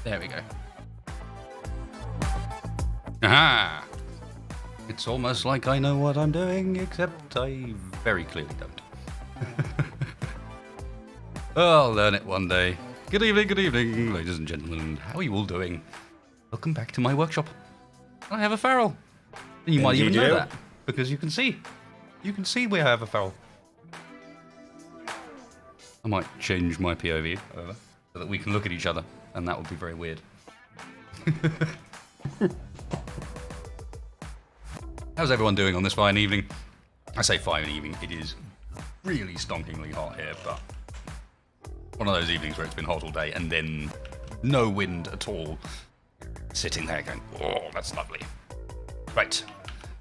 There we go. Aha! It's almost like I know what I'm doing, except I very clearly don't. I'll learn it one day. Good evening, ladies and gentlemen. How are you all doing? Welcome back to my workshop. I have a feral. And you might even know that, because you can see. You can see we have a feral. I might change my POV over, so that we can look at each other, and that would be very weird. How's everyone doing on this fine evening? I say fine evening, it is really stonkingly hot here, but one of those evenings where it's been hot all day and then no wind at all. Sitting there going, oh, that's lovely. Right,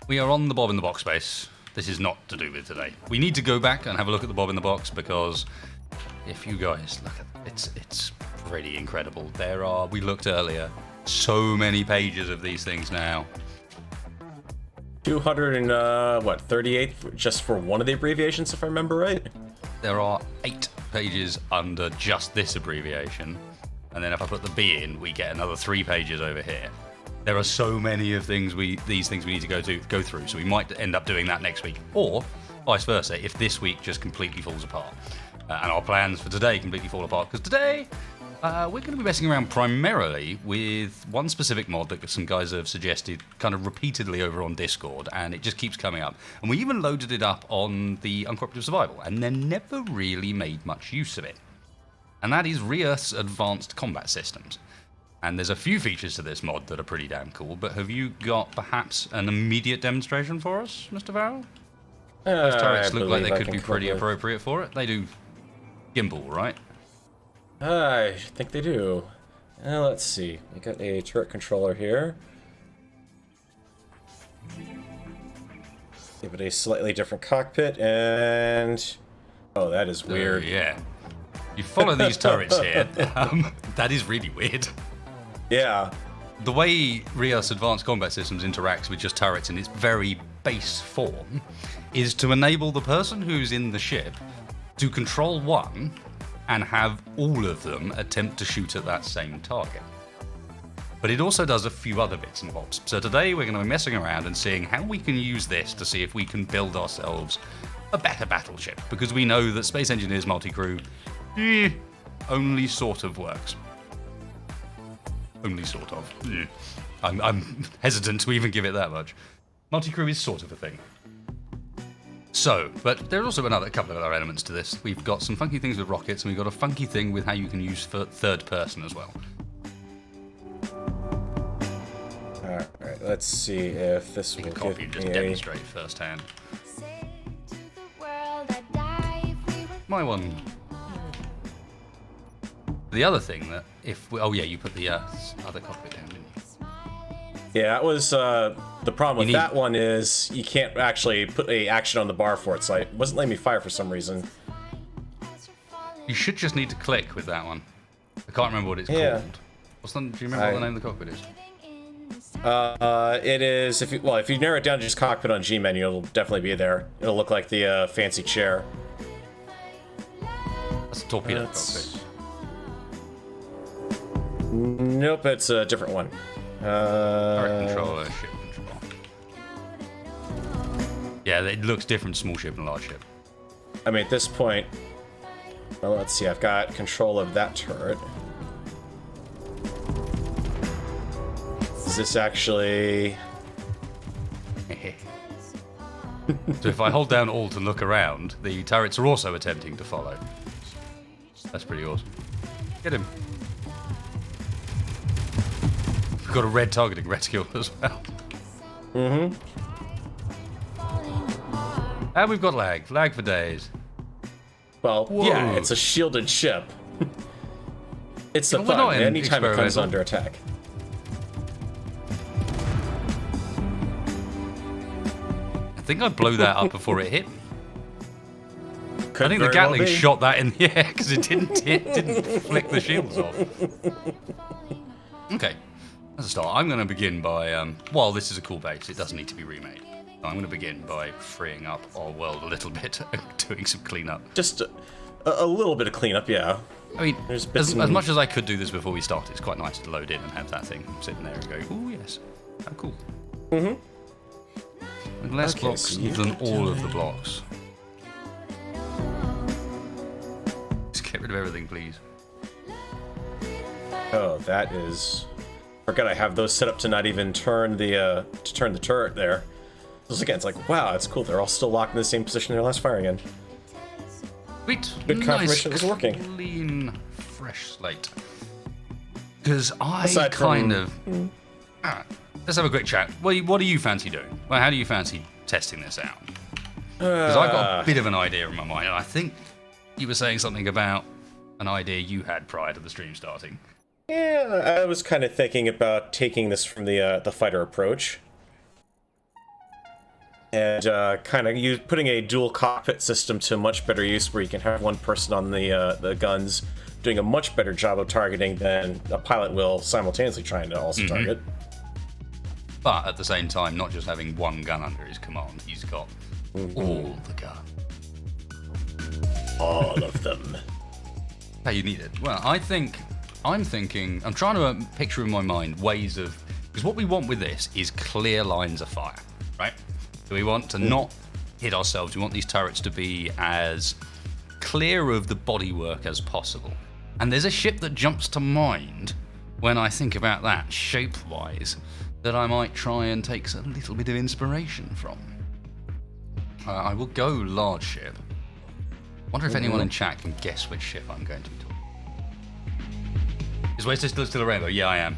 we are on the Bob in the Box space. This is not to do with today. We need to go back and have a look at the Bob in the Box because if you guys look at it, it's pretty incredible. There are, we looked earlier, so many pages of these things now. 38 just for one of the abbreviations, if I remember right. There are 8 pages under just this abbreviation, and then if I put the B in, we get another 3 pages over here. There are so many of these things we need to go through, so we might end up doing that next week, or vice versa, if this week just completely falls apart. And our plans for today completely fall apart, because today we're going to be messing around primarily with one specific mod that some guys have suggested kind of repeatedly over on Discord, and it just keeps coming up. And we even loaded it up on the Uncooperative Survival, and then never really made much use of it. And that is Reus Advanced Combat Systems. And there's a few features to this mod that are pretty damn cool, but have you got perhaps an immediate demonstration for us, Mr. Farrell? Those turrets look like they could be pretty appropriate for it. They do gimbal, right? I think they do. Let's see. We got a turret controller here. Give it a slightly different cockpit, and oh, that is weird. Yeah. You follow these turrets here. That is really weird. Yeah. The way Reus Advanced Combat Systems interacts with just turrets in its very base form is to enable the person who's in the ship to control one and have all of them attempt to shoot at that same target. But it also does a few other bits and bobs. So today we're going to be messing around and seeing how we can use this to see if we can build ourselves a better battleship, because we know that Space Engineers multi-crew only sort of works. Only sort of. I'm hesitant to even give it that much. Multi-crew is sort of a thing. So, but there's also a couple of other elements to this. We've got some funky things with rockets, and we've got a funky thing with how you can use third person as well. Alright, let's see if this will give me just demonstrate firsthand. My one. The other thing that you put the other cockpit down, didn't you? Yeah, that was the problem with that one is you can't actually put a action on the bar for it, so it wasn't letting me fire for some reason. You should just need to click with that one. I can't remember what it's called. Do you remember what the name of the cockpit is? It is if you narrow it down to just cockpit on G menu, it'll definitely be there. It'll look like the fancy chair. That's a torpedo cockpit. Nope, it's a different one. Turret controller, ship control. Yeah, it looks different, small ship and large ship. I mean, at this point, well, let's see, I've got control of that turret. Is this actually... So if I hold down Alt and look around, the turrets are also attempting to follow. That's pretty awesome. Get him. We've got a red targeting reticule as well. Mm-hmm. And we've got lag. Lag for days. Well, yeah, it's a shielded ship. It's the fun anytime it comes under attack. I think I'd blow that up before it hit me. I think the Gatling shot that in the air because it didn't flick the shields off. Okay, as a start, I'm going to begin by, while this is a cool base, it doesn't need to be remade. I'm going to begin by freeing up our world a little bit, doing some cleanup. Just a little bit of cleanup, yeah. I mean, As much as I could do this before we start, it's quite nice to load in and have that thing sitting there and go, oh yes, how cool. Mm-hmm. With less blocks than all of the blocks. Just get rid of everything, please. Oh, that is... Forgot I have those set up to not even turn the turret there. So again, it's like, wow, that's cool. They're all still locked in the same position in their last fire again. Sweet. Good confirmation nice, it was working. Clean, fresh slate. Because I Aside kind from... of... let's have a quick chat. What do you fancy doing? Well, how do you fancy testing this out? Because I've got a bit of an idea in my mind, and I think you were saying something about an idea you had prior to the stream starting. Yeah, I was kind of thinking about taking this from the fighter approach. And kind of putting a dual cockpit system to much better use, where you can have one person on the guns doing a much better job of targeting than a pilot will simultaneously trying to also target. But at the same time, not just having one gun under his command, he's got all the guns. All of them. How you need it. Well, I'm trying to picture in my mind ways of... Because what we want with this is clear lines of fire, right? So we want to not hit ourselves. We want these turrets to be as clear of the bodywork as possible. And there's a ship that jumps to mind when I think about that, shape-wise, that I might try and take a little bit of inspiration from. I will go large ship. Wonder if anyone in chat can guess which ship I'm going to be talking. Is W4sted's still a rainbow? Yeah, I am.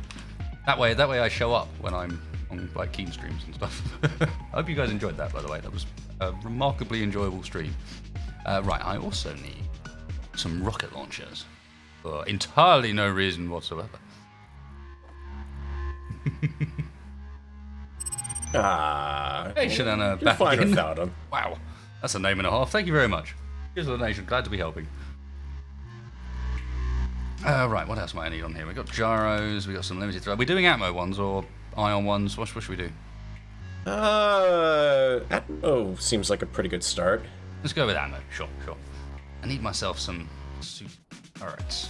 That way I show up when I'm on like Keen streams and stuff. I hope you guys enjoyed that, by the way. That was a remarkably enjoyable stream. Right, I also need some rocket launchers for entirely no reason whatsoever. Nation and a you're fine without them. Wow, that's a name and a half. Thank you very much. Here's the nation. Glad to be helping. Right, what else might I need on here? We've got gyros, we've got some limited throw. Are we doing Atmo ones or ion ones? What should we do? Atmo seems like a pretty good start. Let's go with Atmo. Sure. I need myself some super turrets.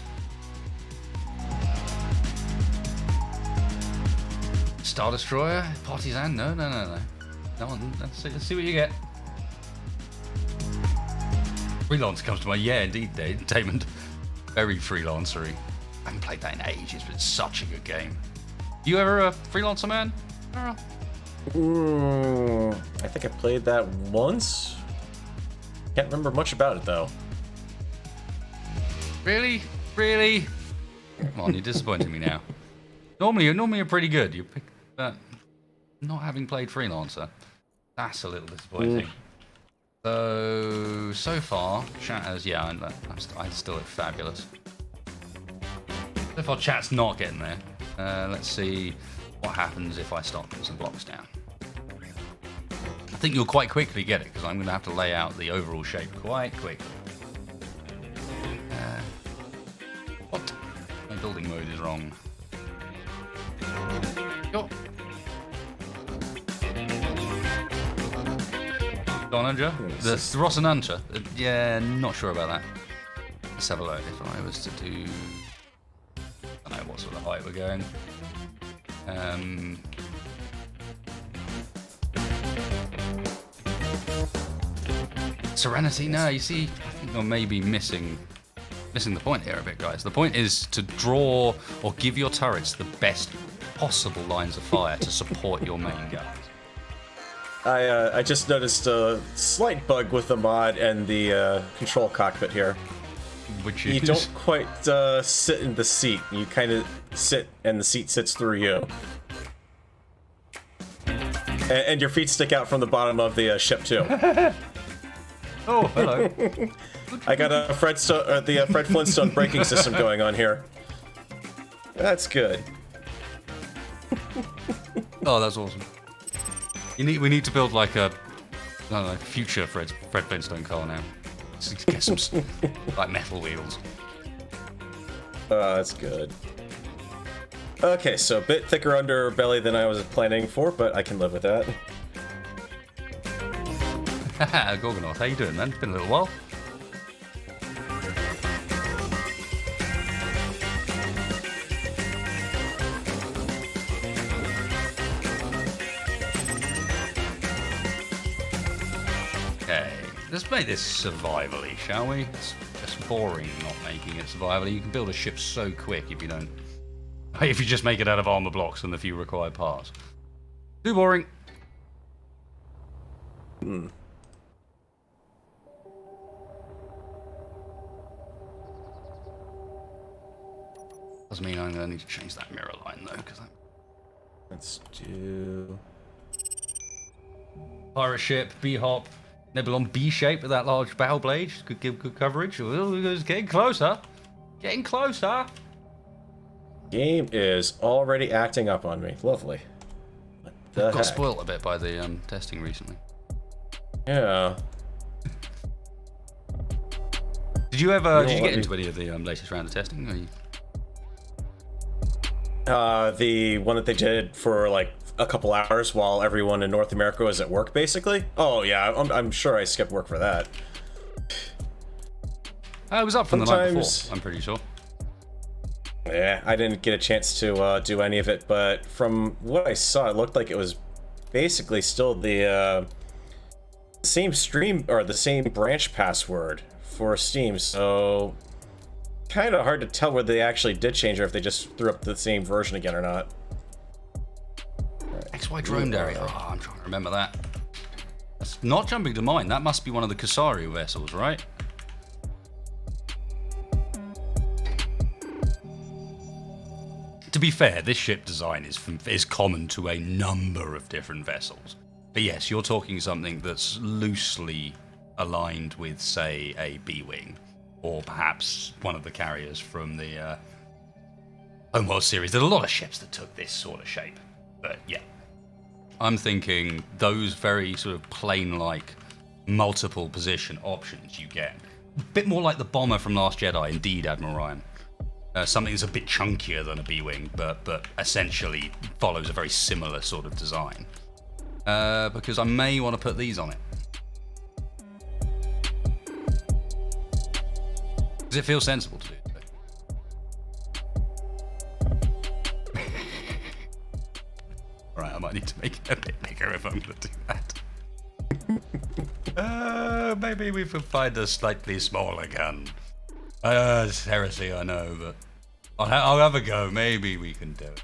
Star Destroyer? Partisan? No. Come on, let's see what you get. Freelance comes to mind. Yeah, indeed, Damon. Very freelancery. I haven't played that in ages, but it's such a good game. You ever a freelancer, man? I think I played that once. Can't remember much about it, though. Really? Come on, you're disappointing me now. Normally you're pretty good. You pick that. Not having played freelancer, that's a little disappointing. So far, chat has, yeah, I still look fabulous. So far, chat's not getting there. Let's see what happens if I start putting some blocks down. I think you'll quite quickly get it, because I'm going to have to lay out the overall shape quite quickly. What? My building mode is wrong. Go. Donanja? The Rosananta? Yeah, not sure about that. Let's have a look. If I was to do... I don't know what sort of height we're going. Serenity? No, you see, I think you're maybe missing the point here a bit, guys. The point is to draw or give your turrets the best possible lines of fire to support your main guns. I just noticed a slight bug with the mod and the control cockpit here. Which you don't quite sit in the seat. You kind of sit, and the seat sits through you. And your feet stick out from the bottom of the ship too. Oh, hello. I got a Fred Flintstone braking system going on here. That's good. Oh, that's awesome. We need to build like a, I don't know, future Fred Flintstone car now. Just get some like metal wheels. That's good. Okay, so a bit thicker underbelly than I was planning for, but I can live with that. Haha, Gorgonoth, how you doing, man? It's been a little while. Let's make this survivally, shall we? It's just boring not making it survivally. You can build a ship so quick if you don't... If you just make it out of armor blocks and the few required parts. Too boring. Doesn't mean I'm going to need to change that mirror line though, because Let's do... pirate ship, B-hop, Nebulon B-shape with that large battle blade could give good coverage. It's getting closer. Getting closer. Game is already acting up on me. Lovely. What the Got heck? spoiled a bit by the testing recently. Yeah. Did you ever? Did you get into any of the latest round of testing? Or you... The one that they did for like a couple hours while everyone in North America was at work, basically. Oh yeah, I'm sure I skipped work for that. I was up from the night before. I'm pretty sure. Yeah, I didn't get a chance to do any of it, but from what I saw, it looked like it was basically still the same stream or the same branch password for Steam. So kind of hard to tell whether they actually did change or if they just threw up the same version again or not. XY drone area. Oh, I'm trying to remember that. That's not jumping to mind. That must be one of the Kasaru vessels, right? To be fair, this ship design is common to a number of different vessels. But yes, you're talking something that's loosely aligned with, say, a B-wing, or perhaps one of the carriers from the Homeworld series. There's a lot of ships that took this sort of shape. But yeah, I'm thinking those very sort of plane-like multiple position options you get. A bit more like the bomber from Last Jedi, indeed, Admiral Ryan. Something that's a bit chunkier than a B-wing, but essentially follows a very similar sort of design. Because I may want to put these on it. Does it feel sensible to do so? Right, I might need to make it a bit bigger if I'm going to do that. Maybe we could find a slightly smaller gun. It's heresy, I know, but I'll have a go. Maybe we can do it.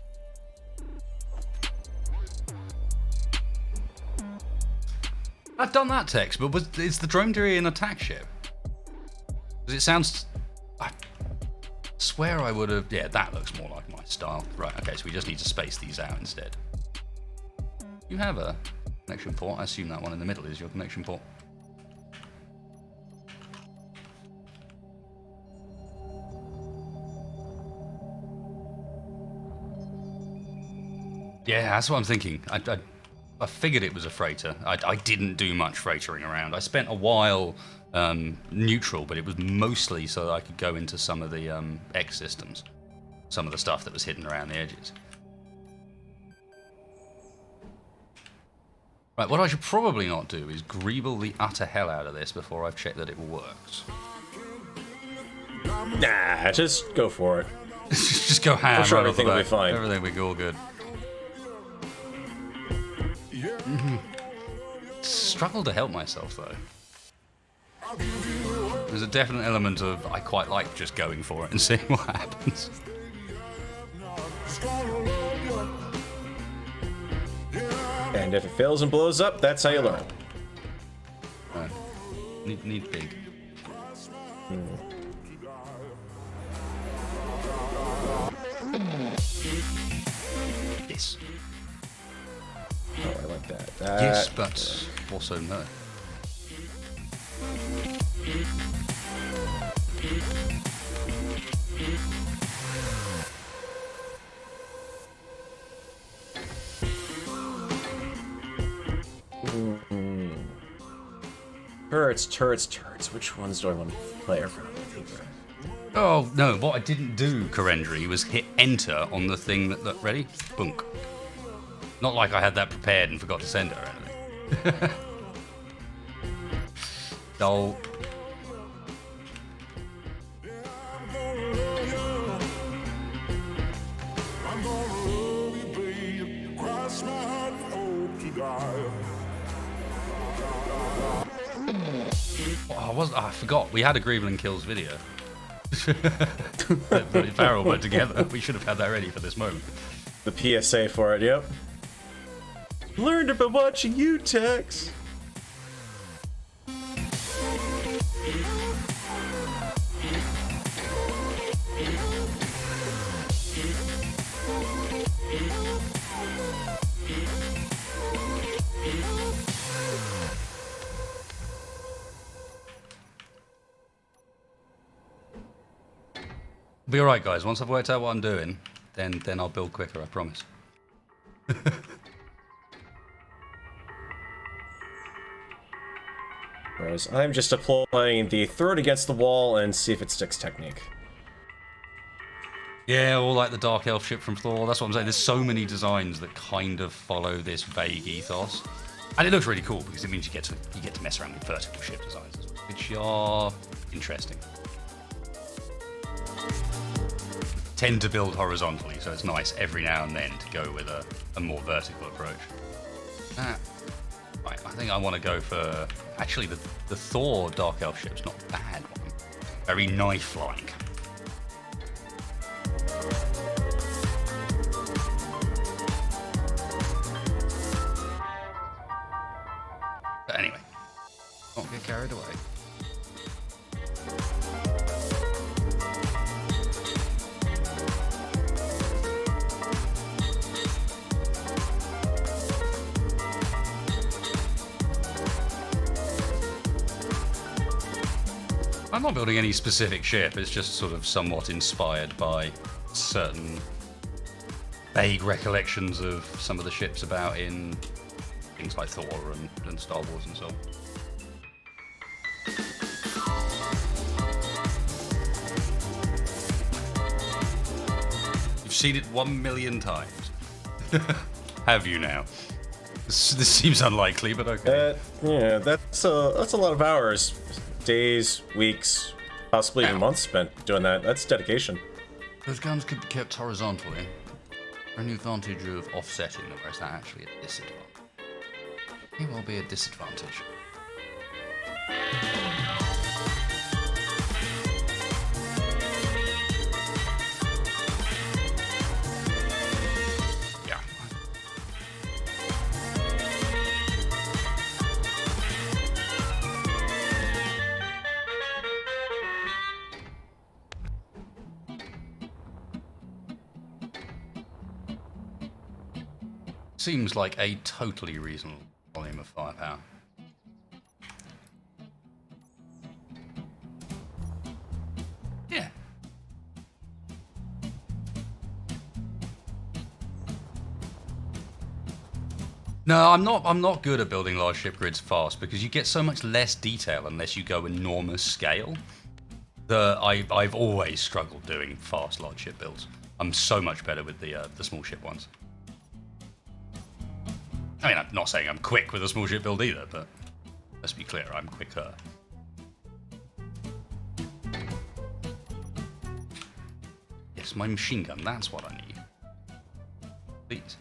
I've done that text, but is the drone theory an attack ship? Because it sounds... I swear I would have... Yeah, that looks more like my style. Right, okay, so we just need to space these out instead. You have a connection port. I assume that one in the middle is your connection port. Yeah, that's what I'm thinking. I figured it was a freighter. I didn't do much freightering around. I spent a while neutral, but it was mostly so that I could go into some of the X systems, some of the stuff that was hidden around the edges. Right, what I should probably not do is greeble the utter hell out of this before I've checked that it works. Nah, just go for it. Just go ham. I'm sure everything will be fine. Everything will be all good. Struggle to help myself though. There's a definite element of I quite like just going for it and seeing what happens. And if it fails and blows up, that's how you learn. Need big. Yes. Oh, I like that. Yes, but also no. Turrets. Which ones do I want to play around with? Oh, no, what I didn't do, Corendry, was hit enter on the thing that ready? Bunk. Not like I had that prepared and forgot to send it or anything. Dull. was. Oh, I forgot. We had a Grieveling Kills video. Farrell put together. We should have had that ready for this moment. The PSA for it, yep. Learned it by watching you, Tex. Be alright, guys. Once I've worked out what I'm doing, then I'll build quicker, I promise. Whereas I'm just applying the throw it against the wall and see if it sticks technique. Yeah, or like the Dark Elf ship from Thor. That's what I'm saying. There's so many designs that kind of follow this vague ethos. And it looks really cool because it means you get to mess around with vertical ship designs, which are interesting. Tend to build horizontally, so it's nice every now and then to go with a more vertical approach. Right, I think I want to go for... Actually, the Thor Dark Elf ship's not a bad one. Very knife-like. But anyway, don't get carried away. I'm not building any specific ship, it's just sort of somewhat inspired by certain vague recollections of some of the ships about in things like Thor and Star Wars and so on. You've seen it 1,000,000 times. Have you now? This seems unlikely, but okay. Yeah, that's a lot of hours. Days, weeks, possibly even months spent doing that. That's dedication. Those guns could be kept horizontally for an advantage of offsetting them, or is that actually a disadvantage? It will be a disadvantage. Yeah. Seems like a totally reasonable volume of firepower. Yeah. No, I'm not good at building large ship grids fast because you get so much less detail unless you go enormous scale. I've always struggled doing fast large ship builds. I'm so much better with the small ship ones. I mean, I'm not saying I'm quick with a small ship build either, but let's be clear, I'm quicker. Yes, my machine gun, that's what I need. Please.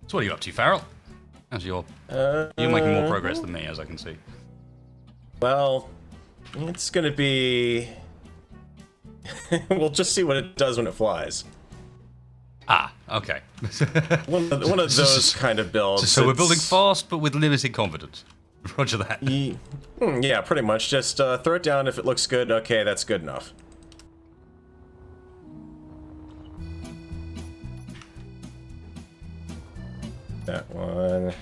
So what are you up to, Farrell? How's your... You're making more progress than me, as I can see. Well, it's gonna be... We'll just see what it does when it flies. Ah, okay. One of those kind of builds. So we're building fast, but with limited confidence. Roger that. Yeah, pretty much. Just throw it down if it looks good. Okay, that's good enough. That one.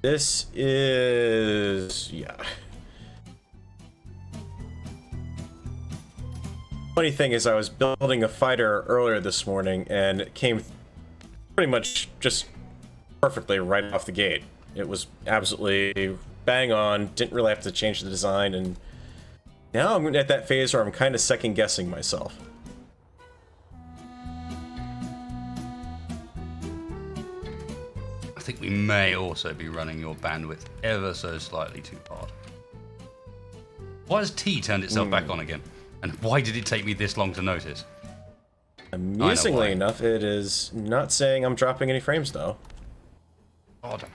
This is... yeah. Funny thing is, I was building a fighter earlier this morning, and it came pretty much just perfectly right off the gate. It was absolutely bang on, didn't really have to change the design, and now I'm at that phase where I'm kind of second-guessing myself. I think we may also be running your bandwidth ever so slightly too hard. Why has T turned itself back on again? And why did it take me this long to notice? Amusingly enough, it is not saying I'm dropping any frames, though. Odd.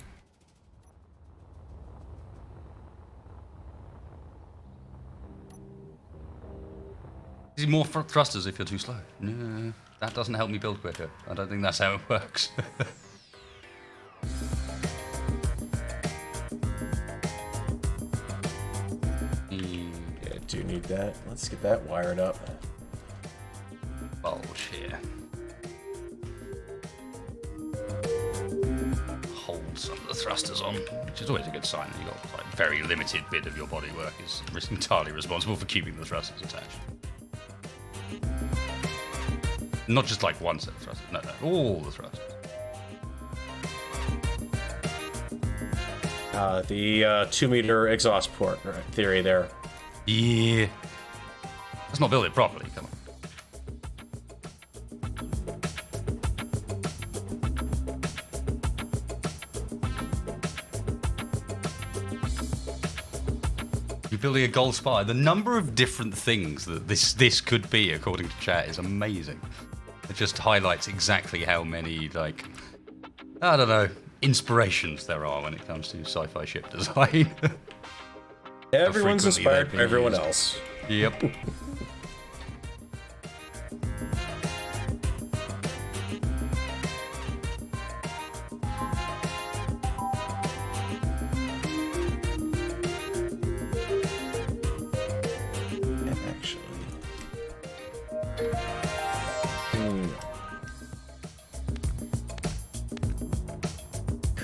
See, more thrusters if you're too slow. No, that doesn't help me build quicker. I don't think that's how it works. Yeah, I do need that. Let's get that wired up. Bulge here. Hold some of the thrusters on, which is always a good sign. You've got like very limited bit of your bodywork is entirely responsible for keeping the thrusters attached. Not just like one set of thrusters, no, all the thrusters. The 2-meter exhaust port theory there. Yeah. Let's not build it properly, come on. You're building a gold spire. The number of different things that this could be, according to chat, is amazing. It just highlights exactly how many, like, I don't know, inspirations there are when it comes to sci-fi ship design. Everyone's inspired by everyone else. Yep.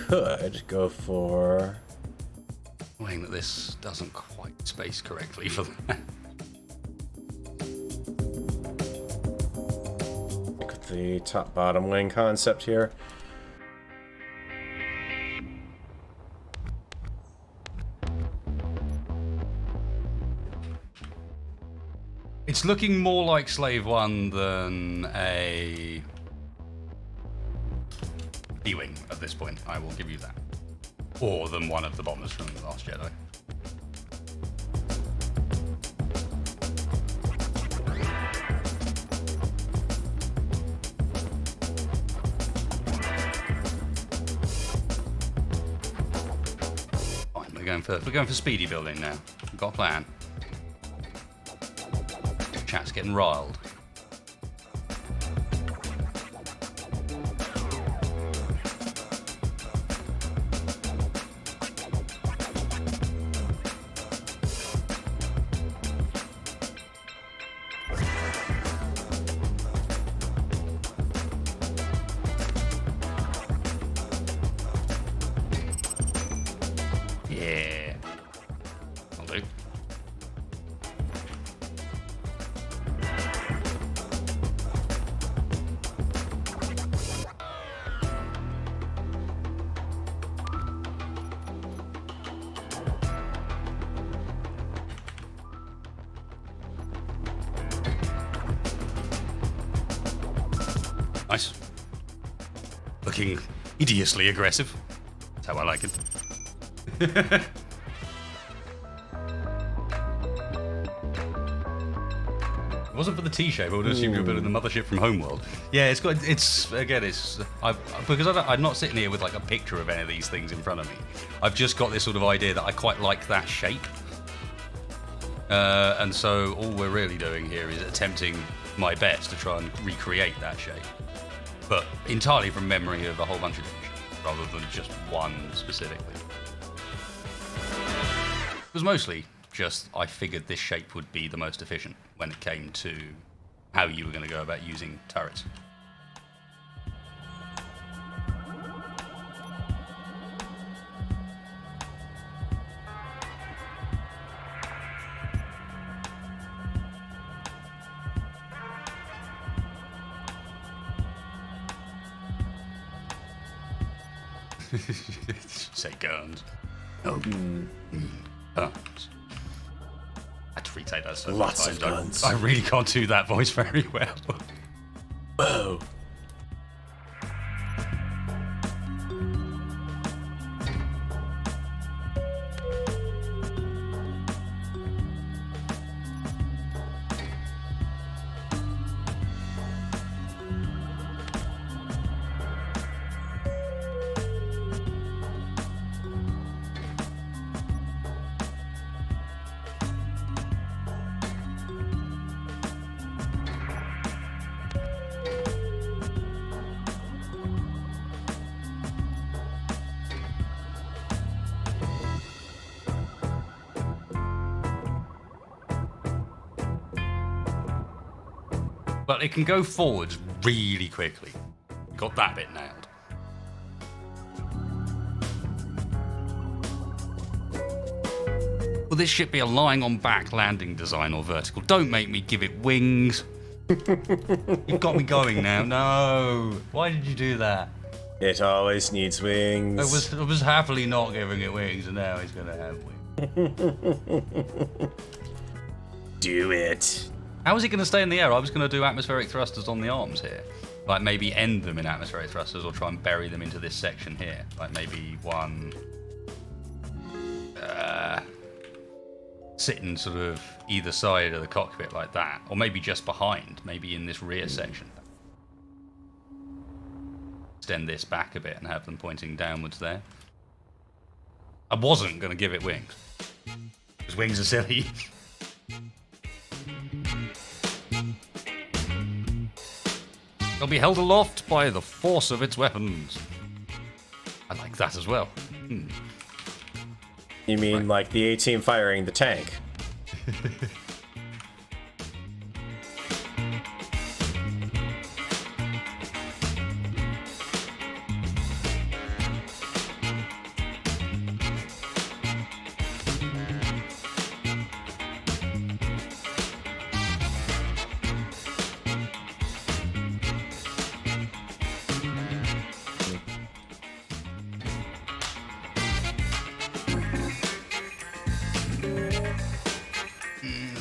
Could go for... Annoying that this doesn't quite space correctly for that. Look at the top-bottom wing concept here. It's looking more like Slave 1 than a D-Wing at this point, I will give you that. Or than one of the bombers from The Last Jedi. Fine, we're going for speedy building now. We've got a plan. Chat's getting riled. Yeah. I'll do. Nice. Looking hideously aggressive. That's how I like it. If it wasn't for the T-shape, I would assume you're building the mothership from Homeworld. Yeah, I'm not sitting here with like a picture of any of these things in front of me. I've just got this sort of idea that I quite like that shape. And so all we're really doing here is attempting my best to try and recreate that shape. But entirely from memory of a whole bunch of different shapes, rather than just one specifically. It was mostly just I figured this shape would be the most efficient when it came to how you were going to go about using turrets. Say guns. Oh. Guns. I had to retake that so Lots many of times. guns. I really can't do that voice very well. Whoa. But it can go forwards really quickly. Got that bit nailed. Will this ship be a lying on back landing design or vertical? Don't make me give it wings. You've got me going now. No. Why did you do that? It always needs wings. I was happily not giving it wings, and now he's going to have wings. Do it. How is it going to stay in the air? I was going to do atmospheric thrusters on the arms here. Like maybe end them in atmospheric thrusters or try and bury them into this section here. Like maybe one... sitting sort of either side of the cockpit like that. Or maybe just behind. Maybe in this rear section. Extend this back a bit and have them pointing downwards there. I wasn't going to give it wings. Because wings are silly. They'll be held aloft by the force of its weapons. I like that as well. You mean like the A-Team firing the tank?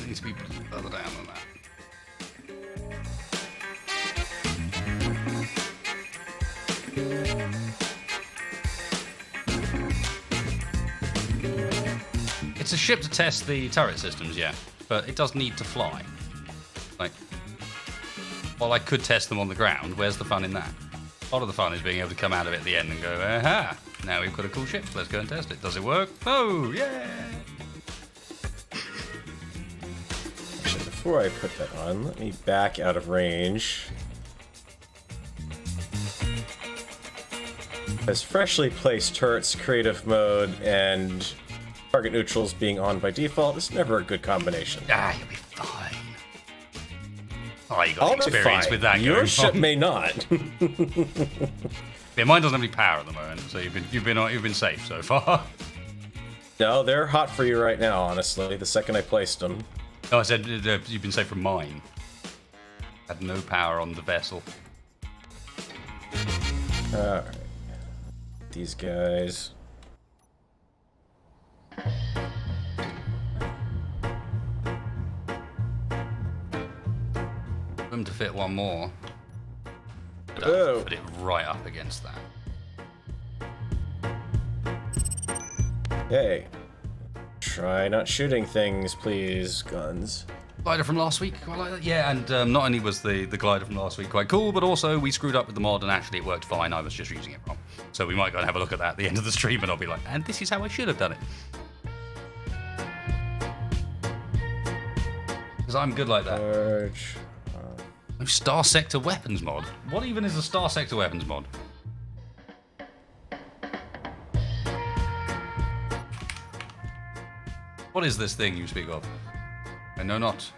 Needs to be further down than that. It's a ship to test the turret systems, yeah, but it does need to fly. Like, while I could test them on the ground, where's the fun in that? Part of the fun is being able to come out of it at the end and go, aha, now we've got a cool ship, let's go and test it. Does it work? Oh, yeah! Before I put that on, let me back out of range. As freshly placed turrets, creative mode, and target neutrals being on by default is never a good combination. Ah, you'll be fine. Oh, you got experience with that. Your ship may not. Yeah, mine doesn't have any power at the moment, so you've been safe so far. No, they're hot for you right now, honestly, the second I placed them. No, I said you've been safe from mine. Had no power on the vessel. Alright. These guys. Room to fit one more. Oh. Put it right up against that. Hey. Try not shooting things, please, guns. Glider from last week, quite like that. Yeah, and not only was the glider from last week quite cool, but also we screwed up with the mod and actually it worked fine. I was just using it wrong. So we might go and have a look at that at the end of the stream and I'll be like, and this is how I should have done it. Because I'm good like that. Large. No Star Sector weapons mod. What even is a Star Sector weapons mod? What is this thing you speak of? I know not.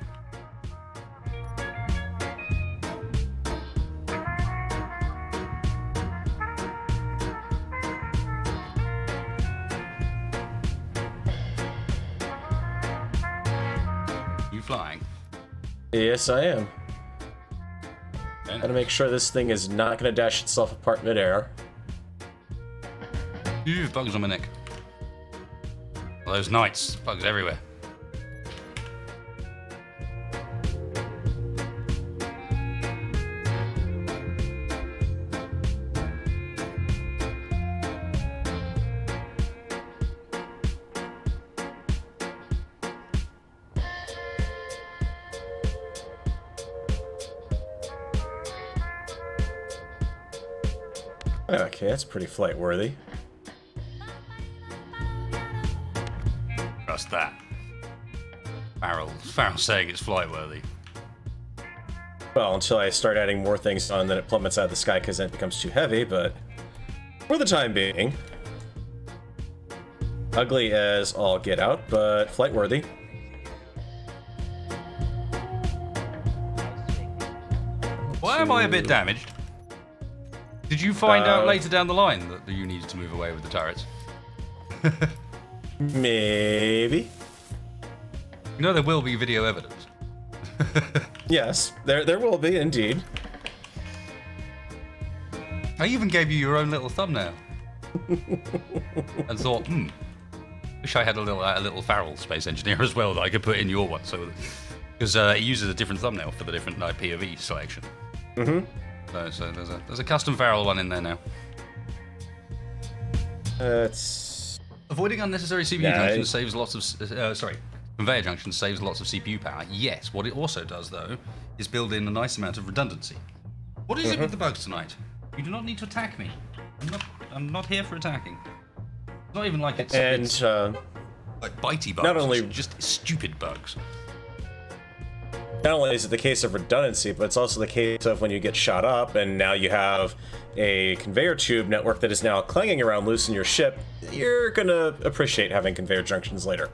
You flying? Yes, I am. Okay. Gotta make sure this thing is not gonna dash itself apart midair. Ew, bugs on my neck. All those knights, bugs everywhere. Okay, that's pretty flight worthy. Trust that. Farrell's saying it's flight worthy. Well, until I start adding more things on, then it plummets out of the sky because then it becomes too heavy, but for the time being, ugly as all get out, but flight worthy. Why am I a bit damaged? Did you find out later down the line that you needed to move away with the turrets? Maybe. You know there will be video evidence. Yes, there will be indeed. I even gave you your own little thumbnail. And thought, wish I had a little Farrell space engineer as well that I could put in your one, so because it uses a different thumbnail for the different POV selection. So there's a custom Farrell one in there now. Avoiding unnecessary CPU junctions saves lots of conveyor junctions saves lots of CPU power. Yes, what it also does though is build in a nice amount of redundancy. What is it with the bugs tonight? You do not need to attack me. I'm not here for attacking. It's not even like it's like bitey bugs. Not only it's just stupid bugs. Not only is it the case of redundancy, but it's also the case of when you get shot up and now you have a conveyor tube network that is now clanging around loose in your ship, you're gonna appreciate having conveyor junctions later.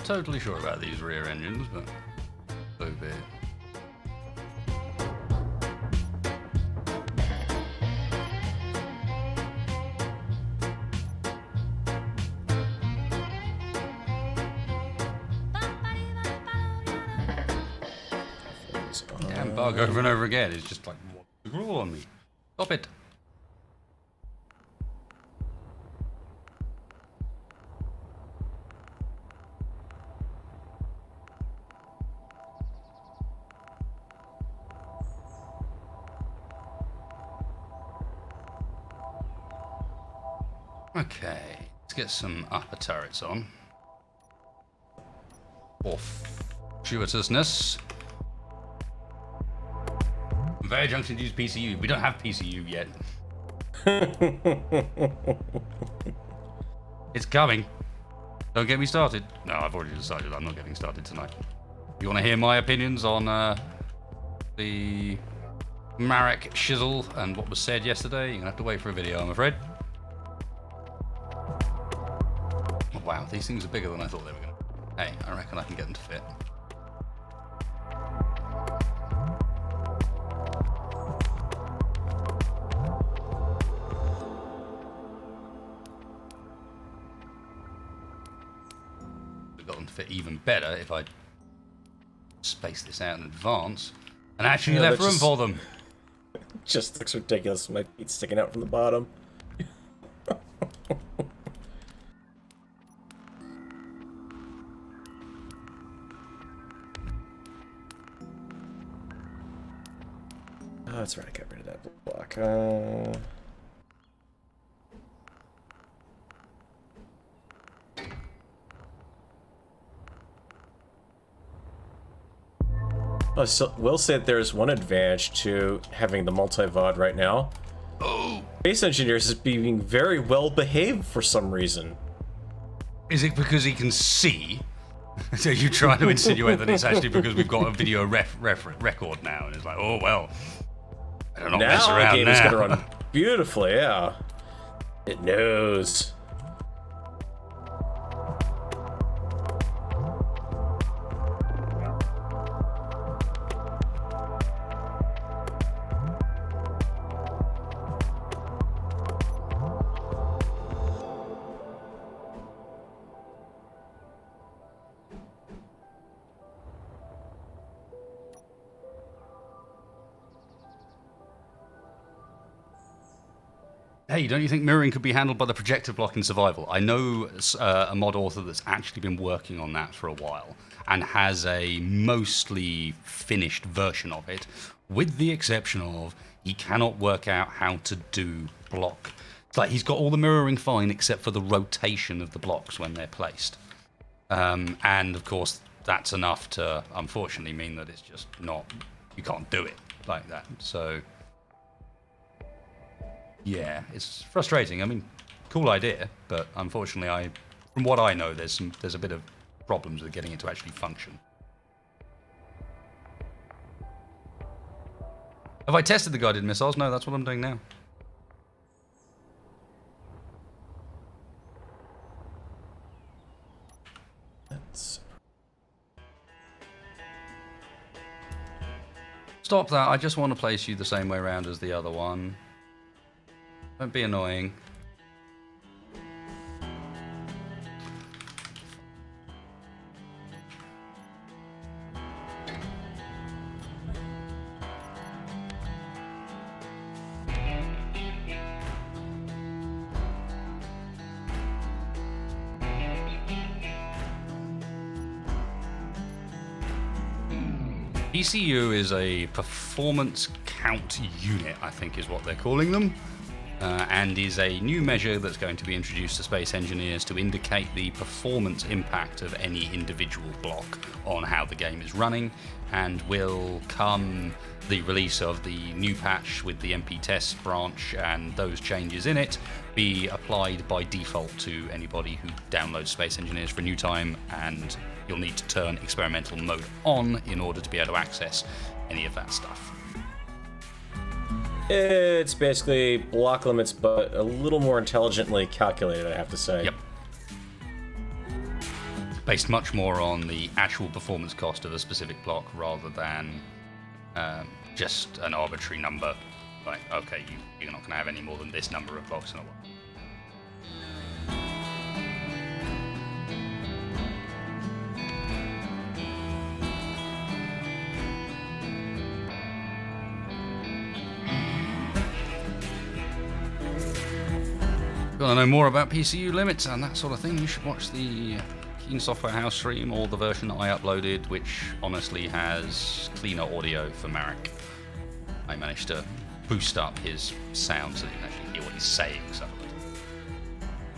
Totally sure about these rear engines, but so be it. Damn bug over and over again. It's just like, what the gruel on me? Stop it. Okay, let's get some upper turrets on. For fortuitousness. Conveyor junctions use PCU. We don't have PCU yet. It's coming. Don't get me started. No, I've already decided I'm not getting started tonight. You want to hear my opinions on the Marek shizzle and what was said yesterday? You're going to have to wait for a video, I'm afraid. Wow, these things are bigger than I thought they were going to. Hey, I reckon I can get them to fit. I've got them to fit even better if I space this out in advance and actually left room for them. Just looks ridiculous. My feet sticking out from the bottom. Oh, that's right, I got rid of that block. I will say that there's one advantage to having the multi-VOD right now. Oh! Space Engineers is being very well behaved for some reason. Is it because he can see? So you try to insinuate that it's actually because we've got a video record now, and it's like, oh well. I don't know. Mess around now the game is now. gonna run beautifully, yeah. It knows. Hey, don't you think mirroring could be handled by the projector block in survival? I know a mod author that's actually been working on that for a while and has a mostly finished version of it, with the exception of he cannot work out how to do block. It's like he's got all the mirroring fine except for the rotation of the blocks when they're placed. And of course, that's enough to unfortunately mean that it's just not, you can't do it like that. So Yeah, it's frustrating. I mean, cool idea, but unfortunately, from what I know, there's a bit of problems with getting it to actually function. Have I tested the guided missiles? No, that's what I'm doing now. Stop that. I just want to place you the same way around as the other one. Don't be annoying. PCU is a performance count unit, I think is what they're calling them, and is a new measure that's going to be introduced to space engineers to indicate the performance impact of any individual block on how the game is running, and will come the release of the new patch with the MP test branch and those changes in it be applied by default to anybody who downloads Space Engineers for a new time, and you'll need to turn experimental mode on in order to be able to access any of that stuff. It's basically block limits, but a little more intelligently calculated, I have to say. Yep. Based much more on the actual performance cost of a specific block rather than just an arbitrary number. Like, okay, you're not going to have any more than this number of blocks in a while. If you want to know more about PCU limits and that sort of thing, you should watch the Keen Software House stream or the version that I uploaded, which honestly has cleaner audio for Marek. I managed to boost up his sound so that you can actually hear what he's saying. So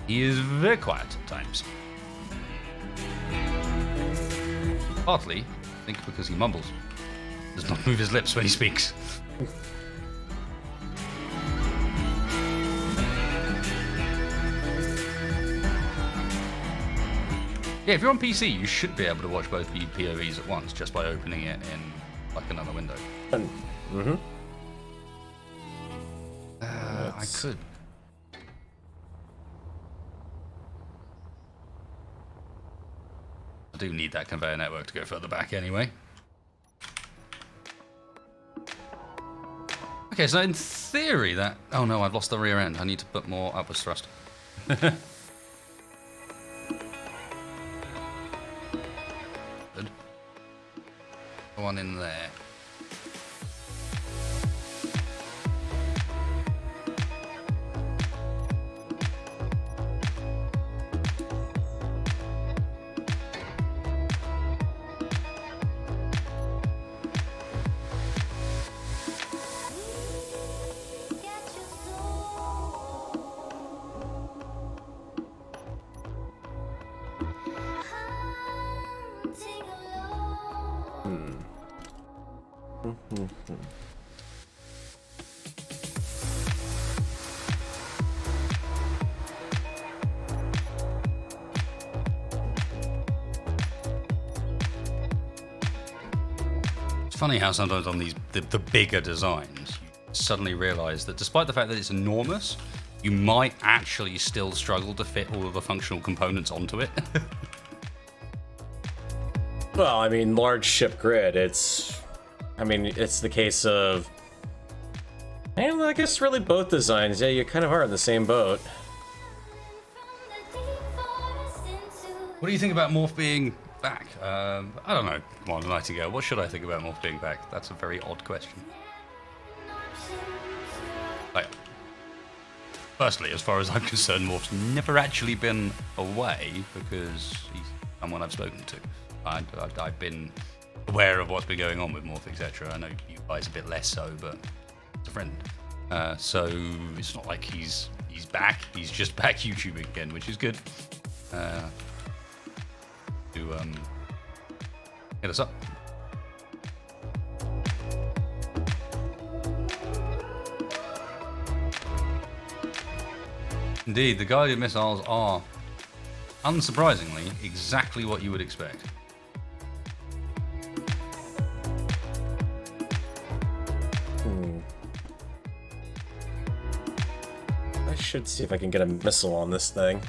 he is very quiet at times. Partly, I think, because he mumbles. Does not move his lips when he speaks. Yeah, if you're on PC, you should be able to watch both POVs at once just by opening it in like another window. Mm-hmm. I could. I do need that conveyor network to go further back anyway. Okay, so in theory that... Oh no, I've lost the rear end. I need to put more upwards thrust. Good. One in there. It's funny how sometimes on these the bigger designs, you suddenly realise that despite the fact that it's enormous, you might actually still struggle to fit all of the functional components onto it. Well, I mean, large ship grid, it's the case of, and I guess really both designs, yeah, you kind of are in the same boat. What do you think about Morph being back? I don't know, Commander Nightingale. What should I think about Morph being back? That's a very odd question. Firstly, as far as I'm concerned, Morph's never actually been away because he's someone I've spoken to. I've been aware of what's been going on with Morph, etc. I know you guys a bit less so, but it's a friend. So it's not like he's back. He's just back YouTubing again, which is good. To hit us up. Indeed, the guided missiles are, unsurprisingly, exactly what you would expect. I should see if I can get a missile on this thing.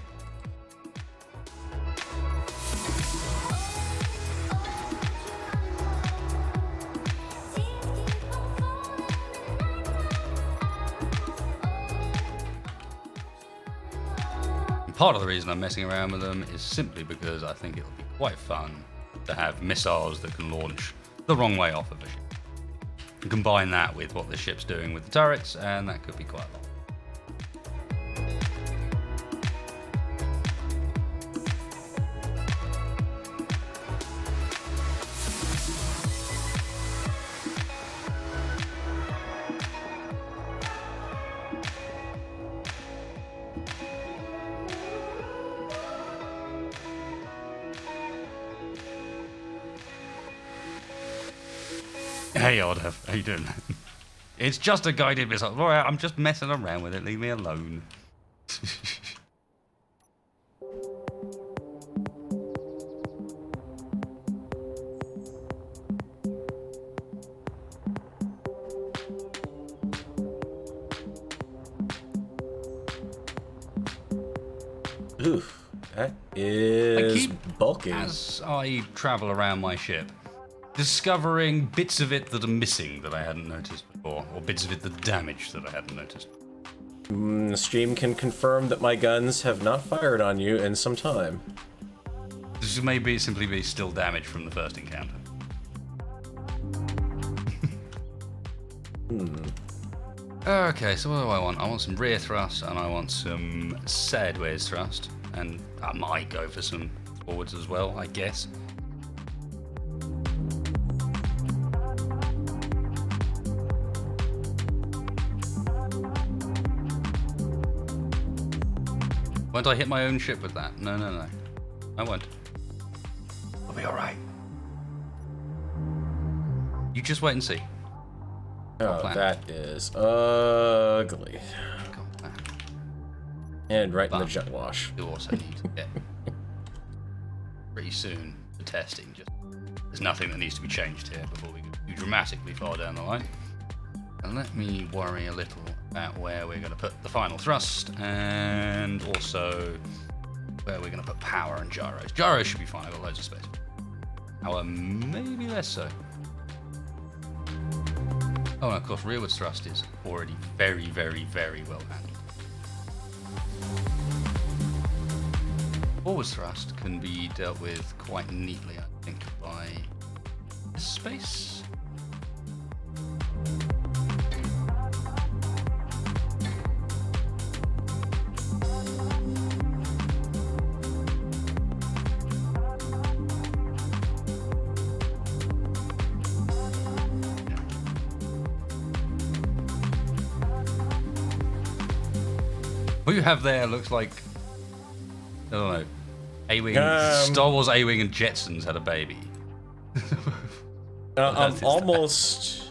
Part of the reason I'm messing around with them is simply because I think it'll be quite fun to have missiles that can launch the wrong way off of a ship. And combine that with what the ship's doing with the turrets, and that could be quite a lot. Hey, Oddhef, how you doing? It's just a guided missile. Alright, I'm just messing around with it. Leave me alone. Oof, that is bulky. As I travel around my ship, discovering bits of it that are missing that I hadn't noticed before, or bits of it that damaged that I hadn't noticed. The stream can confirm that my guns have not fired on you in some time. This may simply be still damage from the first encounter. Okay, so what do I want? I want some rear thrust, and I want some sideways thrust, and I might go for some forwards as well, I guess. Won't I hit my own ship with that? No, no, no. I won't. I'll be alright. You just wait and see. Oh, that is ugly. And right in the jet wash. You also need to get pretty soon for testing. There's nothing that needs to be changed here before we go too dramatically far down the line. And let me worry a little about where we're going to put the final thrust, and also where we're going to put power and gyros. Gyros should be fine, I've got loads of space. Power, maybe less so. Oh, and of course, rearward thrust is already very, very, very well handled. Forward thrust can be dealt with quite neatly, I think, by this space. What you have there looks like, I don't know, A-Wing, Star Wars A-Wing and Jetsons had a baby. I'm almost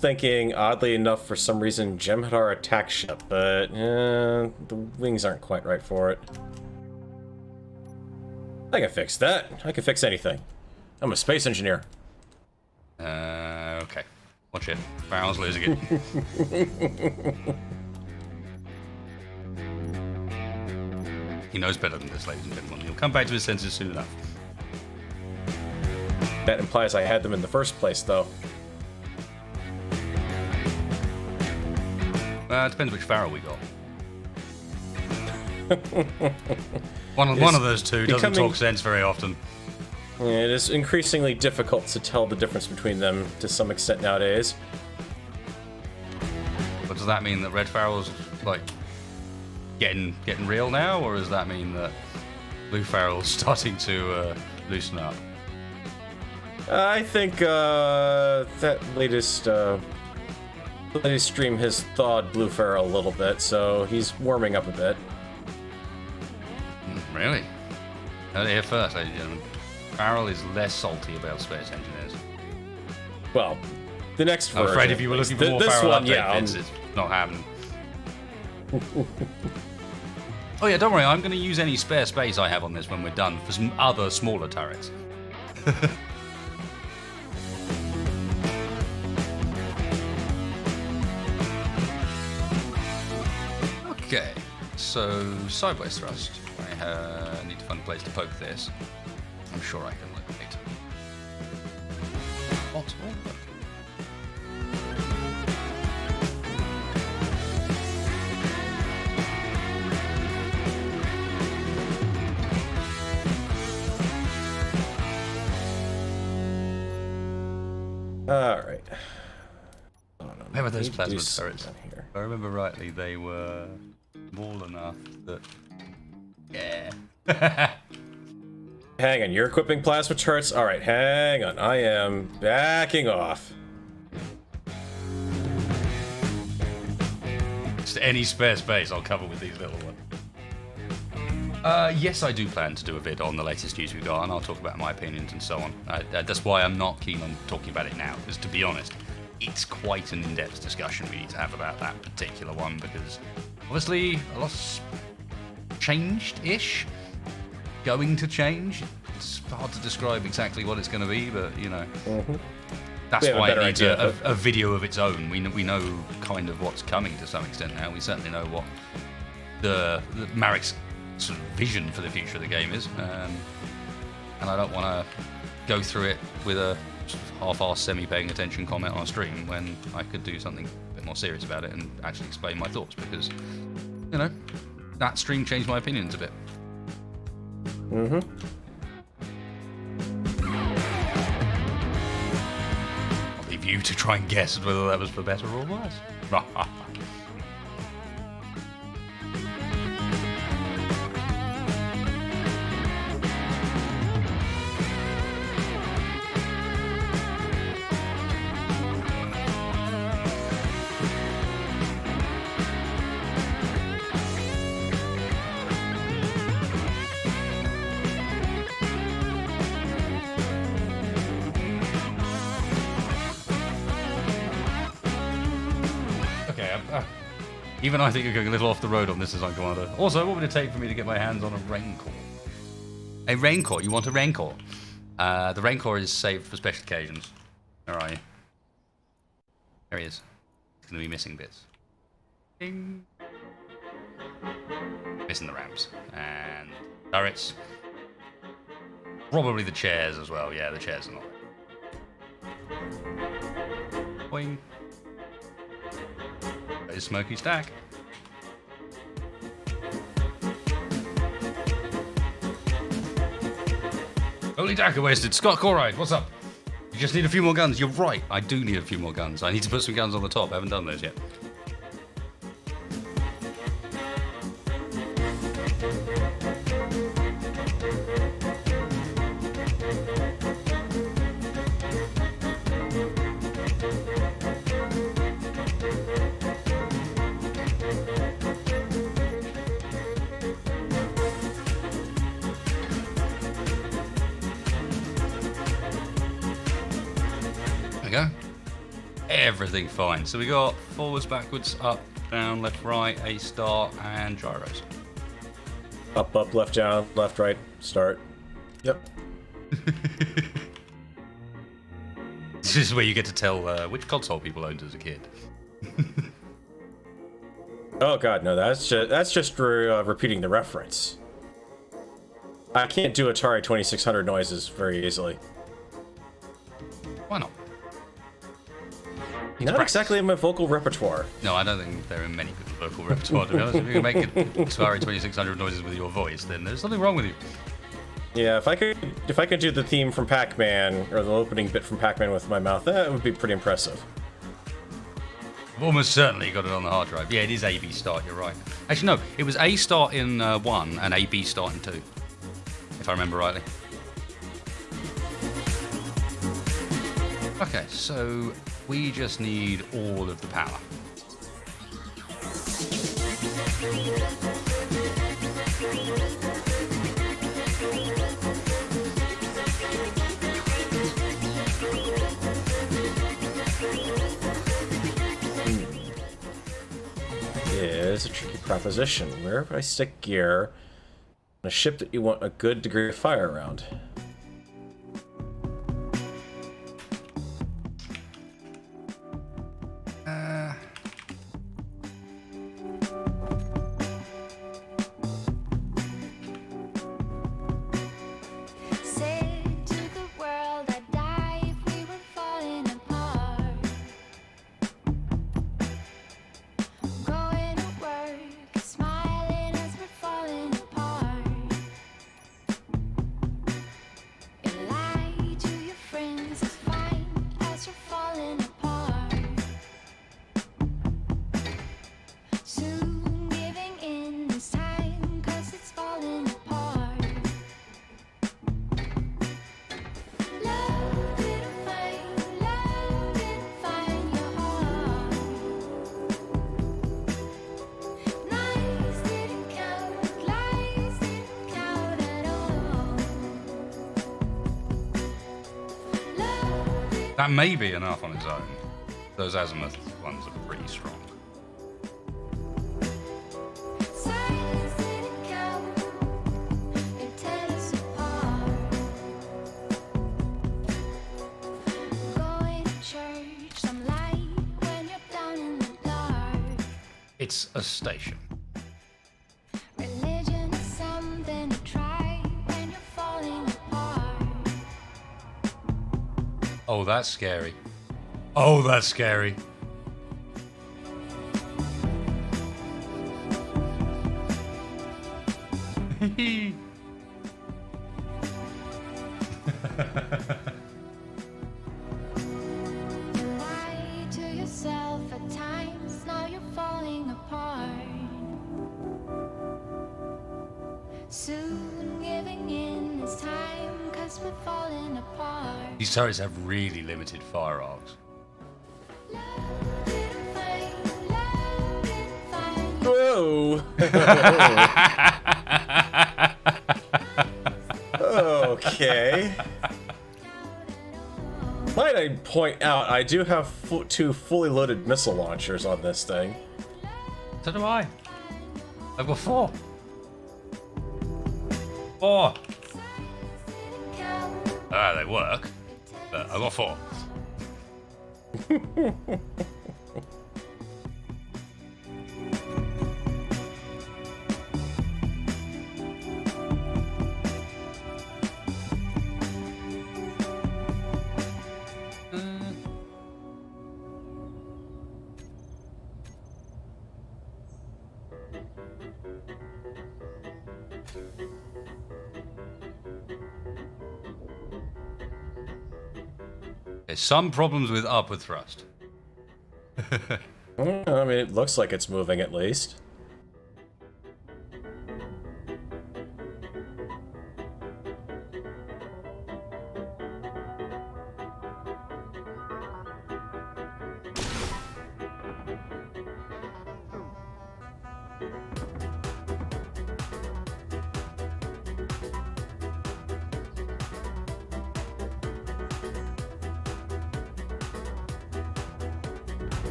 thinking, oddly enough, for some reason, Jem had our attack ship, but the wings aren't quite right for it. I can fix that. I can fix anything. I'm a space engineer. Okay. Watch it. Farrell's losing it. He knows better than this, ladies and gentlemen. He'll come back to his senses soon enough. That implies I had them in the first place, though. It depends which Farrell we got. one of those two doesn't talk sense very often. It is increasingly difficult to tell the difference between them to some extent nowadays. But does that mean that Red Farrell's, like, getting real now, or does that mean that Blue Farrell's starting to loosen up? I think that latest stream has thawed Blue Farrell a little bit, so he's warming up a bit. Really? Heard it here first, ladies and gentlemen. Farrell is less salty about space engineers. Well, the next version. I'm afraid if you were looking for more Farrell update, Vince, it's not happening. Oh yeah, don't worry. I'm going to use any spare space I have on this when we're done for some other smaller turrets. Okay, so sideways thrust. I need to find a place to poke this. I'm sure I can locate. What? All right. Where were those plasma turrets? Here. If I remember rightly, they were small enough that... Yeah. Hang on, you're equipping plasma turrets? Alright, hang on. I am backing off. Just any spare space I'll cover with these little ones. Yes, I do plan to do a vid on the latest news we've got, and I'll talk about my opinions and so on. That's why I'm not keen on talking about it now, because to be honest, it's quite an in-depth discussion we need to have about that particular one, because obviously a lot's changed-ish. Going to change. It's hard to describe exactly what it's going to be, but you know, that's why it needs a video of its own. We know kind of what's coming to some extent now. We certainly know what the Marek's sort of vision for the future of the game is, and I don't want to go through it with a sort of half-assed, semi-paying attention comment on a stream when I could do something a bit more serious about it and actually explain my thoughts, because you know that stream changed my opinions a bit. I'll leave you to try and guess whether that was for better or worse. Even I think you're going a little off the road on this design, Commander. Also, what would it take for me to get my hands on a Raincore? A Raincore? You want a Raincore? The Raincore is saved for special occasions. Where are you? There he is. He's going to be missing bits. Ding. Missing the ramps. And turrets. Probably the chairs as well. Yeah, the chairs are not there. Boing. There's Smoky Stack. Holy Dagger Wasted. Scott Corride, what's up? You just need a few more guns. You're right, I do need a few more guns. I need to put some guns on the top. I haven't done those yet. Everything fine. So we got forwards, backwards, up, down, left, right, A start, and gyros. Up, left, down, left, right, start. Yep. This is where you get to tell which console people owned as a kid. Oh god, no, that's just repeating the reference. I can't do Atari 2600 noises very easily. Why not? Not exactly in my vocal repertoire. No, I don't think there are many good vocal repertoire, to be honest. If you can make Atari 2600 noises with your voice, then there's something wrong with you. Yeah, if I could do the theme from Pac-Man, or the opening bit from Pac-Man with my mouth, that would be pretty impressive. I've almost certainly got it on the hard drive. Yeah, it is A-B start, you're right. Actually, no, it was A start in 1 and A-B start in 2, if I remember rightly. Okay, so we just need all of the power. Yeah, it's a tricky proposition. Where would I stick gear on a ship that you want a good degree of fire around? That may be enough on its own. Those azimuth ones are pretty strong. It's a station. Oh, that's scary. Oh, that's scary. Lie to yourself at times, now you're falling apart. Soon giving in this time, 'cause we're falling apart. These turrets have really limited fire arcs. Whoa! Okay. Might I point out, I do have two fully loaded missile launchers on this thing. So do I. I've got 4. 4. They work, but I've got 4. There's some problems with upward thrust. I mean, it looks like it's moving at least.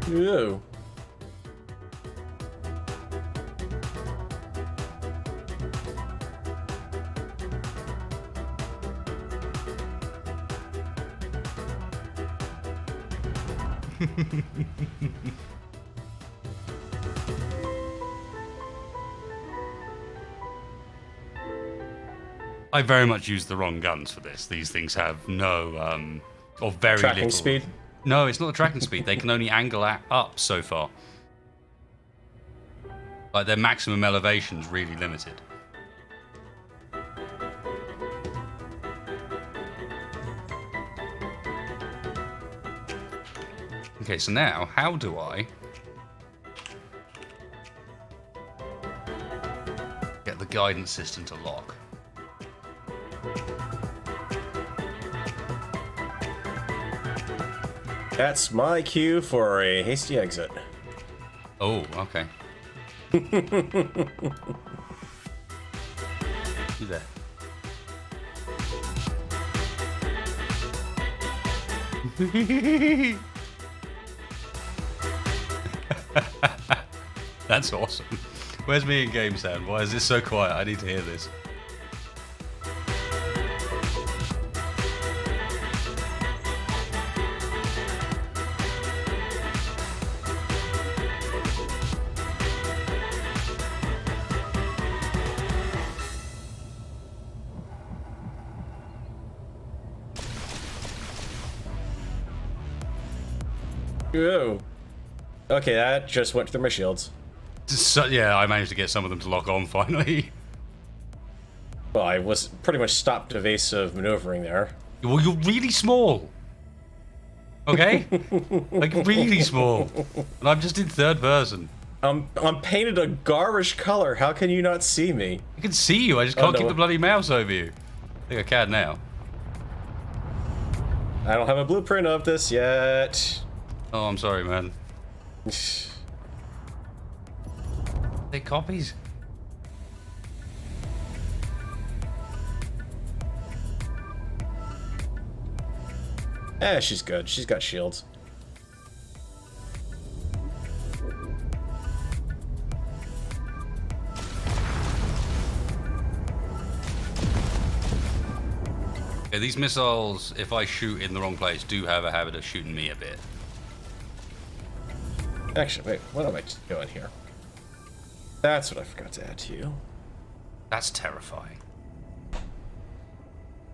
Ew. I very much used the wrong guns for this. These things have no, or very Tracking little speed? No, it's not the tracking speed. They can only angle up so far. Like, their maximum elevation's really limited. Okay, so now, how do I get the guidance system to lock? That's my cue for a hasty exit. Oh, okay. You there. That's awesome. Where's me in game sound? Why is this so quiet? I need to hear this. Whoa. Okay, that just went through my shields. So, yeah, I managed to get some of them to lock on finally. Well, I was pretty much stopped evasive maneuvering there. Well, you're really small. Okay? Like, really small. And I'm just in third person. I'm painted a garish color. How can you not see me? I can see you, I just can't no. keep the bloody mouse over you. I think I can now. I don't have a blueprint of this yet. Oh, I'm sorry, man. They copies. She's good. She's got shields. Yeah, these missiles, if I shoot in the wrong place, do have a habit of shooting me a bit. Actually, wait, what am I doing here? That's what I forgot to add to you. That's terrifying.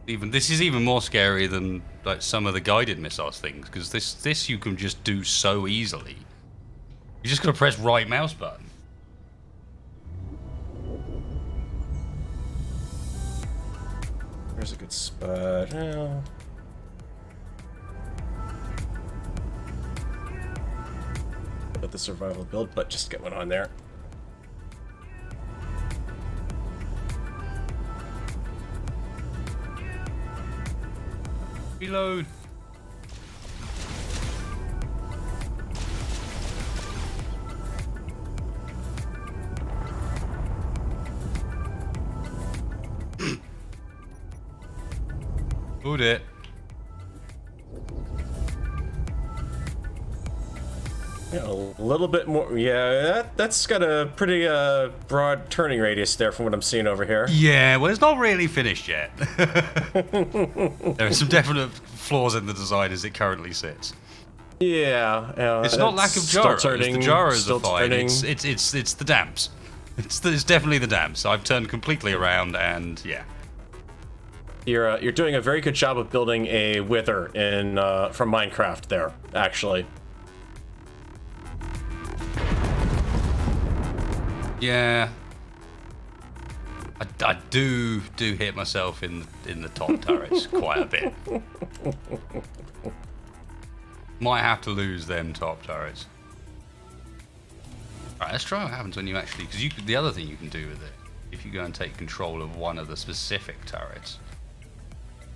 This is even more scary than like some of the guided missiles things, because this you can just do so easily. You just gotta press right mouse button. There's a good spot. Well, about the survival build, but just get one on there. Reload. Hold it. Yeah, a little bit more. Yeah, that's got a pretty broad turning radius there from what I'm seeing over here. Yeah, well, it's not really finished yet. There are some definite flaws in the design as it currently sits. Yeah, It's not lack of gyros. Turning, The gyros still are fine. turning. It's the damps. It's definitely the damps. I've turned completely around, and yeah. You're doing a very good job of building a wither in from Minecraft there, actually. Yeah. I do hit myself in the top turrets quite a bit. Might have to lose them top turrets. Alright, let's try what happens when you actually, because the other thing you can do with it, if you go and take control of one of the specific turrets,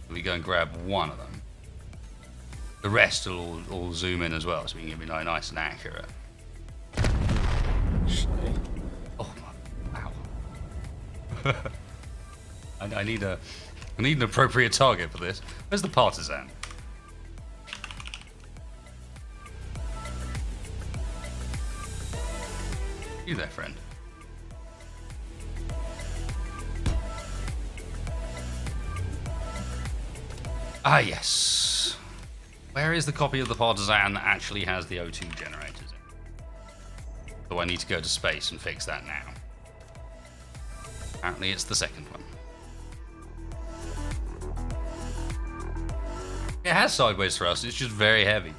we go and grab one of them, the rest will all zoom in as well, so we can get it nice and accurate. Actually. Oh my, wow. I need an appropriate target for this. Where's the partisan? You there, friend? Ah, yes. Where is the copy of the partisan that actually has the O2 generators in? So I need to go to space and fix that now. Apparently it's the second one. It has sideways thrust, it's just very heavy.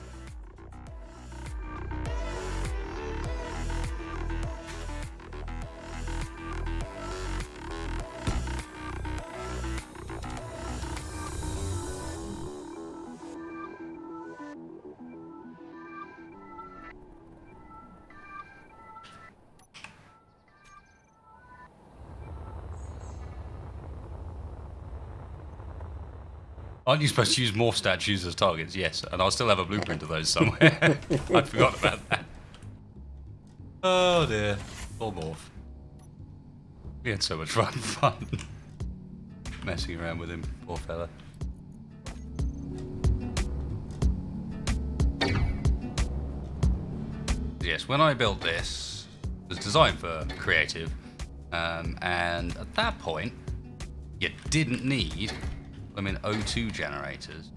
Aren't you supposed to use morph statues as targets? Yes, and I'll still have a blueprint of those somewhere. I forgot about that. Oh dear. Full morph. We had so much fun. Messing around with him, poor fella. Yes, when I built this, was designed for creative, and at that point, you didn't need, O2 generators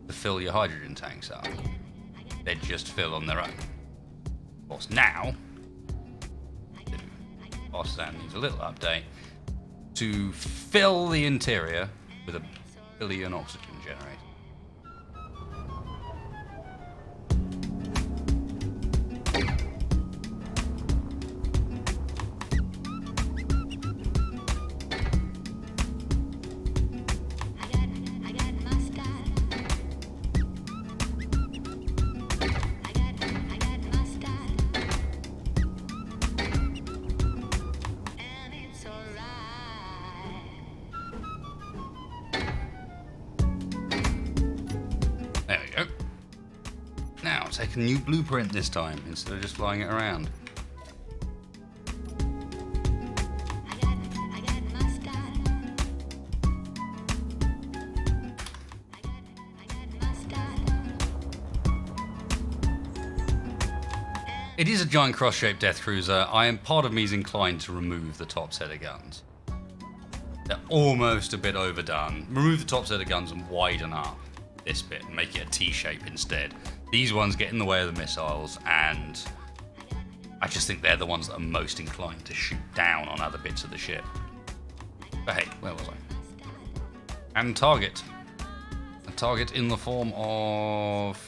to fill your hydrogen tanks up. They'd just fill on their own. Of course, now, W4sted's needs a little update to fill the interior with a billion oxygen generators. There we go. Now, take a new blueprint this time, instead of just flying it around. It is a giant cross-shaped death cruiser. Part of me is inclined to remove the top set of guns. They're almost a bit overdone. Remove the top set of guns and widen up this bit and make it a T-shape instead. These ones get in the way of the missiles, and I just think they're the ones that are most inclined to shoot down on other bits of the ship. But hey, where was I? And target. A target in the form of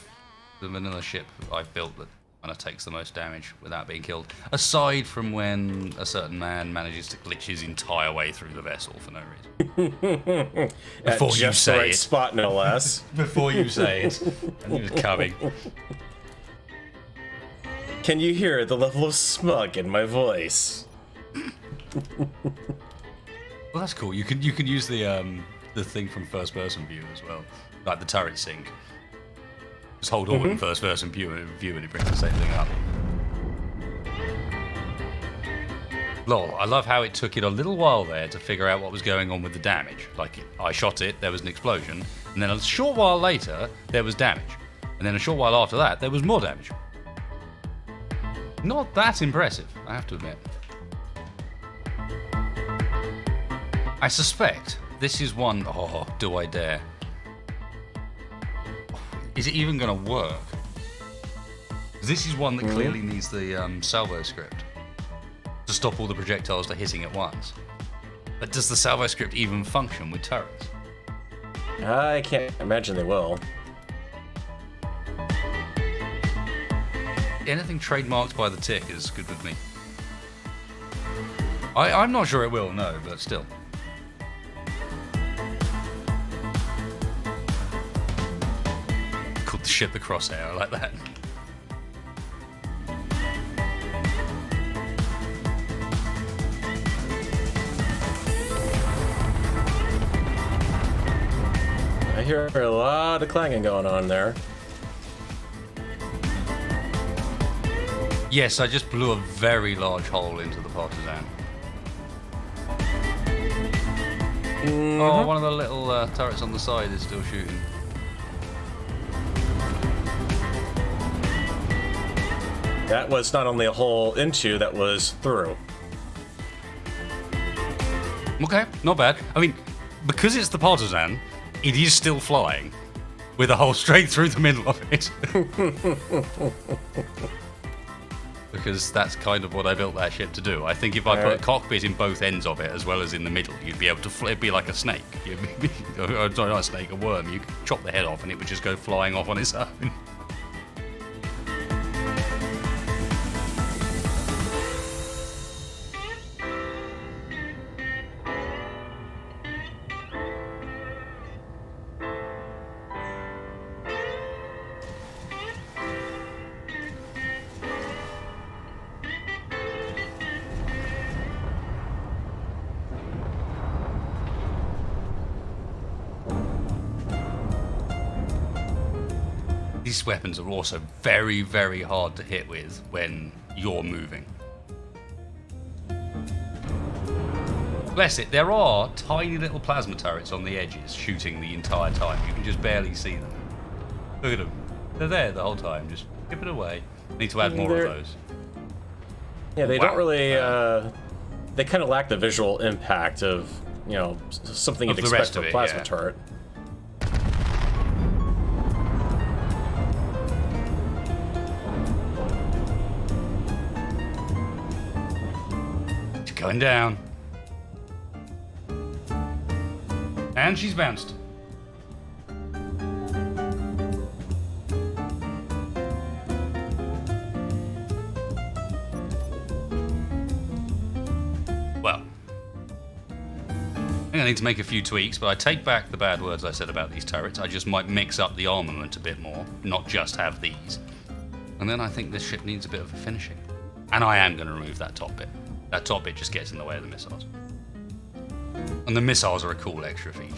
the vanilla ship I've built that kind of takes the most damage without being killed. Aside from when a certain man manages to glitch his entire way through the vessel for no reason. Before you just say the right it. spot, no less. Before you say it. I knew it was coming. Can you hear the level of smug in my voice? Well, that's cool. You can use the thing from first person view as well, like the turret sync. Just hold alt in first person view and it brings the same thing up. Lol, I love how it took it a little while there to figure out what was going on with the damage. Like, I shot it, there was an explosion, and then a short while later, there was damage. And then a short while after that, there was more damage. Not that impressive, I have to admit. I suspect this is one... Oh, do I dare? Is it even going to work? This is one that clearly needs the salvo script to stop all the projectiles to hitting at once. But does the salvo script even function with turrets? I can't imagine they will. Anything trademarked by the tick is good with me. I'm not sure it will, no, but still. Called the ship the Crosshair, I like that. I hear a lot of clanging going on there. Yes, I just blew a very large hole into the partisan. Oh, one of the little turrets on the side is still shooting. That was not only a hole into, that was through. Okay, not bad. I mean, because it's the partisan, it is still flying with a hole straight through the middle of it. Because that's kind of what I built that ship to do. I think if I put a cockpit in both ends of it as well as in the middle, you'd be able to it'd be like a snake. Sorry, not a snake, a worm. You could chop the head off and it would just go flying off on its own. These weapons are also very, very hard to hit with when you're moving. Bless it, there are tiny little plasma turrets on the edges shooting the entire time. You can just barely see them. Look at them. They're there the whole time. Just chip it away. Need to add more of those. Yeah, they Wow. don't really. They kind of lack the visual impact of, you know, something Of you'd the expect rest from of a it, plasma yeah. turret. It's going down. And she's bounced. Well, I think I need to make a few tweaks, but I take back the bad words I said about these turrets. I just might mix up the armament a bit more, not just have these. And then I think this ship needs a bit of a finishing. And I am going to remove that top bit. That top bit just gets in the way of the missiles. And the missiles are a cool extra feature.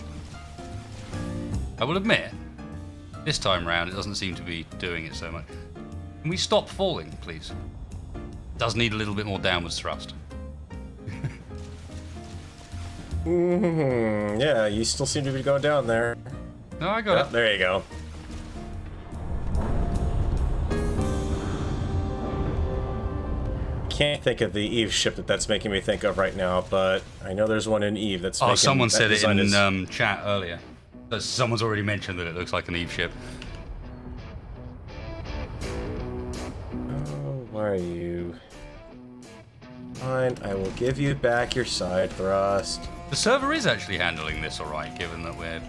I will admit, this time round it doesn't seem to be doing it so much. Can we stop falling, please? Does need a little bit more downwards thrust. Yeah, you still seem to be going down there. No, I got it. There you go. Can't think of the Eve ship that's making me think of right now, but I know there's one in Eve that's. Oh, making, someone that said it design is- in chat earlier. Someone's already mentioned that it looks like an Eve ship. Oh, where are you? Fine, I will give you back your side thrust. The server is actually handling this alright, given that we're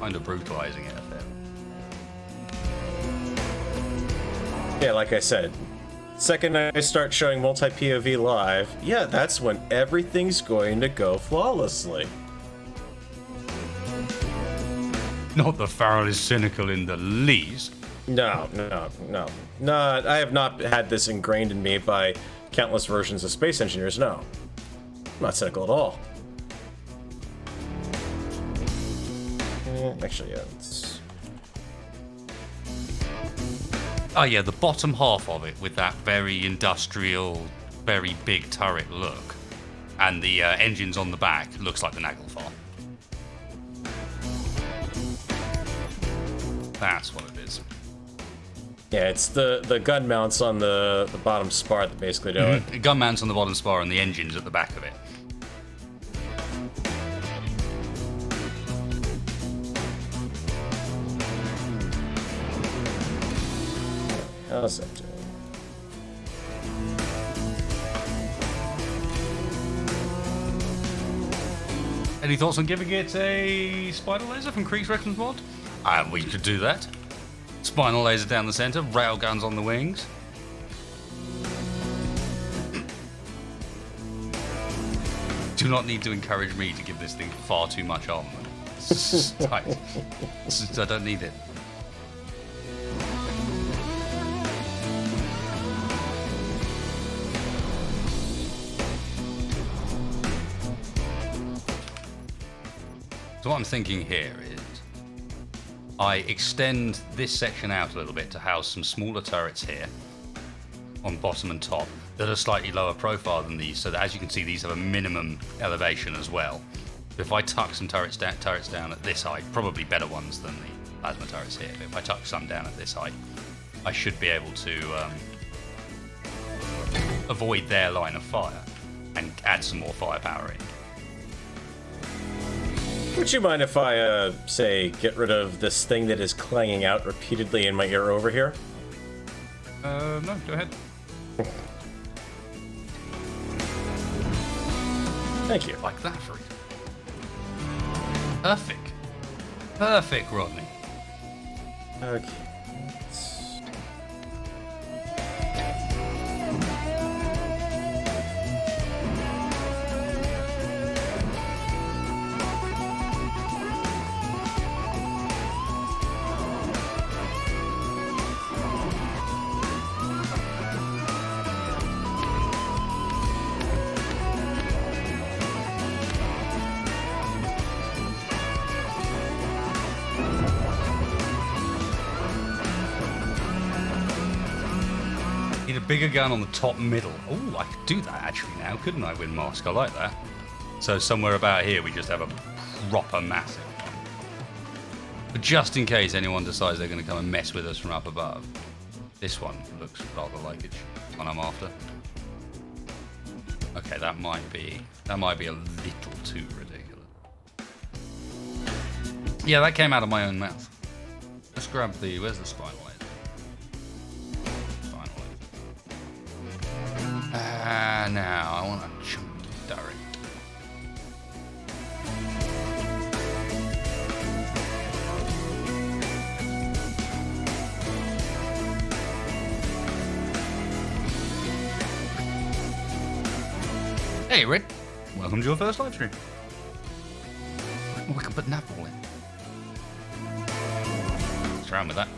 kind of brutalizing it a bit. Yeah, like I said, second I start showing multi-POV live, yeah, that's when everything's going to go flawlessly. Not that Farrell is cynical in the least. No. I have not had this ingrained in me by countless versions of Space Engineers, no. I'm not cynical at all. Actually, yeah, it's... Oh yeah, the bottom half of it with that very industrial, very big turret look, and the engines on the back looks like the Nagelfar. That's what it is. Yeah, it's the gun mounts on the bottom spar that basically do it. The gun mounts on the bottom spar and the engines at the back of it. How's that doing? Any thoughts on giving it a spinal laser from Creek's Reckons mod? We could do that. Spinal laser down the center, railguns on the wings. Do not need to encourage me to give this thing far too much armament. It's just tight. I don't need it. So what I'm thinking here is I extend this section out a little bit to house some smaller turrets here on bottom and top that are slightly lower profile than these, so that as you can see these have a minimum elevation as well. If I tuck some turrets down at this height, probably better ones than the plasma turrets here, but if I tuck some down at this height, I should be able to avoid their line of fire and add some more firepower in. Would you mind if I, say, get rid of this thing that is clanging out repeatedly in my ear over here? No, go ahead. Thank you. Like that for you. Perfect. Perfect, Rodney. Okay. Need a bigger gun on the top middle. Oh, I could do that actually now, couldn't I, Wind Mask? I like that. So somewhere about here we just have a proper massive one. But just in case anyone decides they're going to come and mess with us from up above, this one looks rather like it should. one I'm after. Okay, that might be a little too ridiculous. Yeah, that came out of my own mouth. Let's grab the, where's the spinal laser? Spinal laser. Now I want a chunky turret. Hey, Red. Welcome to your first live stream. Oh, we can put Navball in. What's wrong with that?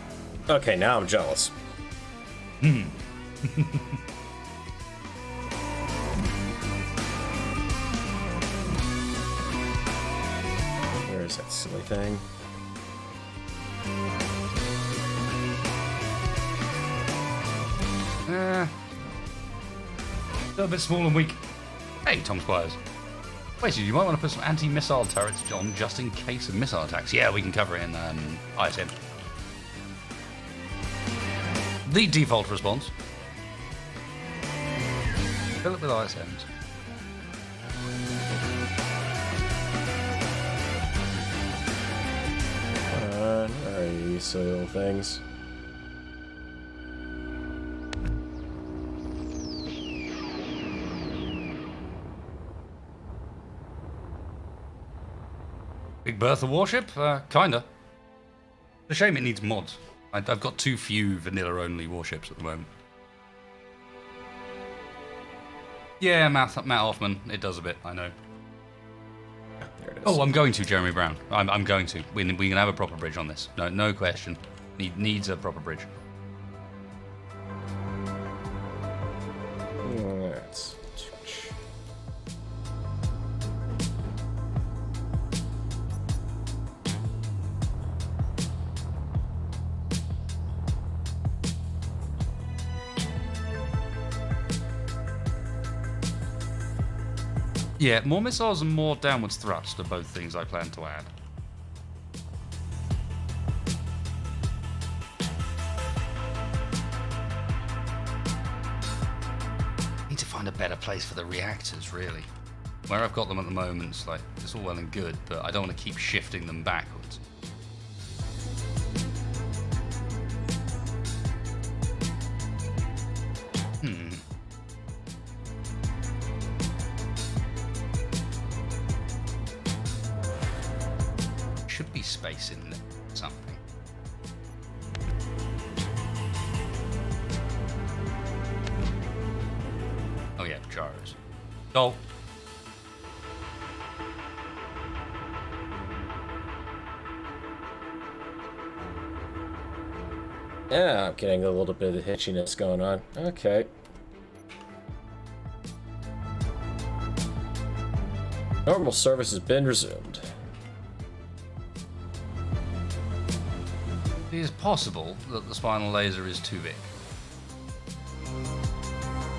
Okay, now I'm jealous. Where's that silly thing? Still a bit small and weak. Hey, Tom Squires. Wait, so you might want to put some anti-missile turrets on just in case of missile attacks. Yeah, we can cover it in ISM. The default response. Fill it with ISMs. Where are you silly little things? Big Bertha warship? Kinda. It's a shame it needs mods. I've got too few vanilla-only warships at the moment. Yeah, Matt Hoffman. It does a bit, I know. There it is. Oh, I'm going to, Jeremy Brown. I'm going to. We can have a proper bridge on this. No question. Needs a proper bridge. That's... Yeah, more missiles and more downwards thrust are both things I plan to add. Need to find a better place for the reactors, really. Where I've got them at the moment, it's all well and good, but I don't want to keep shifting them backwards. Should be space in there, something. Oh yeah, gyros. Oh. Yeah, I'm getting a little bit of hitchiness going on. Okay. Normal service has been resumed. It is possible that the spinal laser is too big.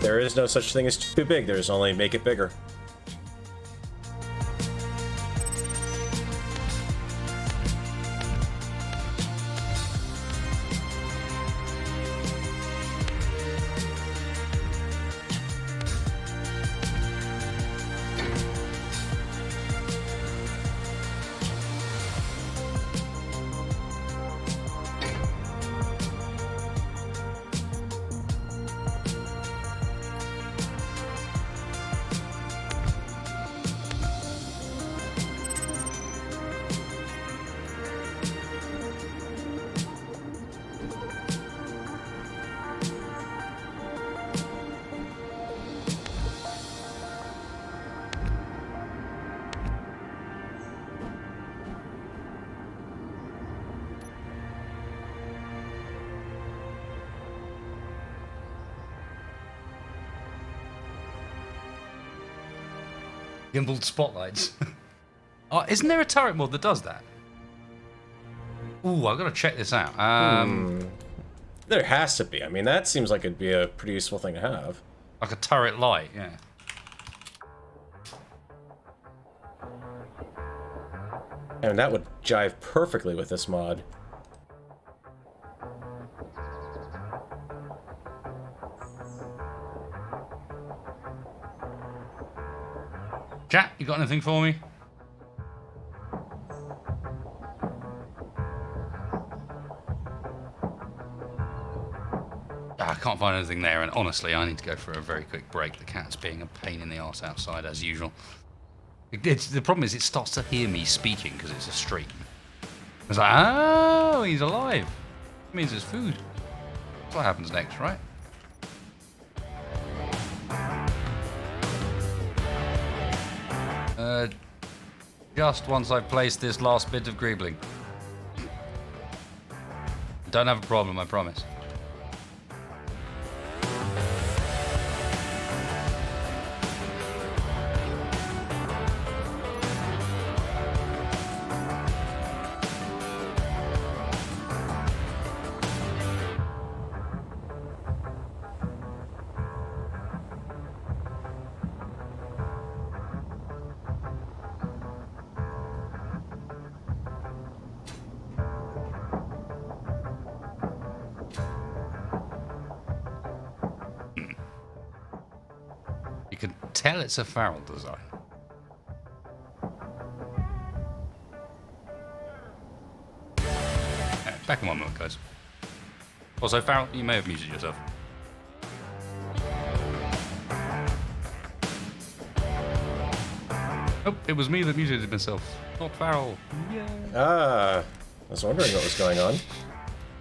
There is no such thing as too big, there's only make it bigger. Gimbaled spotlights. Oh, isn't there a turret mod that does that? Ooh, I've got to check this out. There has to be. I mean, that seems like it'd be a pretty useful thing to have. Like a turret light, yeah. And that would jive perfectly with this mod. Chat, you got anything for me? I can't find anything there, and honestly, I need to go for a very quick break. The cat's being a pain in the arse outside, as usual. The problem is it starts to hear me speaking because it's a stream. It's like, oh, he's alive. That means it's food. That's what happens next, right? Just once I've placed this last bit of greebling. Don't have a problem, I promise. You can tell it's a Farrell design. Back in 1 moment, guys. Also, Farrell, you may have muted yourself. Oh, it was me that muted myself, not Farrell. Yeah. Ah, I was wondering what was going on.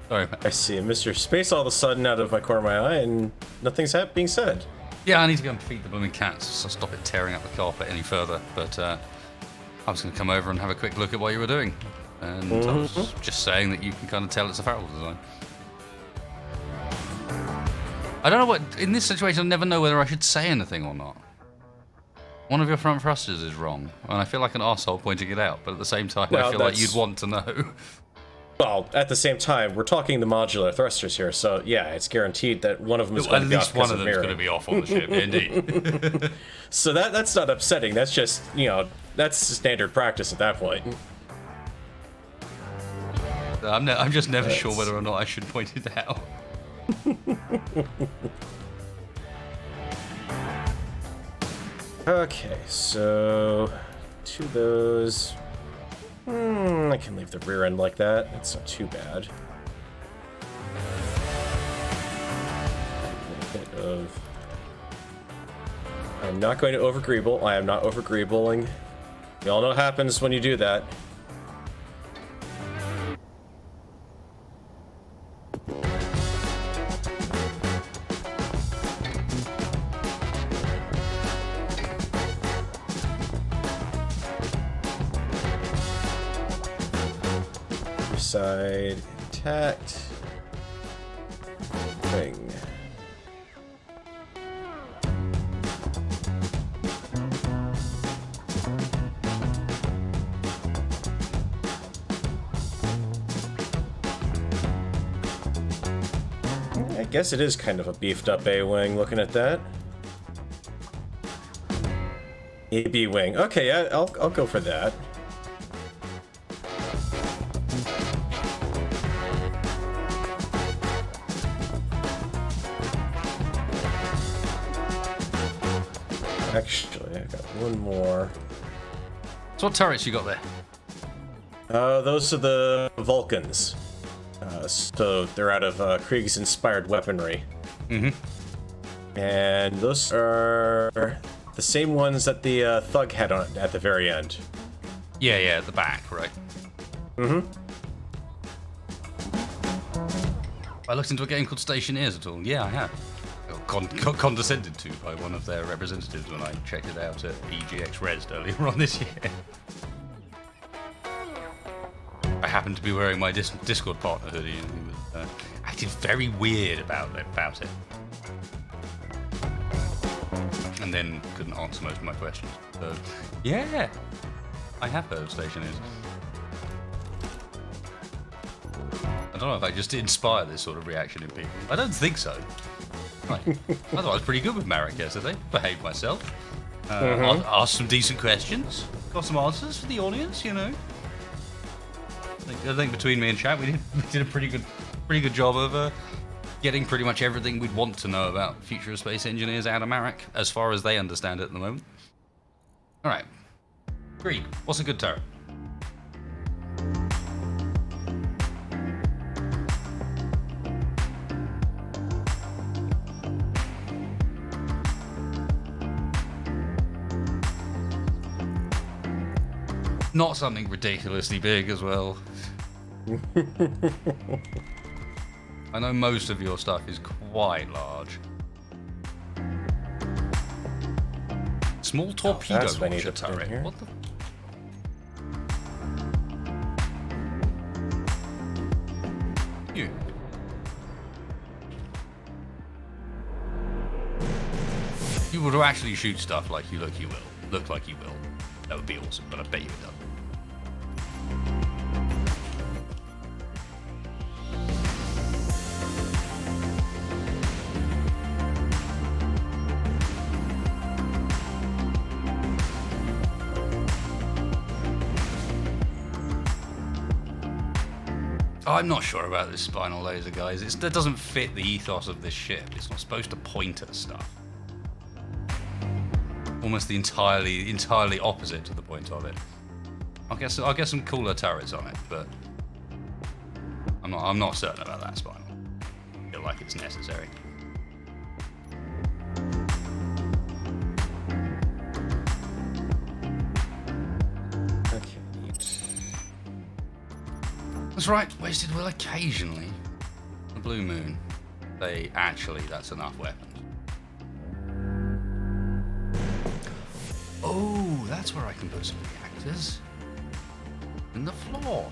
Sorry. I see a Mr. Space all of a sudden out of my corner of my eye, and nothing's being said. Yeah, I need to go and feed the blooming cats, so stop it tearing up the carpet any further. But I was going to come over and have a quick look at what you were doing. And I was just saying that you can kind of tell it's a Farrell design. I don't know what... In this situation, I never know whether I should say anything or not. One of your front thrusters is wrong, and I feel like an arsehole pointing it out, but at the same time, Well, I feel like you'd want to know. Well, at the same time, we're talking the modular thrusters here, so yeah, it's guaranteed that one of them is going At to be off least one because of of them's going mirroring. to be off on the ship, indeed. So that's not upsetting. That's just, that's standard practice at that point. I'm just never sure whether or not I should point it out. Okay, so 2 of those. I can leave the rear end like that. That's not too bad. A bit of... I'm not going to over-greeble. I am not over-greebling. You all know what happens when you do that. Side intact. Wing. I guess it is kind of a beefed up A-wing looking at that. A-B wing. Okay, yeah, I'll go for that. Actually, I got one more. So what turrets you got there? Those are the Vulcans. So they're out of Krieg's inspired weaponry. And those are the same ones that the Thug had on at the very end. Yeah, at the back, right? I looked into a game called Stationeers at all. Yeah, I have. Condescended to by one of their representatives when I checked it out at EGX Rezzed earlier on this year. I happened to be wearing my Discord partner hoodie, and he was acted very weird about it. And then couldn't answer most of my questions. So, yeah, I have heard of Stationeers. I don't know if I just inspire this sort of reaction in people. I don't think so. Right. I thought I was pretty good with Marek yesterday. Behaved myself. Asked some decent questions. Got some answers for the audience, I think between me and Chat, we did a pretty good job of getting pretty much everything we'd want to know about future of space engineers out of Marek, as far as they understand it at the moment. Alright. Greek, what's a good turret? Not something ridiculously big as well. I know most of your stuff is quite large. Small torpedo that's what I need launcher to put in turret. here. What the? You. You would actually shoot stuff like you look like you will. That would be awesome, but I bet you it doesn't. I'm not sure about this spinal laser, guys. That doesn't fit the ethos of this ship. It's not supposed to point at stuff. Almost the entirely opposite to the point of it. I'll get some cooler turrets on it, but I'm not certain about that spinal. I feel like it's necessary. Okay, neat. That's right, Wasted will occasionally. The Blue Moon. That's enough weapons. Oh, that's where I can put some reactors. In the floor.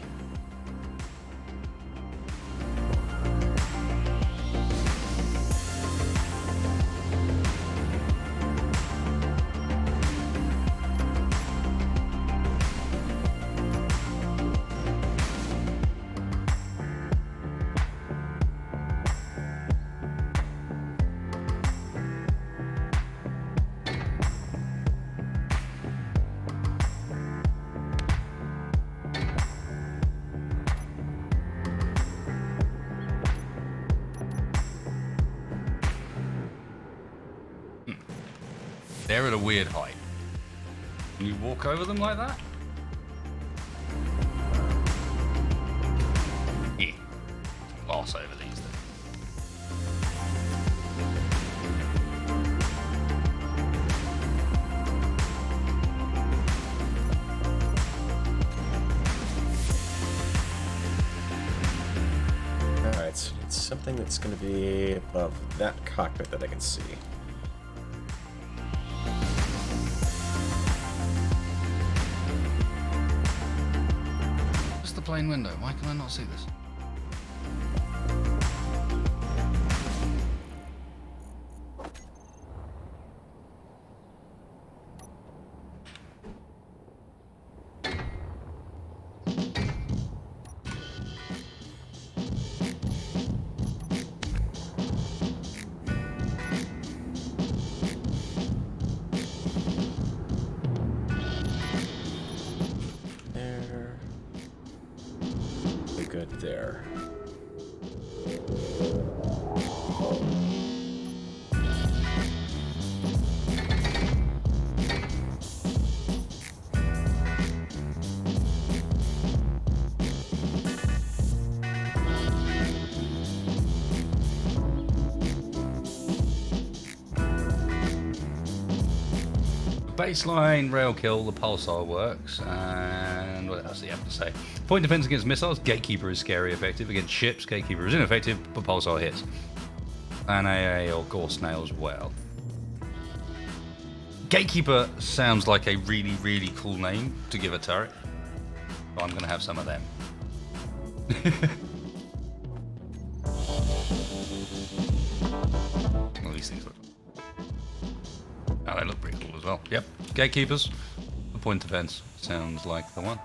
They're at a weird height. Can you walk over them like that? Yeah. Gloss over these then. Alright, so it's something that's going to be above that cockpit that I can see. Just the plane window. Why can I not see this? There. We're good there. Baseline rail kill, the pulsar works, and what else do you have to say? Point defense against missiles, Gatekeeper is scary effective. Against ships, Gatekeeper is ineffective, but pulsar hits. And AA or Gore Snails well. Gatekeeper sounds like a really, really cool name to give a turret. So I'm going to have some of them. Well, these things look... Oh, they look pretty cool as well. Yep. Gatekeepers. The point defense sounds like the one.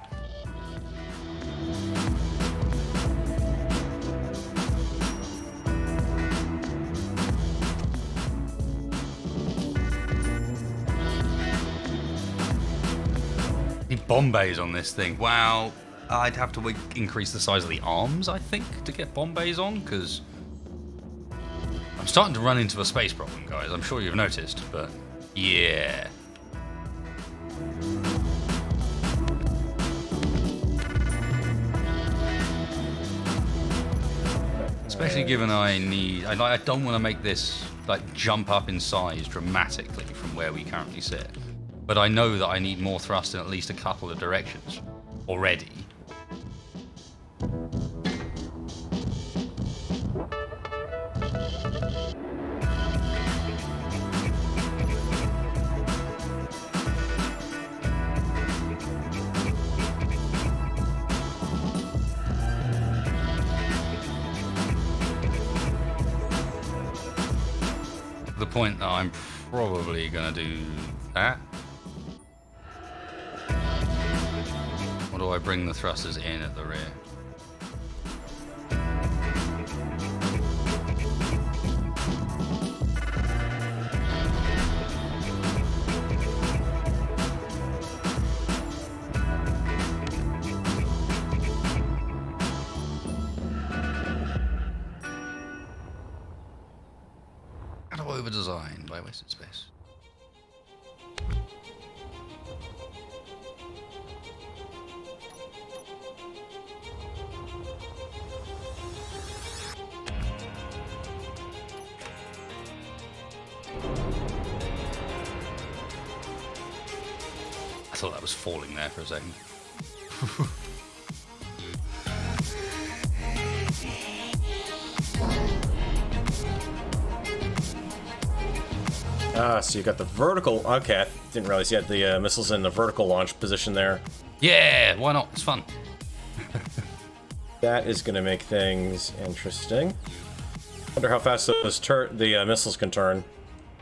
The bomb bays on this thing. Wow. I'd have to increase the size of the arms, I think, to get bomb bays on, because I'm starting to run into a space problem, guys. I'm sure you've noticed, but... yeah. Especially given I don't want to make this like jump up in size dramatically from where we currently sit. But I know that I need more thrust in at least a couple of directions already. The point that I'm probably going to do that. Or do I bring the thrusters in at the rear? Out of over design by wasted space. I thought that was falling there for a second. So you got the vertical. Okay, I didn't realize you had the missiles in the vertical launch position there. Yeah, why not? It's fun. That is going to make things interesting. Wonder how fast those the missiles can turn.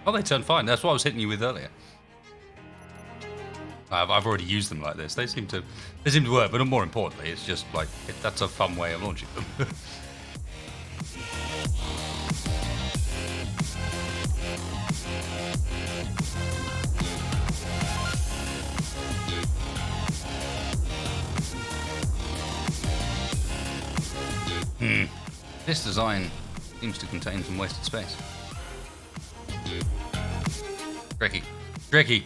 Oh, they turn fine. That's what I was hitting you with earlier. I've already used them like this. They seem to work, but more importantly, it's just like that's a fun way of launching them. This design seems to contain some wasted space. Tricky. Tricky.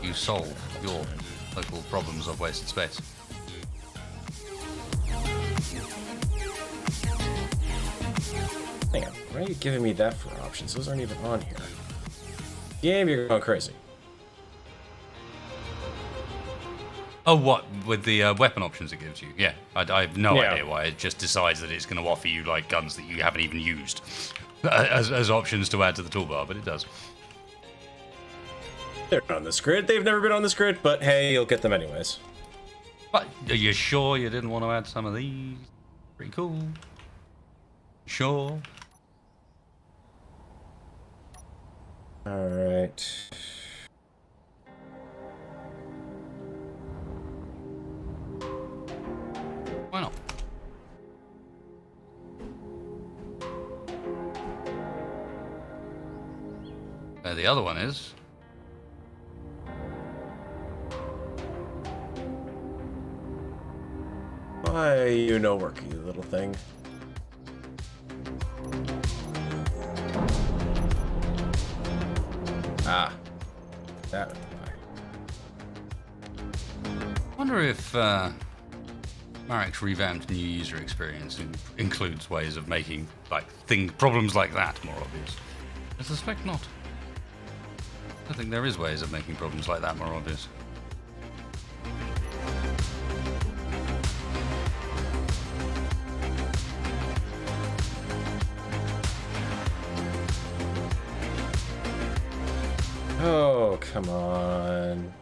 You solve your local problems of wasted space. Hang on, why are you giving me that for options? Those aren't even on here. Game, you're going crazy. Oh, what? With the weapon options it gives you? Yeah, I have no idea why. It just decides that it's going to offer you like guns that you haven't even used as options to add to the toolbar, but it does. They're on this grid. They've never been on this grid, but hey, you'll get them anyways. But are you sure you didn't want to add some of these? Pretty cool. Sure. All right. Why not? The other one is... Why, you know work, you little thing. Ah. That would be why. I wonder if Marek's revamped new user experience includes ways of making problems like that more obvious. I suspect not. I think there is ways of making problems like that more obvious. Oh, come on.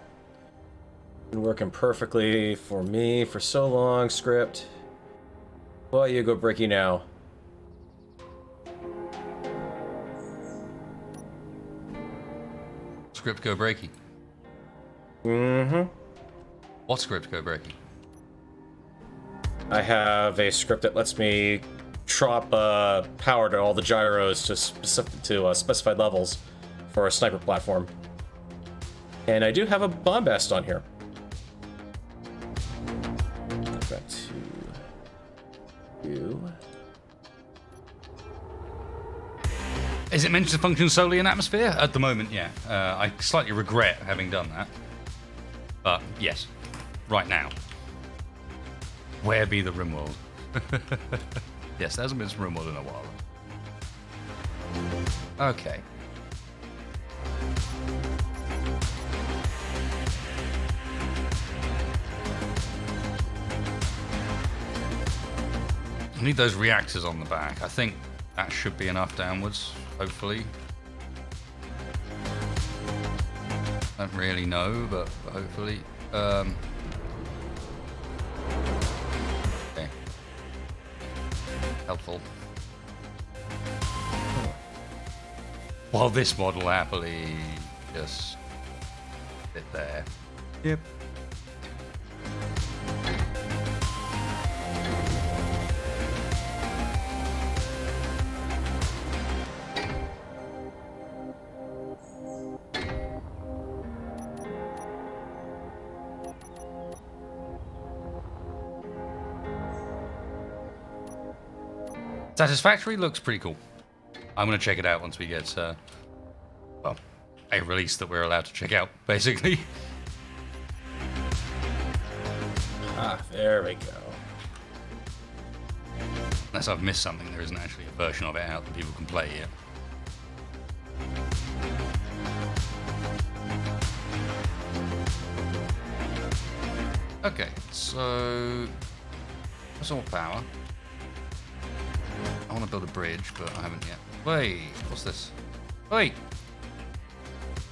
Been working perfectly for me for so long, script. Well, you go breaky now. Script go breaky. Mm-hmm. What script go breaky? I have a script that lets me drop power to all the gyros to specified levels for a sniper platform. And I do have a bombast on here. Back to you. Is it meant to function solely in atmosphere? At the moment, yeah. I slightly regret having done that. But yes, right now. Where be the Rimworld? Yes, there hasn't been some Rimworld in a while. Okay. I need those reactors on the back. I think that should be enough downwards, hopefully. I don't really know, but hopefully. Okay. Helpful. While this model happily just sit there. Yep. Satisfactory looks pretty cool. I'm going to check it out once we get, well, a release that we're allowed to check out, basically. Ah, there we go. Unless I've missed something, there isn't actually a version of it out that people can play yet. Okay, so that's all power. I want to build a bridge, but I haven't yet. Wait, what's this? Wait! Do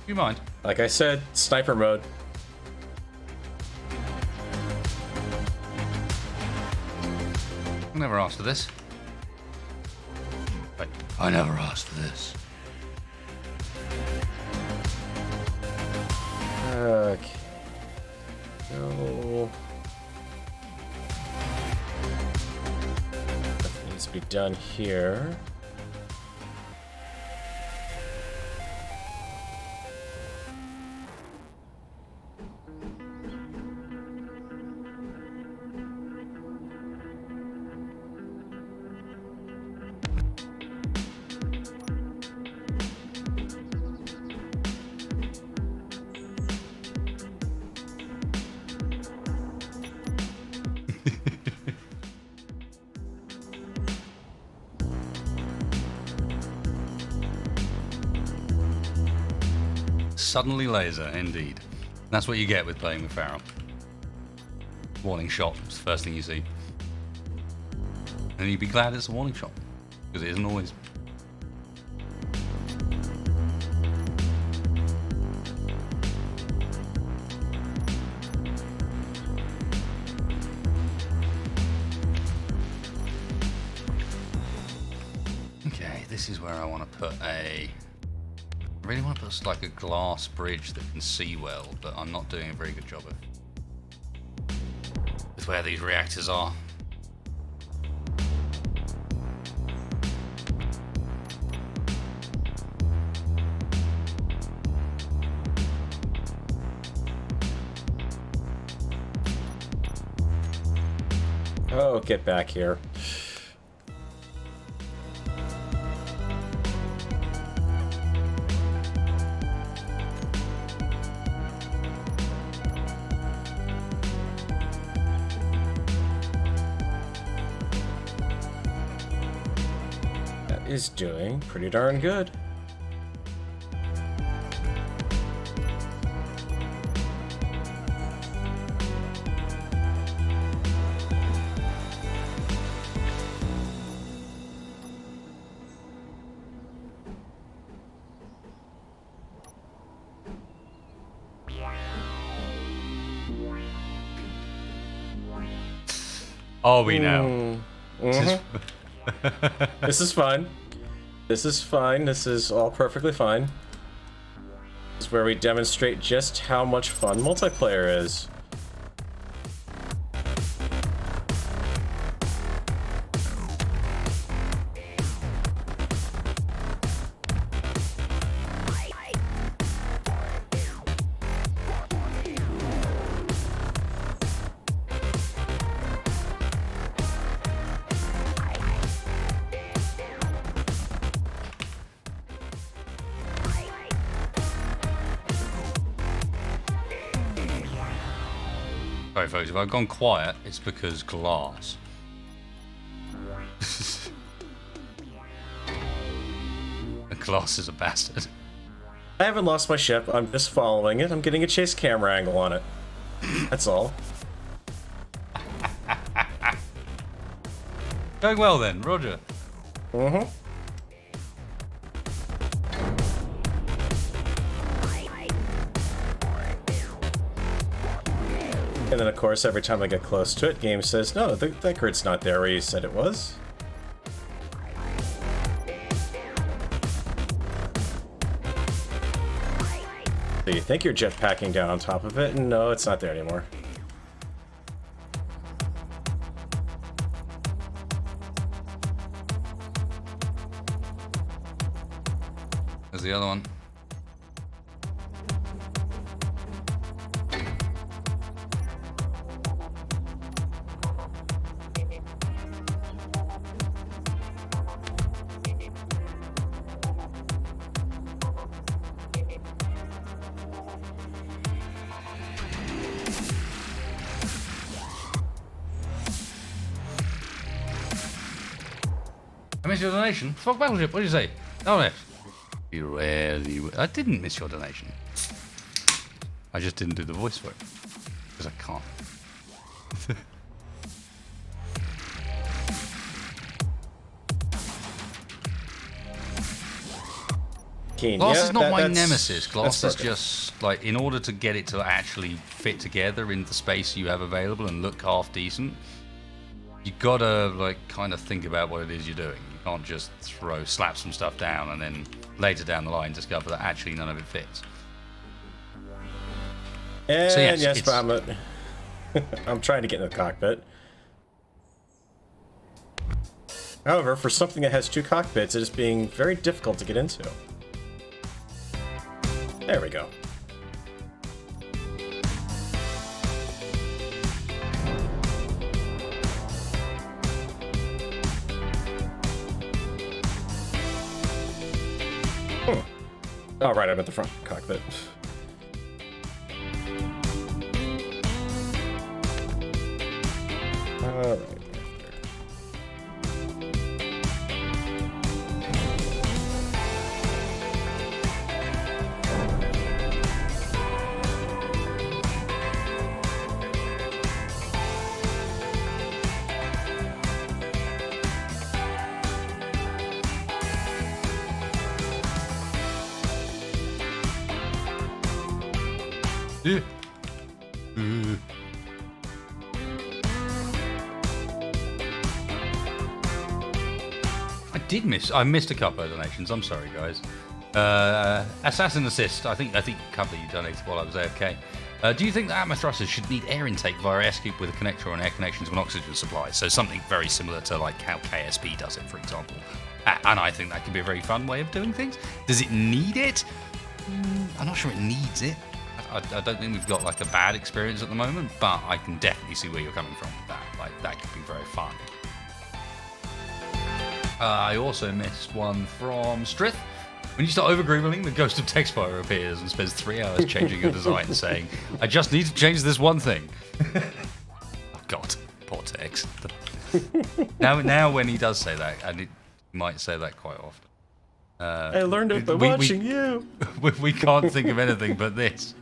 you mind? Like I said, sniper mode. I never asked for this. Wait, I never asked for this. Okay. So that needs to be done here. Suddenly laser, indeed. That's what you get with playing with Pharaoh. Warning shot is the first thing you see. And you'd be glad it's a warning shot, because it isn't always. Okay, this is where I want to put a... I really want to put like a glass bridge that can see well, but I'm not doing a very good job of with where these reactors are. Oh, get back here. Is doing pretty darn good. Are we now? This is fun. This is fine. This is all perfectly fine. This is where we demonstrate just how much fun multiplayer is. Sorry, folks. If I've gone quiet, it's because glass. The glass is a bastard. I haven't lost my ship. I'm just following it. I'm getting a chase camera angle on it. That's all. Going well then, Roger. Mm-hmm. And then, of course, every time I get close to it, game says, no, that grid's not there where you said it was. So you think you're jetpacking down on top of it, and no, it's not there anymore. There's the other one. I missed your donation. Fuck Battleship, what did you say? Oh, no. You rarely... I didn't miss your donation. I just didn't do the voice for it. Because I can't. Glass is not my nemesis. Glass is just, like, in order to get it to actually fit together in the space you have available and look half decent, you gotta, like, kind of think about what it is you're doing. You can't just slap some stuff down and then later down the line discover that actually none of it fits. And so yes, but I'm trying to get in the cockpit. However, for something that has two cockpits, it is being very difficult to get into. There we go. Oh, right, I'm at the front cockpit. All right. Yeah. I missed a couple of donations. I'm sorry, guys. Assassin Assist. I think a couple of you donated while I was AFK. Do you think that Atma thrusters should need air intake via air scoop with a connector or an air connection to an oxygen supply? So something very similar to like how KSP does it, for example. And I think that could be a very fun way of doing things. Does it need it? I'm not sure it needs it. I don't think we've got like a bad experience at the moment, but I can definitely see where you're coming from with that. Like that could be very fun. I also missed one from Strith. When you start overgrooving, the ghost of Textfire appears and spends 3 hours changing your design, saying, "I just need to change this one thing." Oh God, poor Tex. Now, when he does say that, and he might say that quite often. I learned it by watching you. We can't think of anything but this.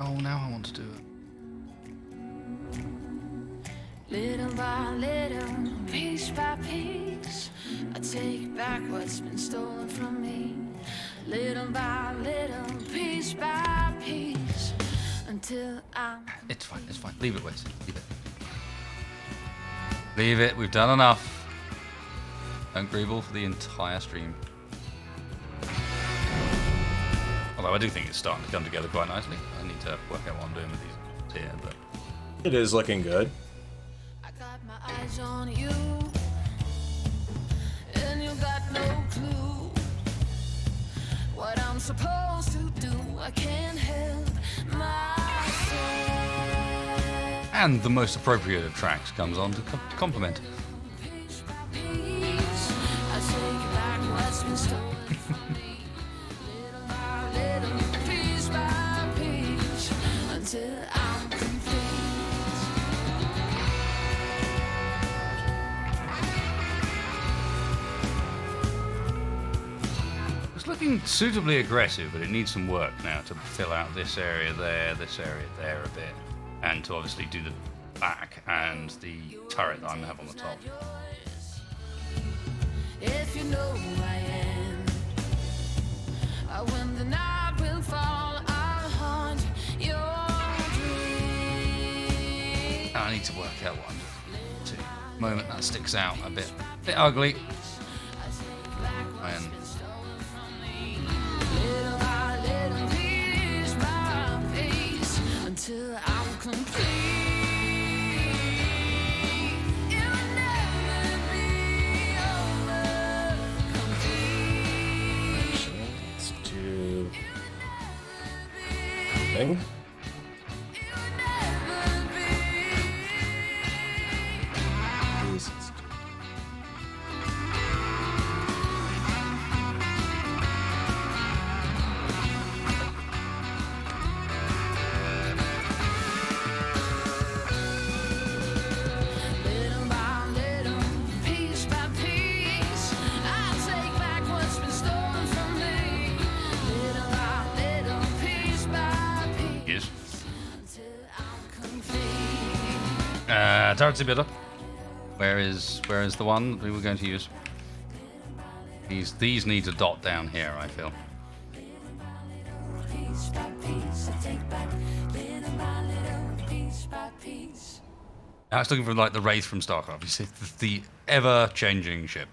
Oh, now I want to do it. Little by little, piece by piece, I take back what's been stolen from me. Little by little, piece by piece, until I'm... It's fine, it's fine. Leave it, Wes. Leave it. Leave it, we've done enough. Don't grieve for the entire stream. Although I do think it's starting to come together quite nicely. I need to work out what I'm doing with these here, but... It is looking good. I got my eyes on you, and you got no clue what I'm supposed to do. I can't help myself. And the most appropriate of tracks comes on to complement. Piece by piece, I take back what's been stolen from me. Little by until I'm complete. It's looking suitably aggressive, but it needs some work now to fill out this area there a bit, and to obviously do the back and the turret that I'm gonna have on the top. If you know who I am, when the night will fall, I'll haunt your dreams. I need to work out what I'm doing. Moment that sticks out a bit ugly. And Little by little, piece by piece, until I'm complete. It'll never be over complete. Let's do thing. It'll never be. Jesus. Little by little, piece by piece, I'll take back what's been stolen from me. Little by little, piece by piece, yes. until I'm complete. Turret inhibitor. Where is the one that we were going to use? These need a dot down here, I feel. Piece by piece, I take back little by little, piece by piece. I was looking for like the Wraith from StarCraft. You see, the ever-changing ship.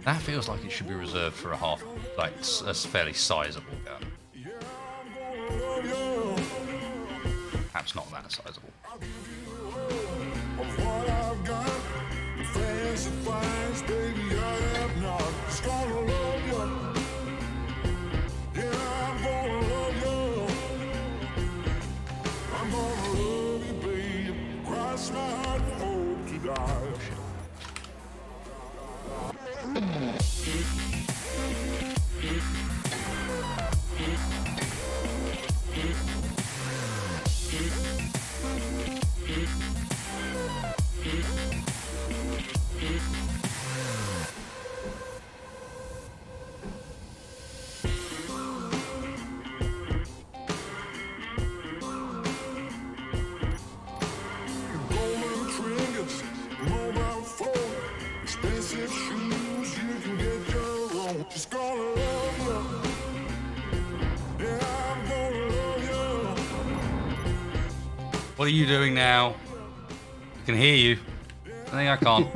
That feels like it should be reserved for a fairly sizable gun. Perhaps not that sizable. What are you doing now? I can hear you. I think I can't.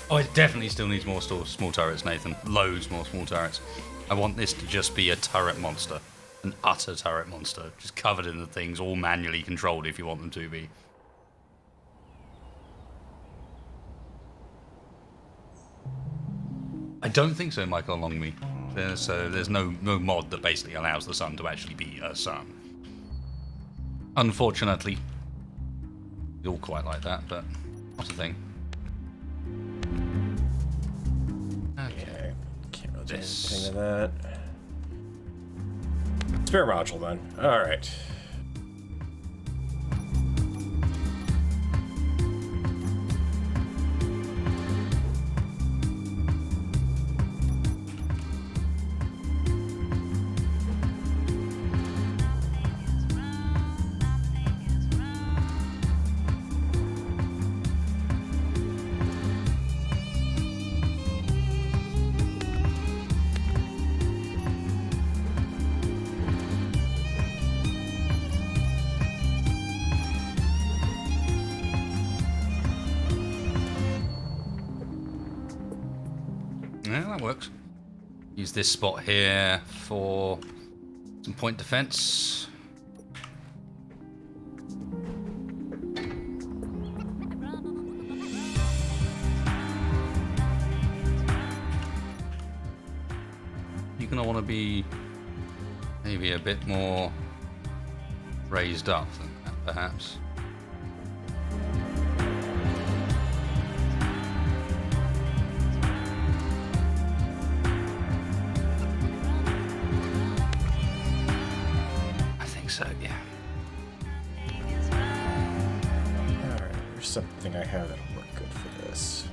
Oh, it definitely still needs more small turrets, Nathan. Loads more small turrets. I want this to just be a turret monster. An utter turret monster. Just covered in the things, all manually controlled if you want them to be. I don't think so, Michael Longme. There's no mod that basically allows the sun to actually be a sun. Unfortunately. We all quite like that, but not a thing. Okay. Can't really do This. anything to that. Spare module then. Alright. Yeah, that works. Use this spot here for some point defense. You're gonna want to be maybe a bit more raised up than that, perhaps. I think so, yeah. Alright, there's something I have that'll work good for this.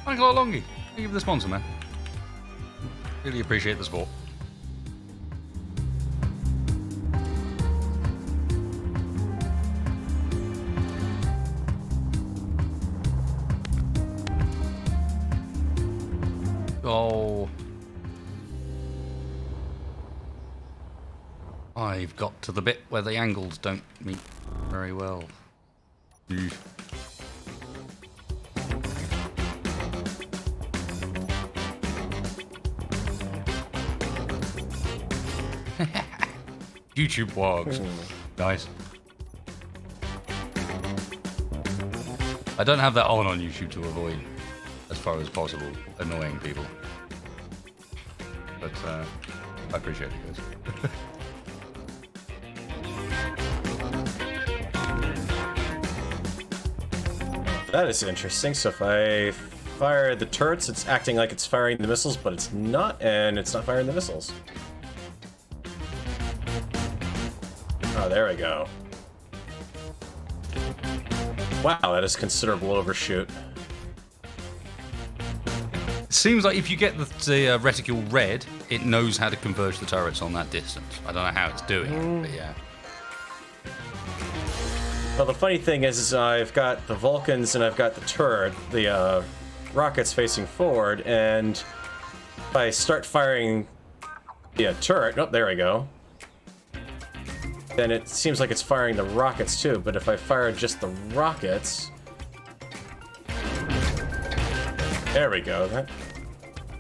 Thanks a lot, Longy. Thank you for the sponsor, man. Really appreciate the support. Oh. I've got to the bit where the angles don't meet very well. Eesh. YouTube vlogs. Nice. I don't have that on YouTube to avoid, as far as possible, annoying people. But I appreciate it, guys. That is interesting. So if I fire the turrets, it's acting like it's firing the missiles, but it's not, and it's not firing the missiles. Oh, there we go. Wow, that is considerable overshoot. Seems like if you get the reticule red, it knows how to converge the turrets on that distance. I don't know how it's doing it, but yeah. Well, the funny thing is I've got the Vulcans and I've got the turret, the rockets facing forward, and if I start firing the turret, oh, there we go, then it seems like it's firing the rockets too, but if I fire just the rockets... There we go, that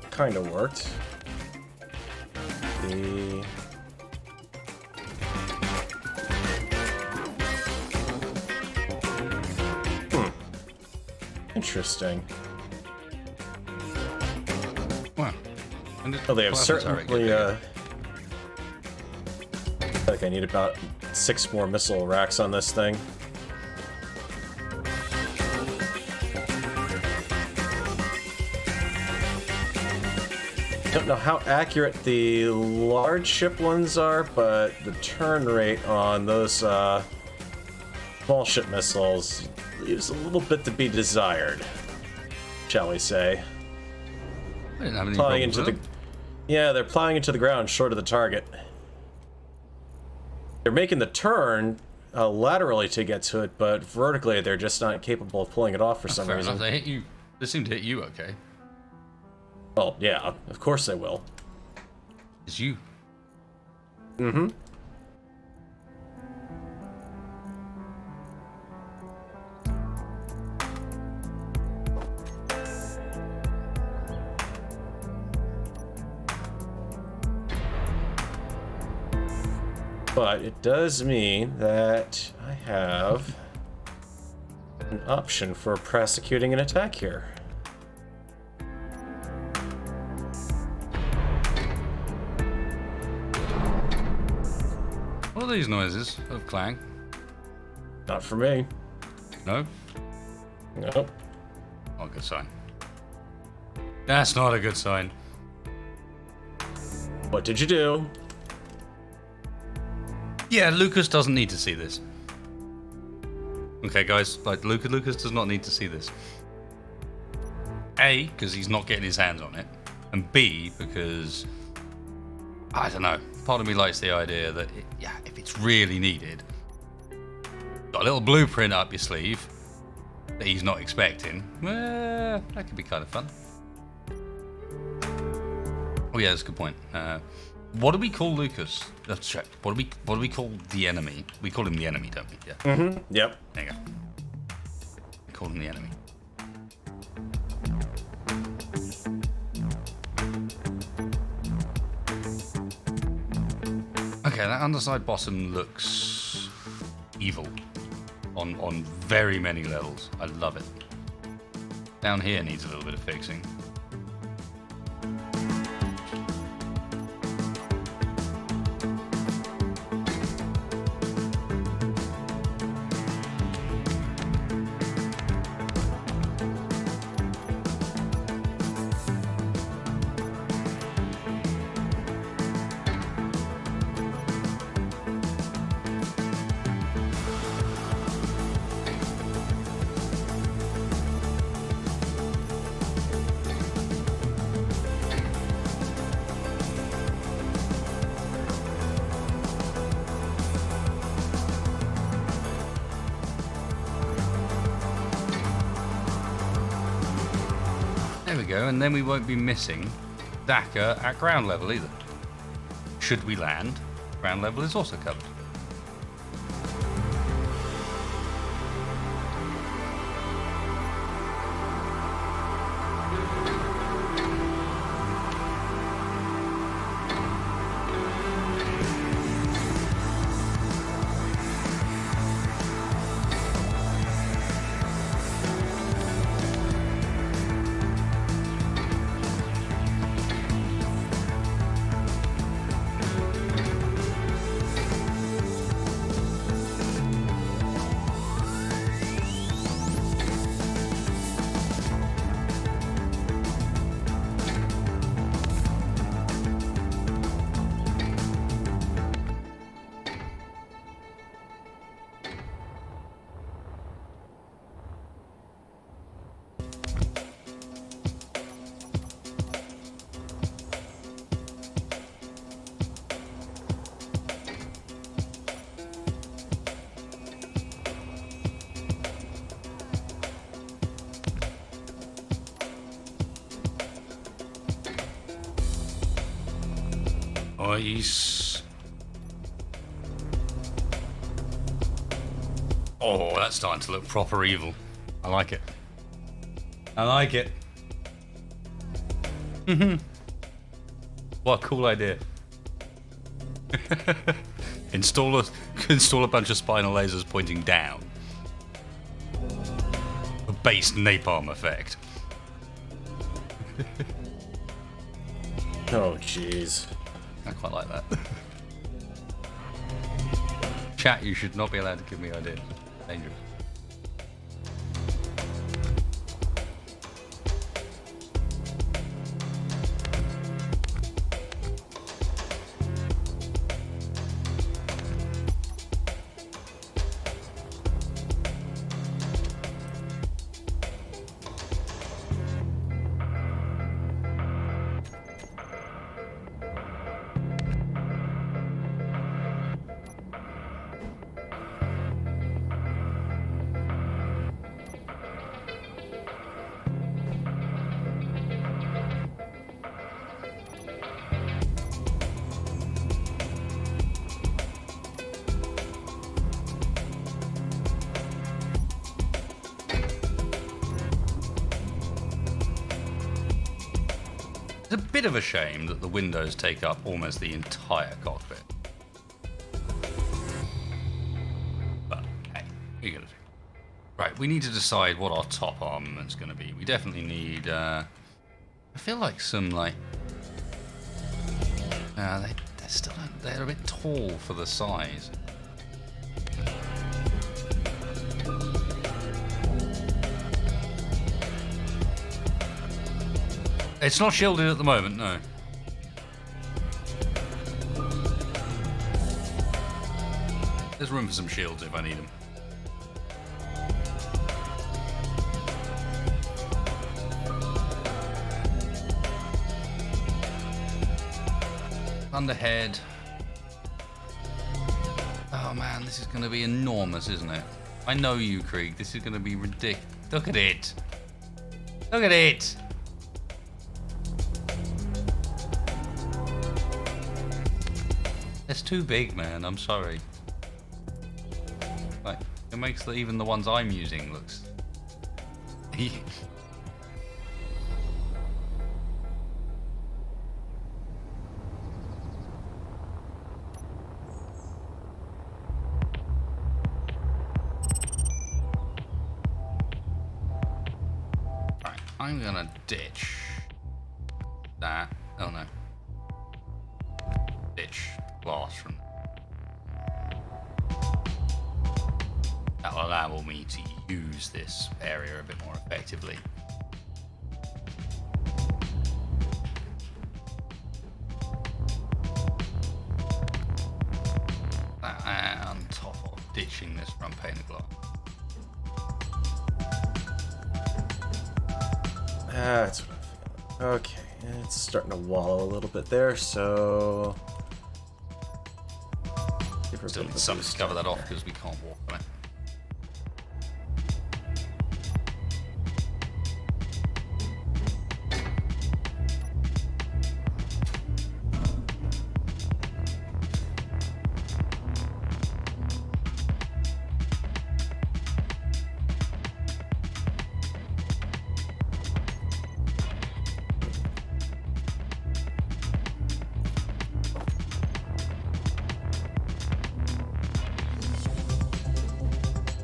kind of worked. Interesting. Wow. Well, they have certainly, like I need about 6 more missile racks on this thing. Don't know how accurate the large ship ones are, but the turn rate on those small ship missiles leaves a little bit to be desired, shall we say. I didn't have any Plowing problems into with the... Yeah, they're plowing into the ground short of the target. They're making the turn laterally to get to it, but vertically they're just not capable of pulling it off for some fair reason. enough. They hit you. They seem to hit you okay. Well, yeah, of course they will. It's you. Mm-hmm. But it does mean that I have an option for prosecuting an attack here. What are these noises of clang? Not for me. No? Nope. Not a good sign. That's not a good sign. What did you do? Yeah, Lucas doesn't need to see this. Okay, guys, like Lucas does not need to see this. A, because he's not getting his hands on it, and B, because I don't know. Part of me likes the idea that, if it's really needed, got a little blueprint up your sleeve that he's not expecting. Well, that could be kind of fun. Oh yeah, that's a good point. What do we call Lucas? Let's check. What do we call the enemy? We call him the enemy, don't we? Yeah. Mm-hmm. Yep. There you go. We call him the enemy. Okay, that underside bottom looks evil on very many levels. I love it. Down here needs a little bit of fixing. There we go, and then we won't be missing Daka at ground level either. Should we land, ground level is also covered. Nice. Oh, that's starting to look proper evil. I like it. I like it. What a cool idea. install a bunch of spinal lasers pointing down. A base napalm effect. Oh, jeez. I quite like that. Chat, you should not be allowed to give me ideas. Dangerous. It's a bit of a shame that the windows take up almost the entire cockpit. But, hey, what are you going to do? Right, we need to decide what our top armament's going to be. We definitely need, I feel like some, like... they're a bit tall for the size. It's not shielded at the moment, no. There's room for some shields if I need them. Thunderhead. Oh man, this is going to be enormous, isn't it? I know you, Krieg. This is going to be ridiculous. Look at it. Look at it. It's too big, man. I'm sorry. Like, it makes even the ones I'm using looks. Alright, I'm gonna ditch that. Oh no. Ditch glass from that will allow me to use this area a bit more effectively. And on top of ditching this front pane of glass. That's what I'm feeling. Okay, it's starting to wallow a little bit there, so give her a Still bit need of a something boost to cover that there. off because we can't walk on it.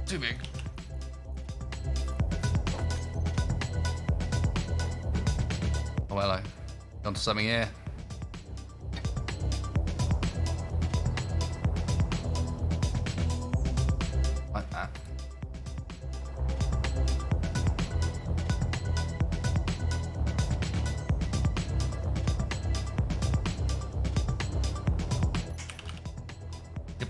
Too big. Oh, hello. Onto something here. Like that. Yep.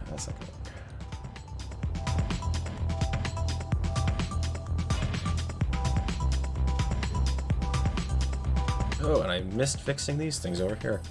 How's that going? Oh, and I missed fixing these things over here.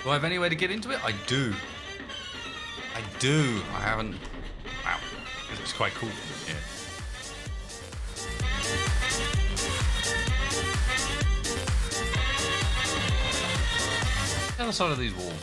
Do I have any way to get into it? I do. I do. I haven't. Wow. It's quite cool. Yeah. The other side of these walls.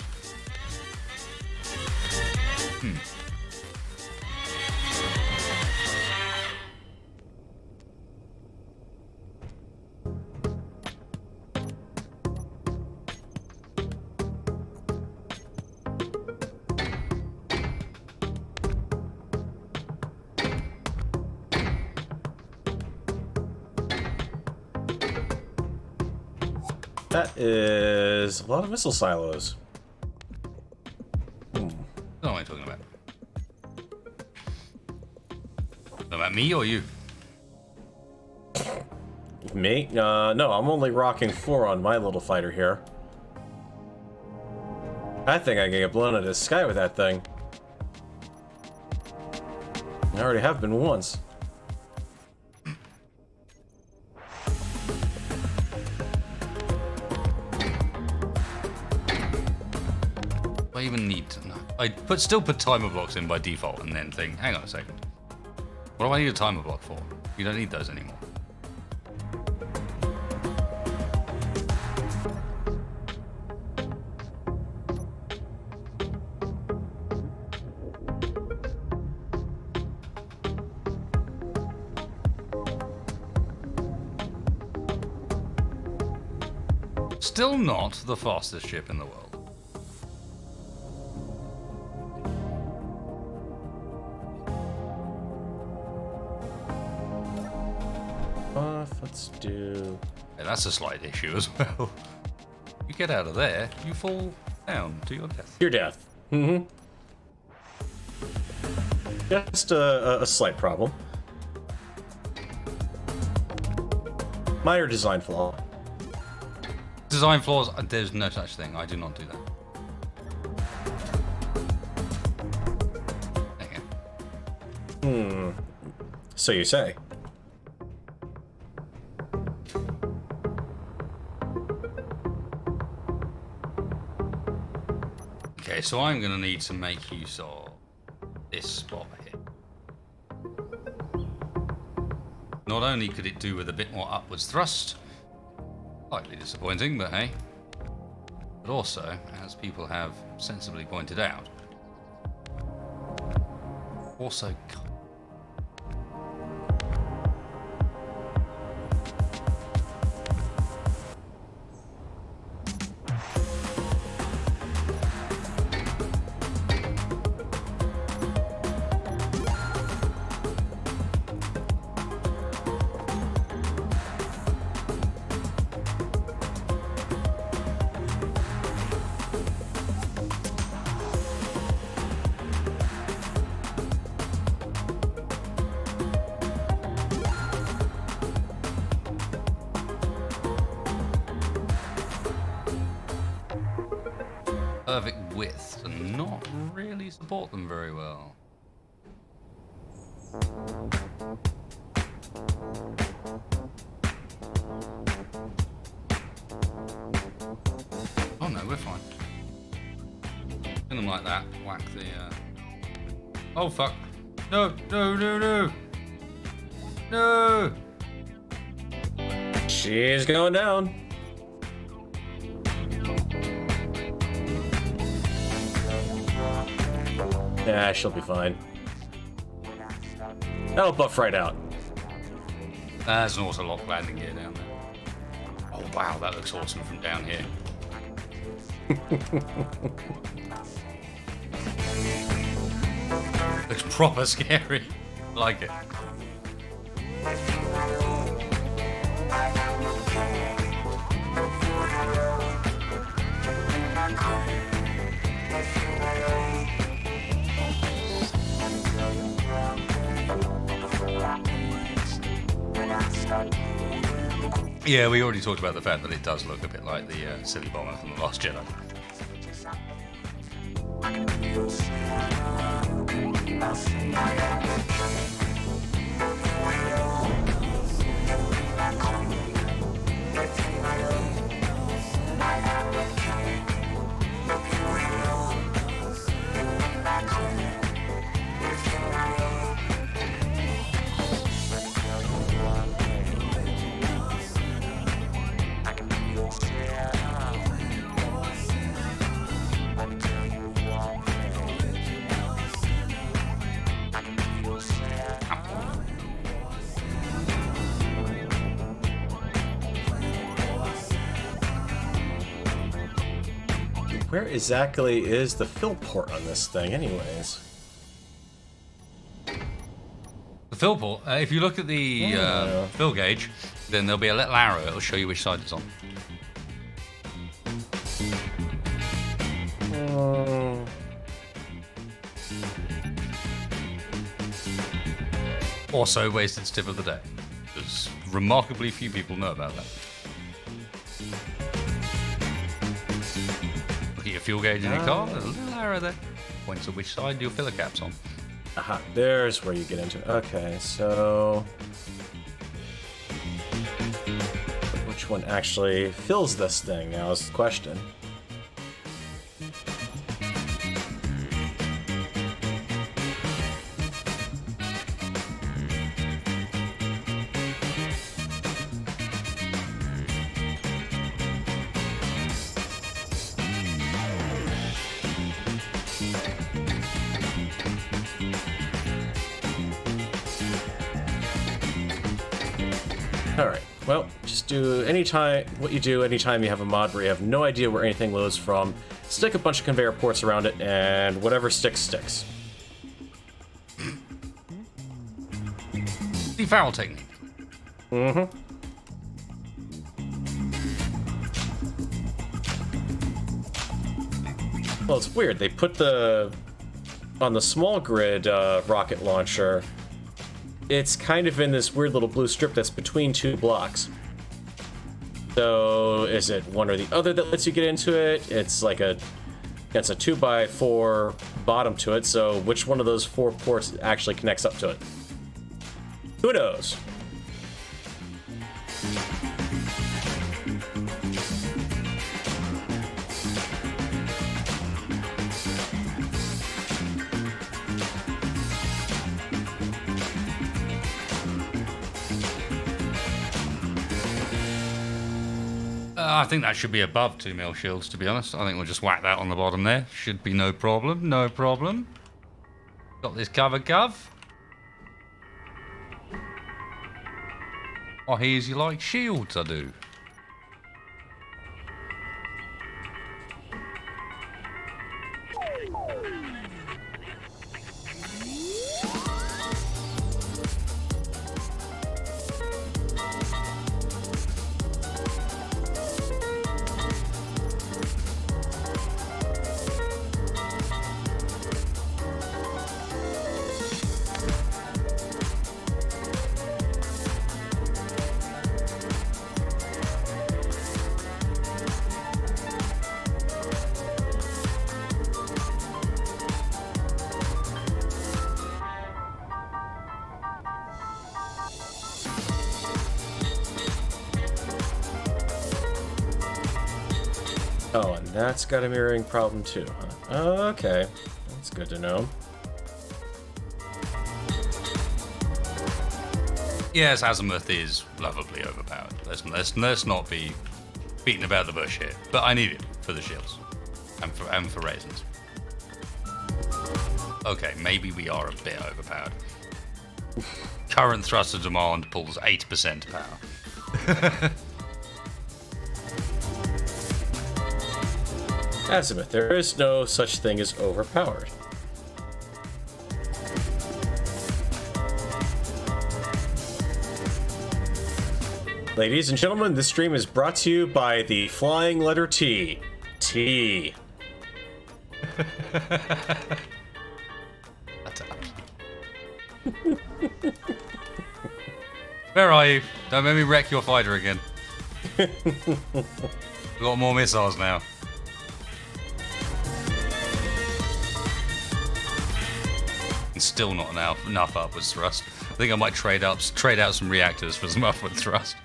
That is a lot of missile silos. I don't know what I'm talking about. About me or you? Me? No, I'm only rocking 4 on my little fighter here. I think I can get blown into the sky with that thing. I already have been once. I even need to know. I still put timer blocks in by default and then think, hang on a second. What do I need a timer block for? You don't need those anymore. Still not the fastest ship in the world. Let's do... Yeah, that's a slight issue as well. You get out of there, you fall down to your death. Your death. Mm-hmm. Just a slight problem. Minor design flaw. Design flaws, there's no such thing. I do not do that. Okay. So you say. Okay, so I'm going to need to make use of this spot here. Not only could it do with a bit more upwards thrust, slightly disappointing, but hey. But also, as people have sensibly pointed out, also perfect width to not really support them very well. Oh no, we're fine. In them like that, whack the Oh fuck. No, no, no, no. No! She's going down. Yeah, she'll be fine. That'll buff right out. There's an auto-lock landing gear down there. Oh wow, that looks awesome from down here. Looks proper scary. I like it. Yeah, we already talked about the fact that it does look a bit like the silly bomber from The Last Jedi. Where exactly is the fill port on this thing, anyways? The fill port, if you look at the fill gauge, then there'll be a little arrow. It'll show you which side it's on. Also, Wasted's tip of the day, because remarkably few people know about that. Look at your fuel gauge in your car, there's a little arrow there. Points at which side your filler cap's on. Aha, there's where you get into it. Okay, so... which one actually fills this thing now is the question. Alright, well, just do what you do anytime you have a mod where you have no idea where anything loads from. Stick a bunch of conveyor ports around it, and whatever sticks, sticks. Defoul technique. Mm-hmm. Well, it's weird. They put on the small grid rocket launcher, it's kind of in this weird little blue strip that's between two blocks. So is it one or the other that lets you get into it? It's like it's a 2x4 bottom to it, so which one of those 4 ports actually connects up to it? Who knows? I think that should be above 2 mil shields, to be honest. I think we'll just whack that on the bottom there. Should be no problem, no problem. Got this covered, Gov. I hears you like shields, I do. Oh, and that's got a mirroring problem too, huh? Okay, that's good to know. Yes, Azimuth is lovably overpowered. Let's not be beating about the bush here. But I need it for the shields and for raisins. Okay, maybe we are a bit overpowered. Current thruster demand pulls 8% power. Azimuth, there is no such thing as overpowered. Ladies and gentlemen, this stream is brought to you by the flying letter T. T. Where are you? Don't make me wreck your fighter again. We've got more missiles now. Still not enough upwards thrust. I think I might trade out some reactors for some upward thrust.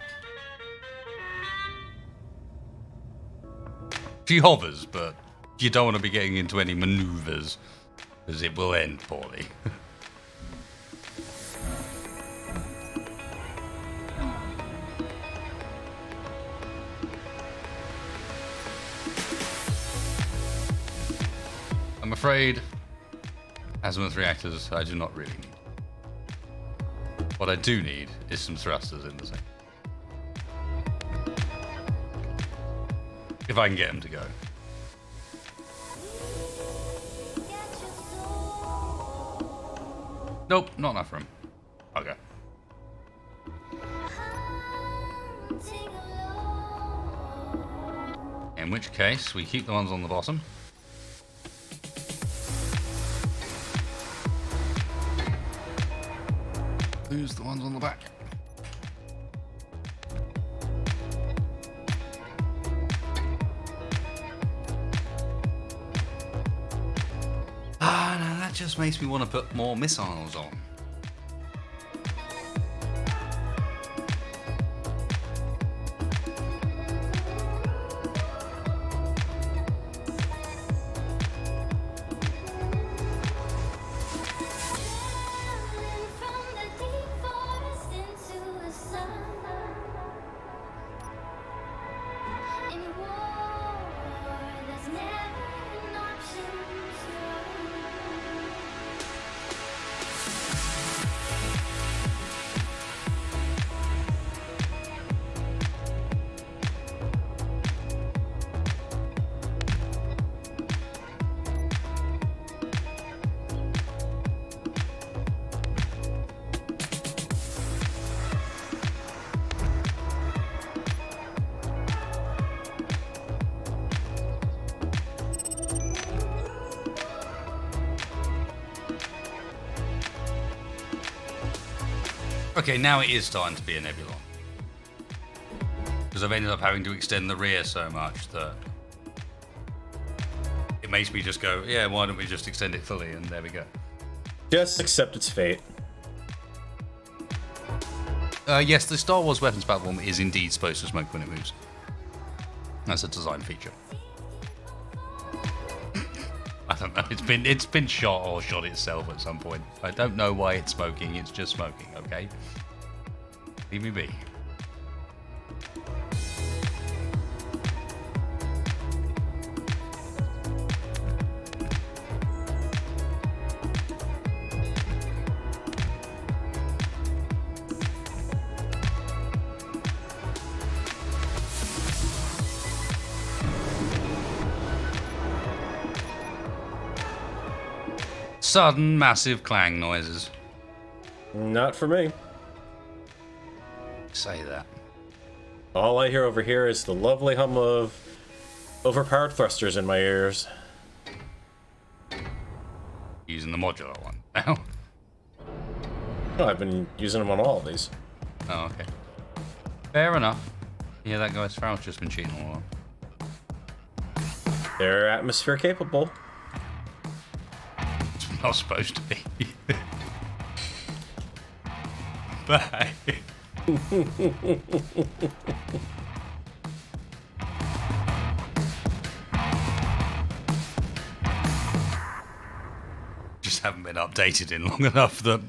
She hovers, but you don't want to be getting into any maneuvers, because it will end poorly. I'm afraid Azimuth reactors I do not really need. What I do need is some thrusters in the thing. If I can get them to go. Nope, not enough room. Okay. In which case, we keep the ones on the bottom. Who's the ones on the back? Ah, no, that just makes me want to put more missiles on. Okay, now it is starting to be a nebulon. Because I've ended up having to extend the rear so much that it makes me just go, yeah, why don't we just extend it fully? And there we go. Just accept its fate. Yes, the Star Wars weapons platform is indeed supposed to smoke when it moves. That's a design feature. I don't know. It's been shot or shot itself at some point. I don't know why it's smoking. It's just smoking. Okay. Leave me be. Sudden massive clang noises. Not for me. Say that. All I hear over here is the lovely hum of overpowered thrusters in my ears. Using the modular one now. Oh, I've been using them on all of these. Oh, okay. Fair enough. Yeah, that guy's Farrell's just been cheating all along. They're atmosphere capable. It's not supposed to be. Bye. Just haven't been updated in long enough that.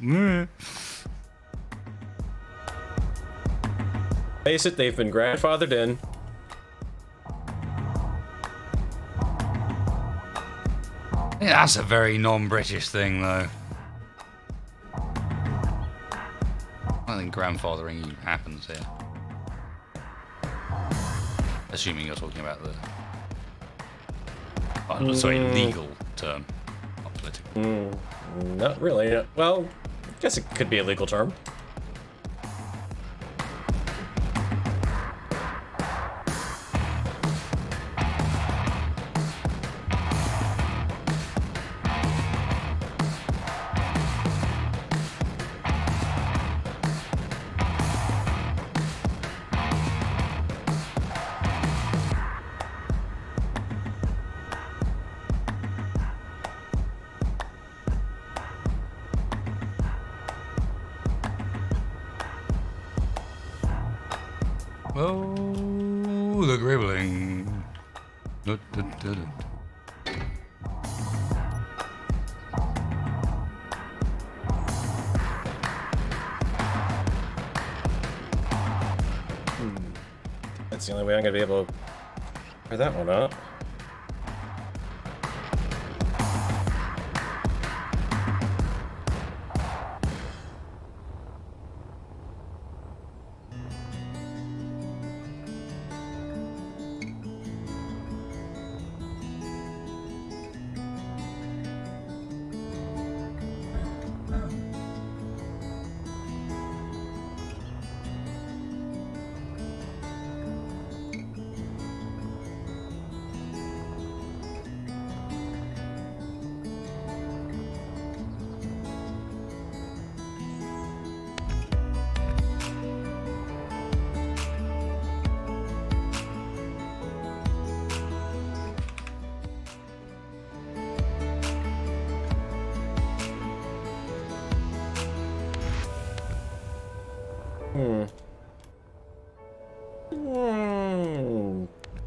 Face it, they've been grandfathered in. Yeah, that's a very non-British thing, though. I don't think grandfathering happens here. Assuming you're talking about the... Oh, sorry, legal term, not political. Not really. Well, I guess it could be a legal term. Oh, the gribbling. That's the only way I'm gonna be able to fire that one up.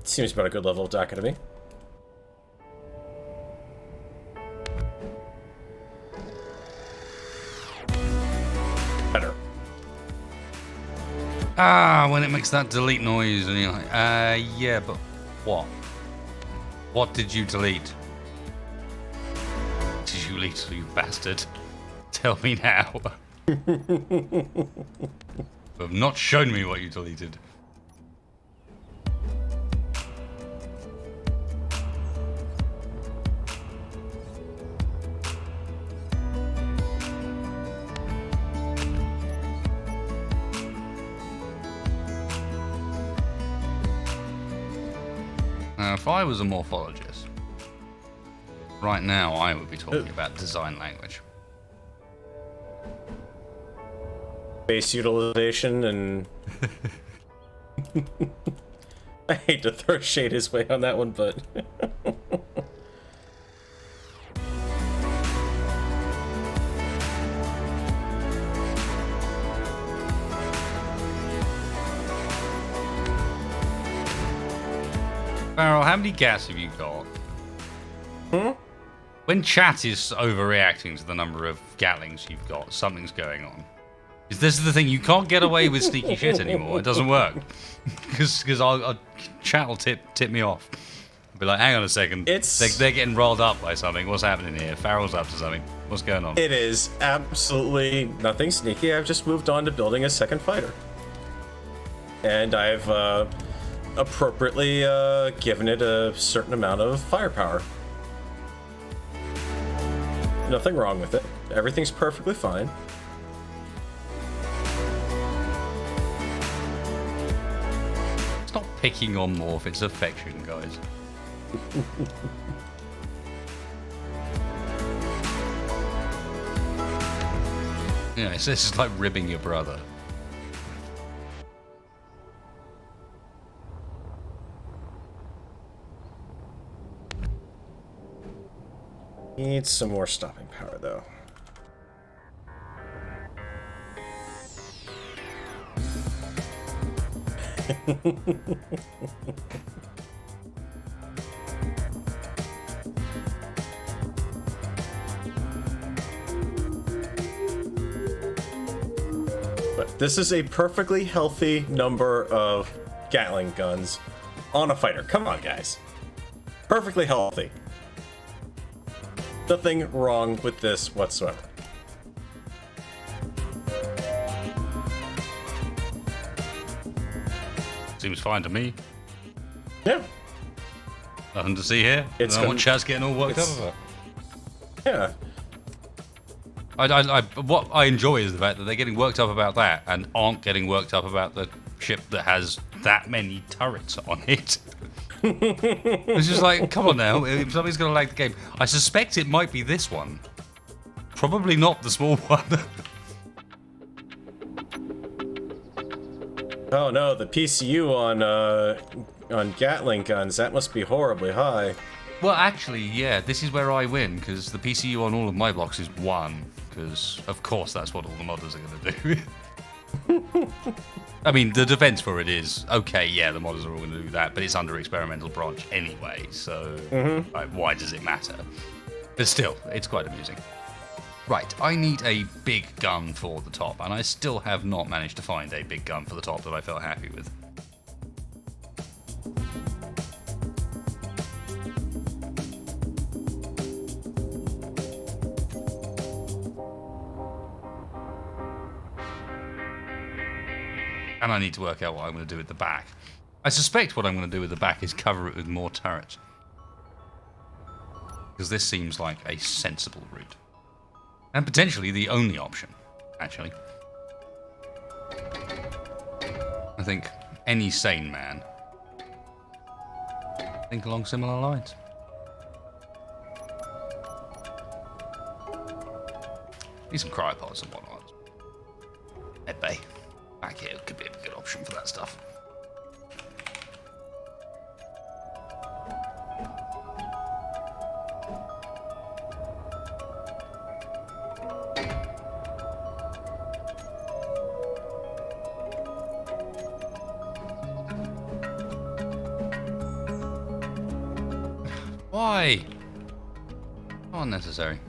Seems about a good level of dock to me. Better. Ah, when it makes that delete noise, and you're like, yeah, but what? What did you delete? Did you delete, you bastard? Tell me now. You have not shown me what you deleted. Now, if I was a morphologist, right now I would be talking about design language. Base utilization and... I hate to throw shade his way on that one, but... Farrell, how many gas have you got? When chat is overreacting to the number of Gatlings you've got, something's going on. This is the thing, you can't get away with sneaky shit anymore. It doesn't work. Because chat will tip me off. I'll be like, hang on a second. They're getting rolled up by something. What's happening here? Farrell's up to something. What's going on? It is absolutely nothing sneaky. I've just moved on to building a second fighter. And I've appropriately given it a certain amount of firepower. Nothing wrong with it. Everything's perfectly fine. Stop picking on Morph, it's affection, guys. Yeah, this is like ribbing your brother. Needs some more stopping power, though. But this is a perfectly healthy number of Gatling guns on a fighter. Come on, guys. Perfectly healthy. Nothing wrong with this whatsoever. Seems fine to me. Yeah. Nothing to see here. I don't want Chaz getting all worked up about. Yeah. What I enjoy is the fact that they're getting worked up about that and aren't getting worked up about the ship that has that many turrets on it. It's just like, come on now, if somebody's going to lag the game. I suspect it might be this one. Probably not the small one. Oh no, the PCU on Gatling guns, that must be horribly high. Well, actually, yeah, this is where I win, because the PCU on all of my blocks is 1, because of course that's what all the modders are going to do. I mean, the defense for it is, okay, yeah, the modders are all going to do that, but it's under experimental branch anyway, so like, why does it matter? But still, it's quite amusing. Right, I need a big gun for the top, and I still have not managed to find a big gun for the top that I felt happy with. And I need to work out what I'm going to do with the back. I suspect what I'm going to do with the back is cover it with more turrets. Because this seems like a sensible route. And potentially the only option, actually. I think any sane man think along similar lines. Need some cryopods and whatnot. Medbay. Back here could be a good option for that stuff. Why? Unnecessary.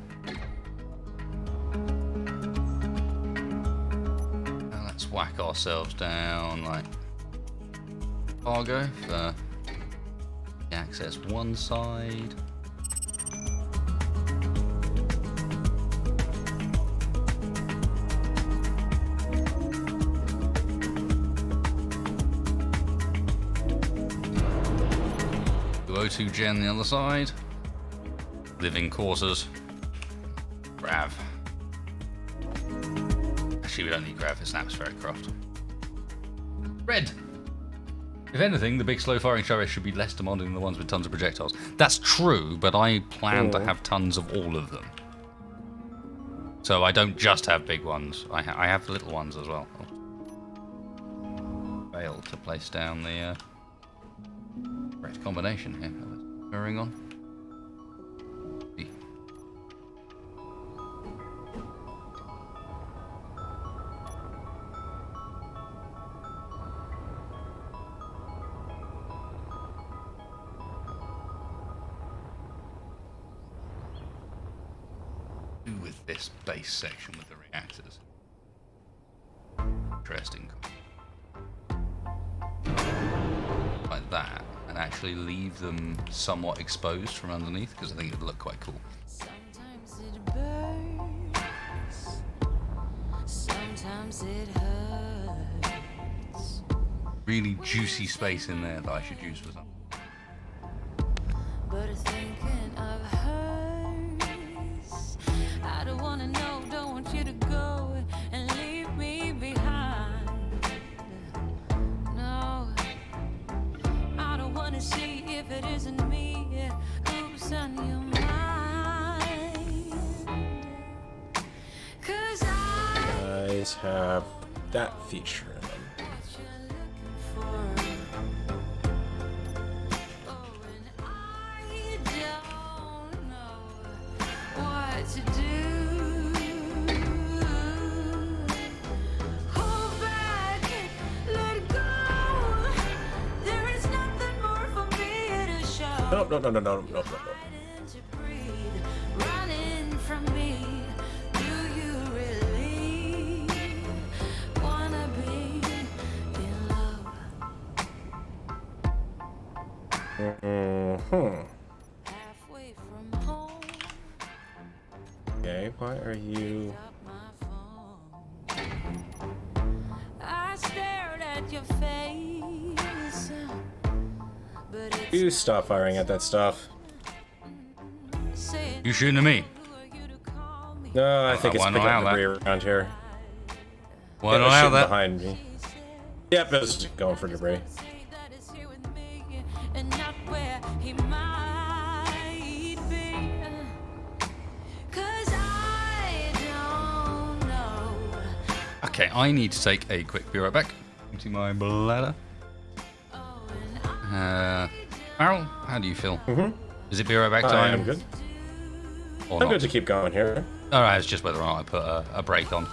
Now let's whack ourselves down like cargo for access one side. O2 gen the other side. Living quarters. Grav. Actually, we don't need grav, it's an atmospheric craft. Red! If anything, the big slow firing turrets should be less demanding than the ones with tons of projectiles. That's true, but I plan to have tons of all of them. So I don't just have big ones, I have little ones as well. Failed to place down the correct combination here. Going on. Do with this base section with the reactors. Interesting. Like that. And actually leave them somewhat exposed from underneath, because I think it would look quite cool. Sometimes it burns, sometimes it hurts. Really juicy space in there that I should use for something. But thinking of hers, I don't wanna know, don't want you to go and leave me behind. No, I don't wanna see if it isn't me who's on your mind. 'Cause Guys have that feature in them. To do, hold back, let go. There is nothing more for me to show. No. To breathe, running from me. Do you really wanna be in love? Halfway from home. Okay, why are you... I stared at your face, but it's You stop firing at that stuff. saying You shooting at me? who are you to call me? No, I think it's why not picking up allow debris around here. Why Yeah, not it's allow shooting that? behind me. Yep, it's going for debris. Say that it's here with me and not where he might be. 'Cause I don't know. Okay, I need to take a quick be right back into my bladder. Oh, and Errol, how do you feel? Is it be right back I time? am good. Or I'm not? good to keep going here. Alright, it's just whether or not I put a break on.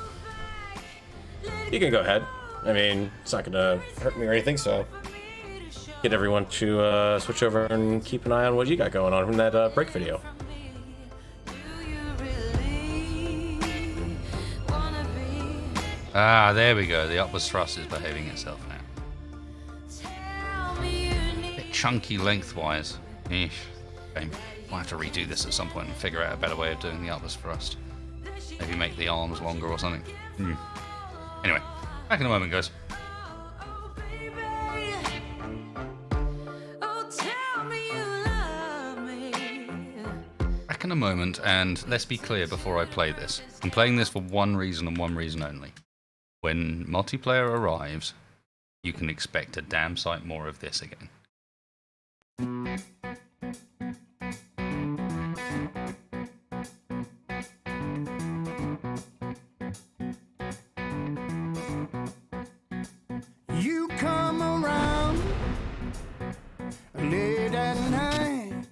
You can go ahead. I mean, it's not gonna hurt me or anything, so get everyone to switch over and keep an eye on what you got going on from that break video. do you really wanna be? Ah, there we go. The upwards thrust is behaving itself now. Tell me you need. Bit chunky lengthwise. Eesh. Shame. We'll have to redo this at some point and figure out a better way of doing the upwards thrust. Maybe make the arms longer or something. Anyway, back in a moment, guys. Oh, baby. Oh, tell me you love me. Back in a moment, and let's be clear before I play this. I'm playing this for one reason and one reason only. When multiplayer arrives, you can expect a damn sight more of this again. You come around late at night,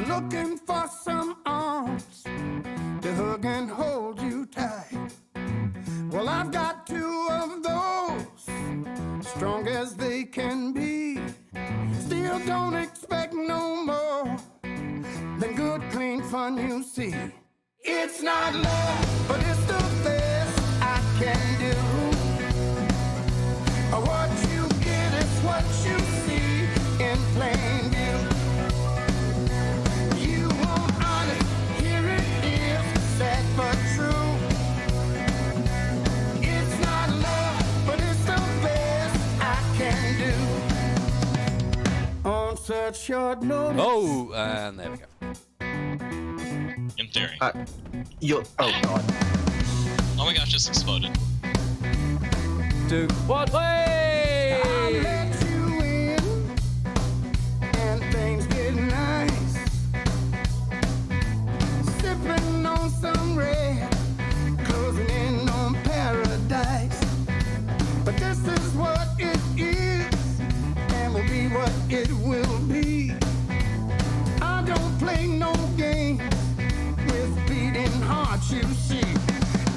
looking for some arms to hug and hold you tight. Well, I've got two of those strong as they can be. Still don't expect no more than good, clean fun you see. It's not love, but it's the best I can do. What you get is what you see in plain view. You won't honest, here it is, sad but true. It's not love, but it's the best I can do. On such short notice. Oh, and there we go. In theory. Oh god. Oh my gosh, just exploded. Two, one, way! I let you in, and things get nice. Sipping on some red, closing in on paradise. But this is what it is, and will be what it will be. I don't play no games with beating hearts, you see.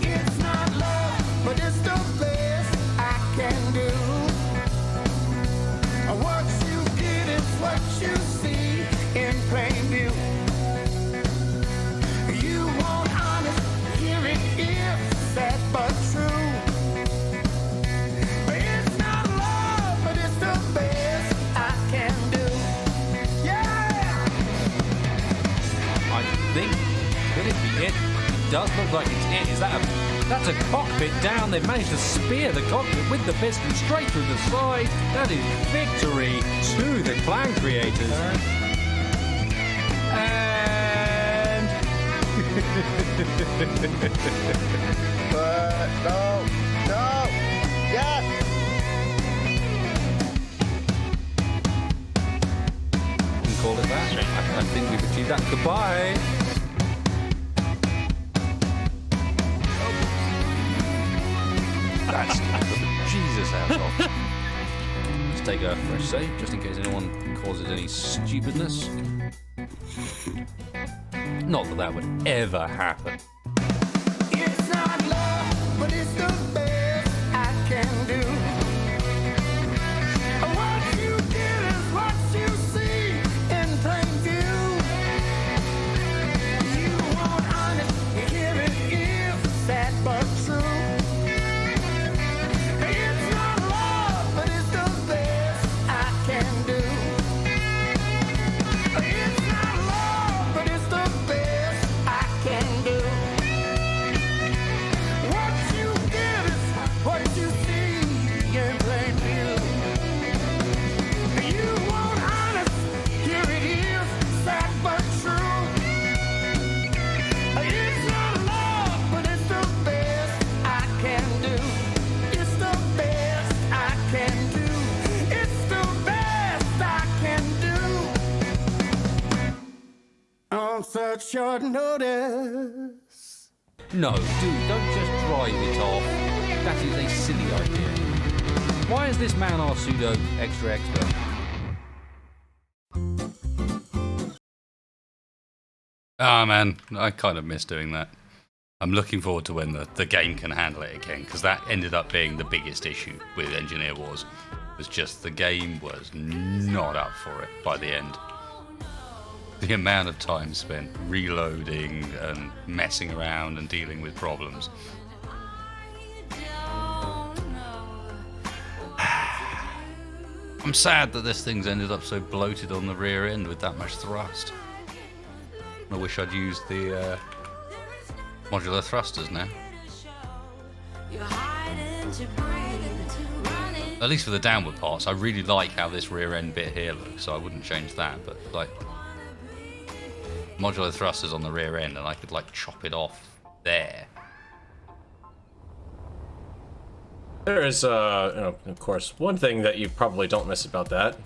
It's not love, but it's the best I can do. What you get is what you see in plain view. You want honest, here it is, sad but true. It's not love, but it's the best I can do. Yeah! I think, could it be it? It does look like it's it. Is that that's a cockpit down. They've managed to spear the cockpit with the piston straight through the side. That is victory to the clan creators. And No! Yes! we can call it that. I think we've achieved that. Goodbye. That's Jesus asshole. Let's take a fresh save just in case anyone causes any stupidness. Not that that would ever happen. It's not love, but it's the best I can do. What you get is what you see in plain view. You want honest, here it is, sad but true. It's not love, but it's the best I can do. It's not love, but it's the best I can do. What you get is what you see in plain view. You want honest, here it is, sad but true. It's not love, but it's the best I can do. It's the best I can do. It's the best I can do. On such short notice. No, dude, don't just drive it off. That is a silly idea. Why is this man our pseudo extra expert? Ah, man, I kind of miss doing that. I'm looking forward to when the game can handle it again, because that ended up being the biggest issue with Engineer Wars. Was just the game was not up for it by the end. The amount of time spent reloading and messing around and dealing with problems. I'm sad that this thing's ended up so bloated on the rear end with that much thrust. I wish I'd used the modular thrusters now. At least for the downward parts, I really like how this rear end bit here looks, so I wouldn't change that, but like modular thrusters on the rear end and I could like chop it off there. There is, of course, one thing that you probably don't miss about that.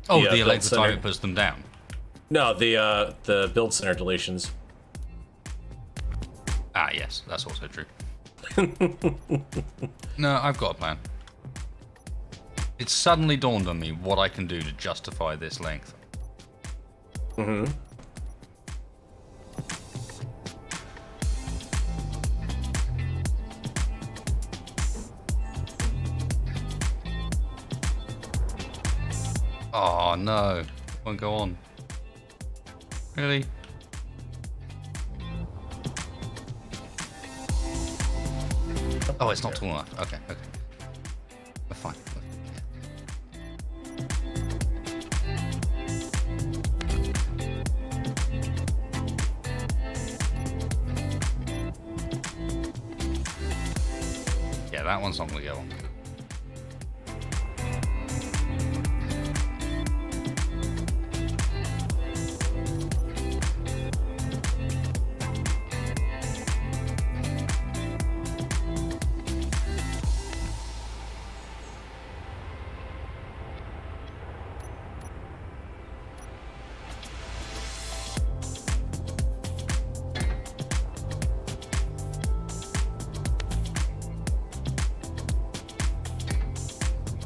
Oh, The, the build length of time center. it puts them down. No, the build center deletions. Ah, yes, that's also true. No, I've got a plan. It suddenly dawned on me what I can do to justify this length. Mm-hmm. Oh no, won't go on. Really? Oh, it's not tall enough. Okay, okay. We're fine. Yeah, that one's not gonna go on.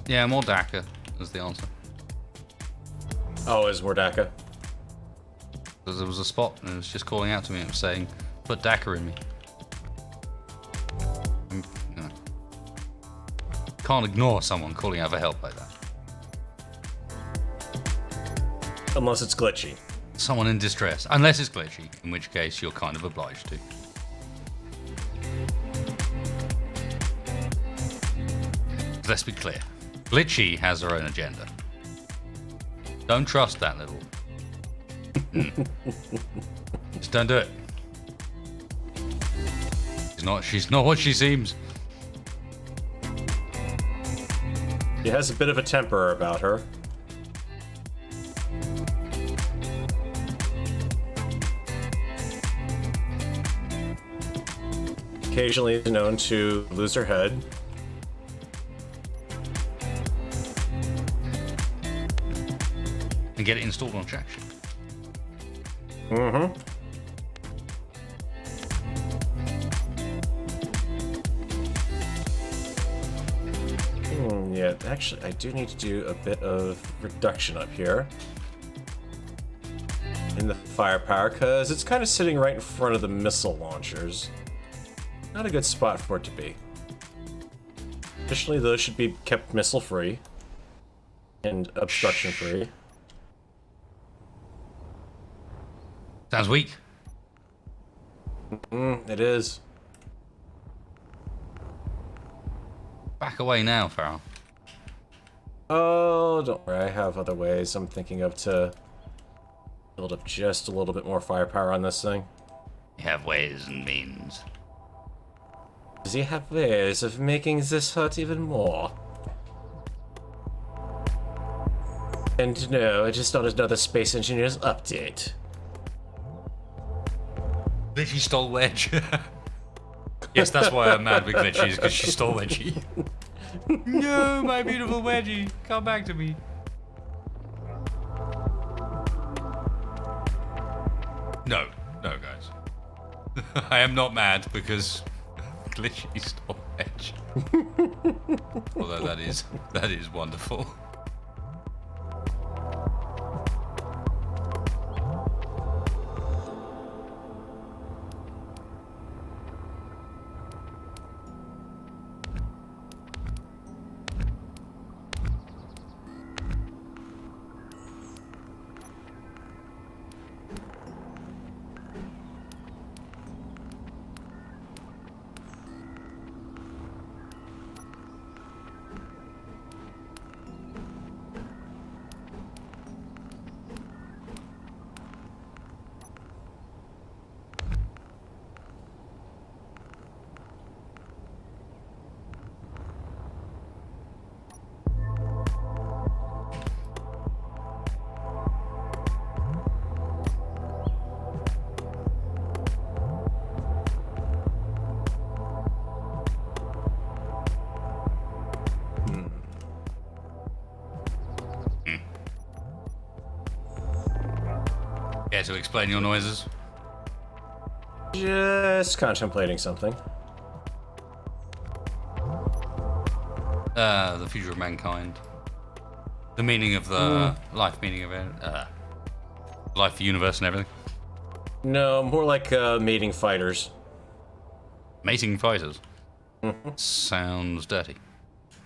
Yeah, more DACA is the answer. Oh, is Mordaka? Because there was a spot and it was just calling out to me and it was saying, put DACA in me. You know, can't ignore someone calling out for help like that. Unless it's glitchy. Someone in distress. Unless it's glitchy, in which case you're kind of obliged to. Let's be clear. Glitchy has her own agenda. Don't trust that little. Just don't do it. She's not what she seems. She has a bit of a temper about her. Occasionally is known to lose her head. And get it installed on Battleship. Mm-hmm. Yeah, actually, I do need to do a bit of reduction up here in the firepower, because it's kind of sitting right in front of the missile launchers. Not a good spot for it to be. Additionally, those should be kept missile-free and obstruction-free. Sounds weak. It is. Back away now, Farrell. Oh, don't worry, I have other ways I'm thinking of to build up just a little bit more firepower on this thing. You have ways and means. Does he have ways of making this hurt even more? And no, it is not another Space Engineers update. Glitchy stole Wedge. Yes, that's why I'm mad with Glitchy, because she stole Wedgie. No, my beautiful Wedgie, come back to me. No, guys. I am not mad because Glitchy stole Wedge. Although that is wonderful. Care to explain your noises? Just contemplating something. The future of mankind. The meaning of the life, meaning of it. Life, the universe, and everything. No, more like mating fighters. Mating fighters. Sounds dirty.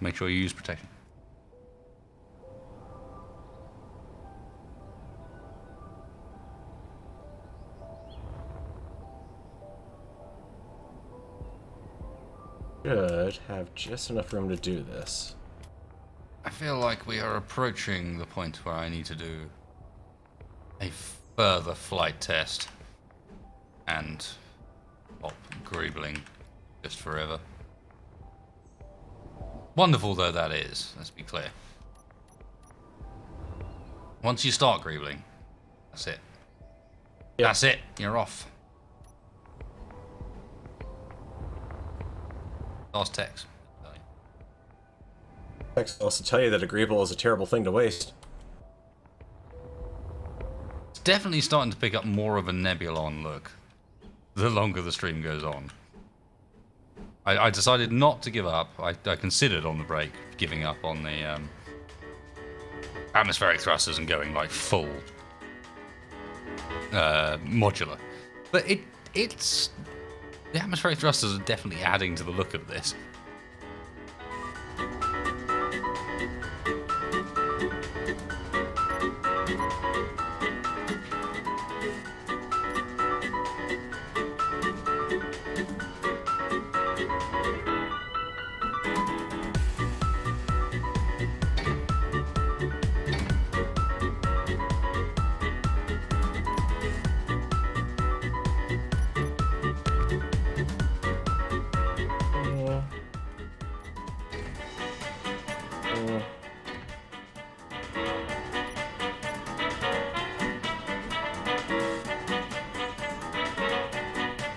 Make sure you use protection. should have just enough room to do this. I feel like we are approaching the point where I need to do a further flight test and stop greebling just forever. Wonderful though that is, let's be clear. Once you start greebling, that's it. Yep. That's it, you're off. Last text. Text will also tell you that agreeable is a terrible thing to waste. It's definitely starting to pick up more of a Nebulon look the longer the stream goes on. I decided not to give up. I considered on the break giving up on the atmospheric thrusters and going like full modular. But it's the atmospheric thrusters are definitely adding to the look of this.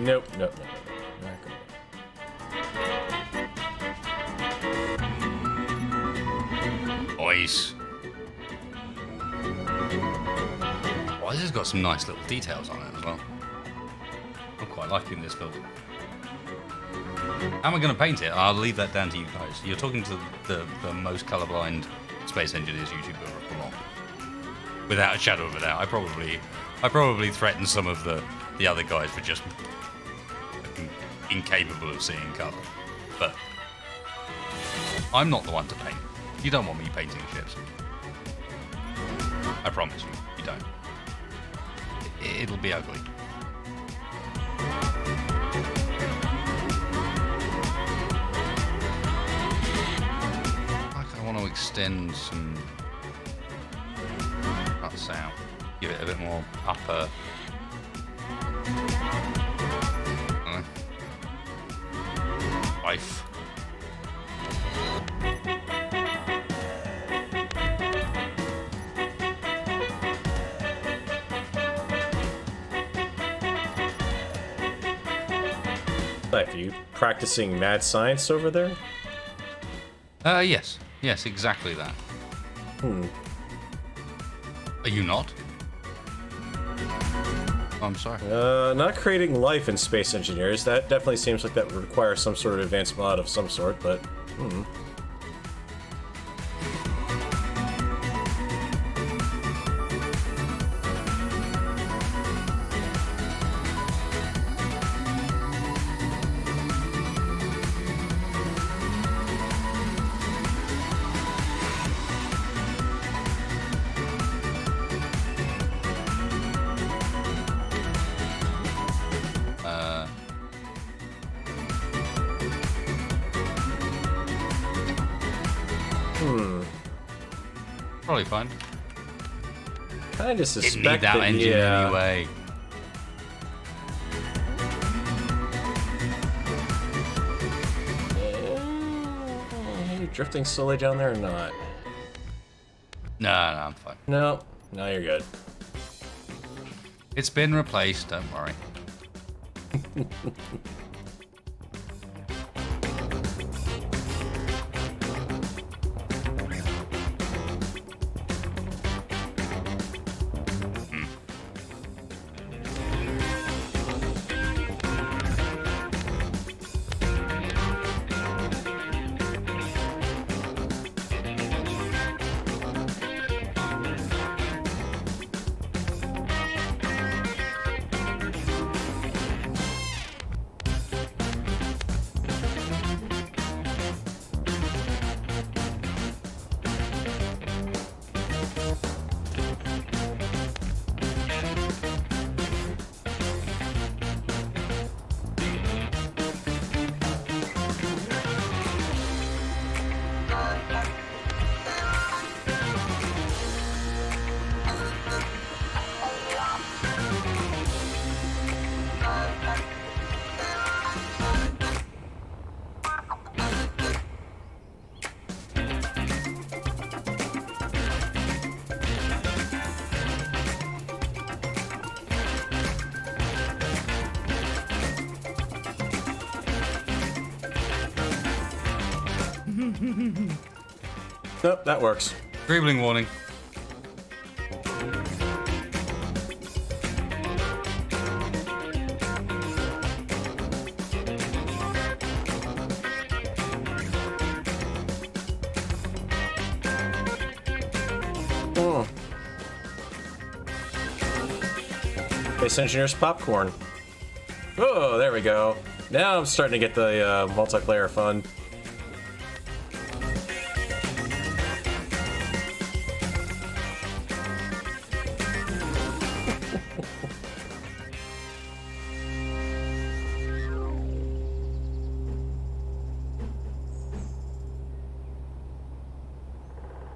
Nope. Not gonna. Nice. Oh, this has got some nice little details on it as well. I'm quite liking this build. How am I going to paint it? I'll leave that down to you guys. You're talking to the most colorblind space engineers YouTuber of them all. Without a shadow of a doubt. I probably threatened some of the other guys for just incapable of seeing color. But I'm not the one to paint. You don't want me painting ships. I promise you, you don't. It'll be ugly. I want to extend some cuts out. Give it a bit more upper. Life. Are you practicing mad science over there? Yes. Yes, exactly that. Are you not? Oh, I'm sorry. Not creating life in space engineers. That definitely seems like that would require some sort of advanced mod of some sort, but... Probably fine. Kinda Didn't need suspect that engine anyway. Are you drifting slowly down there or not? No, I'm fine. No, you're good. It's been replaced, don't worry. Nope, that works. Dribbling warning. Space Engineers popcorn. Oh, there we go. Now I'm starting to get the multiplayer fun.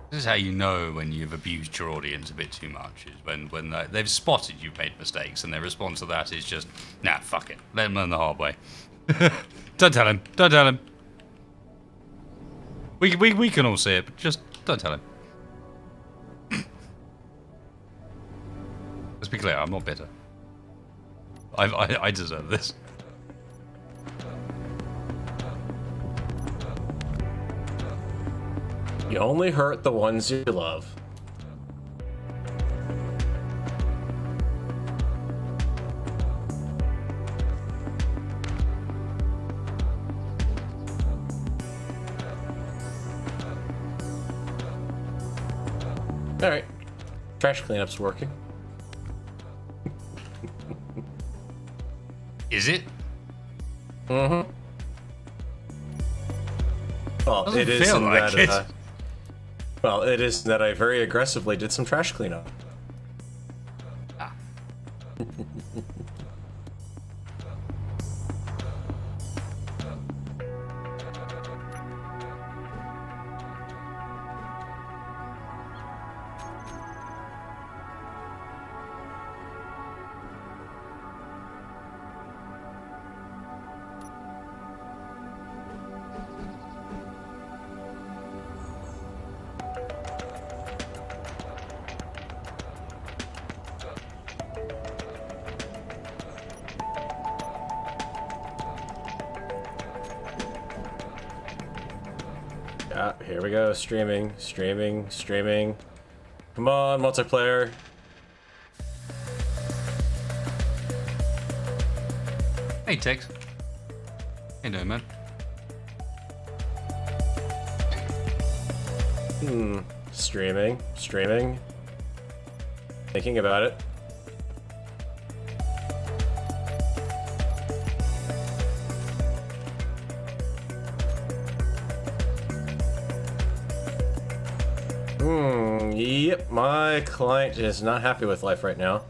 This is how you know when you've abused your audience a bit too much, is when they've spotted you've made mistakes, and their response to that is just, nah, fuck it, let him learn the hard way. Don't tell him, don't tell him. We can all see it, but just don't tell him. Let's be clear, I'm not bitter. I deserve this. You only hurt the ones you love. Alright. Trash cleanup's working. Is it? Mm-hmm. Well, Doesn't it is feel in like that. it. Well, it is that I very aggressively did some trash cleanup. Ah. Yeah, here we go. Streaming, streaming, streaming. Come on, multiplayer. Hey, Tex. How you doing, man? Streaming, streaming. Thinking about it. Yep, my client is not happy with life right now.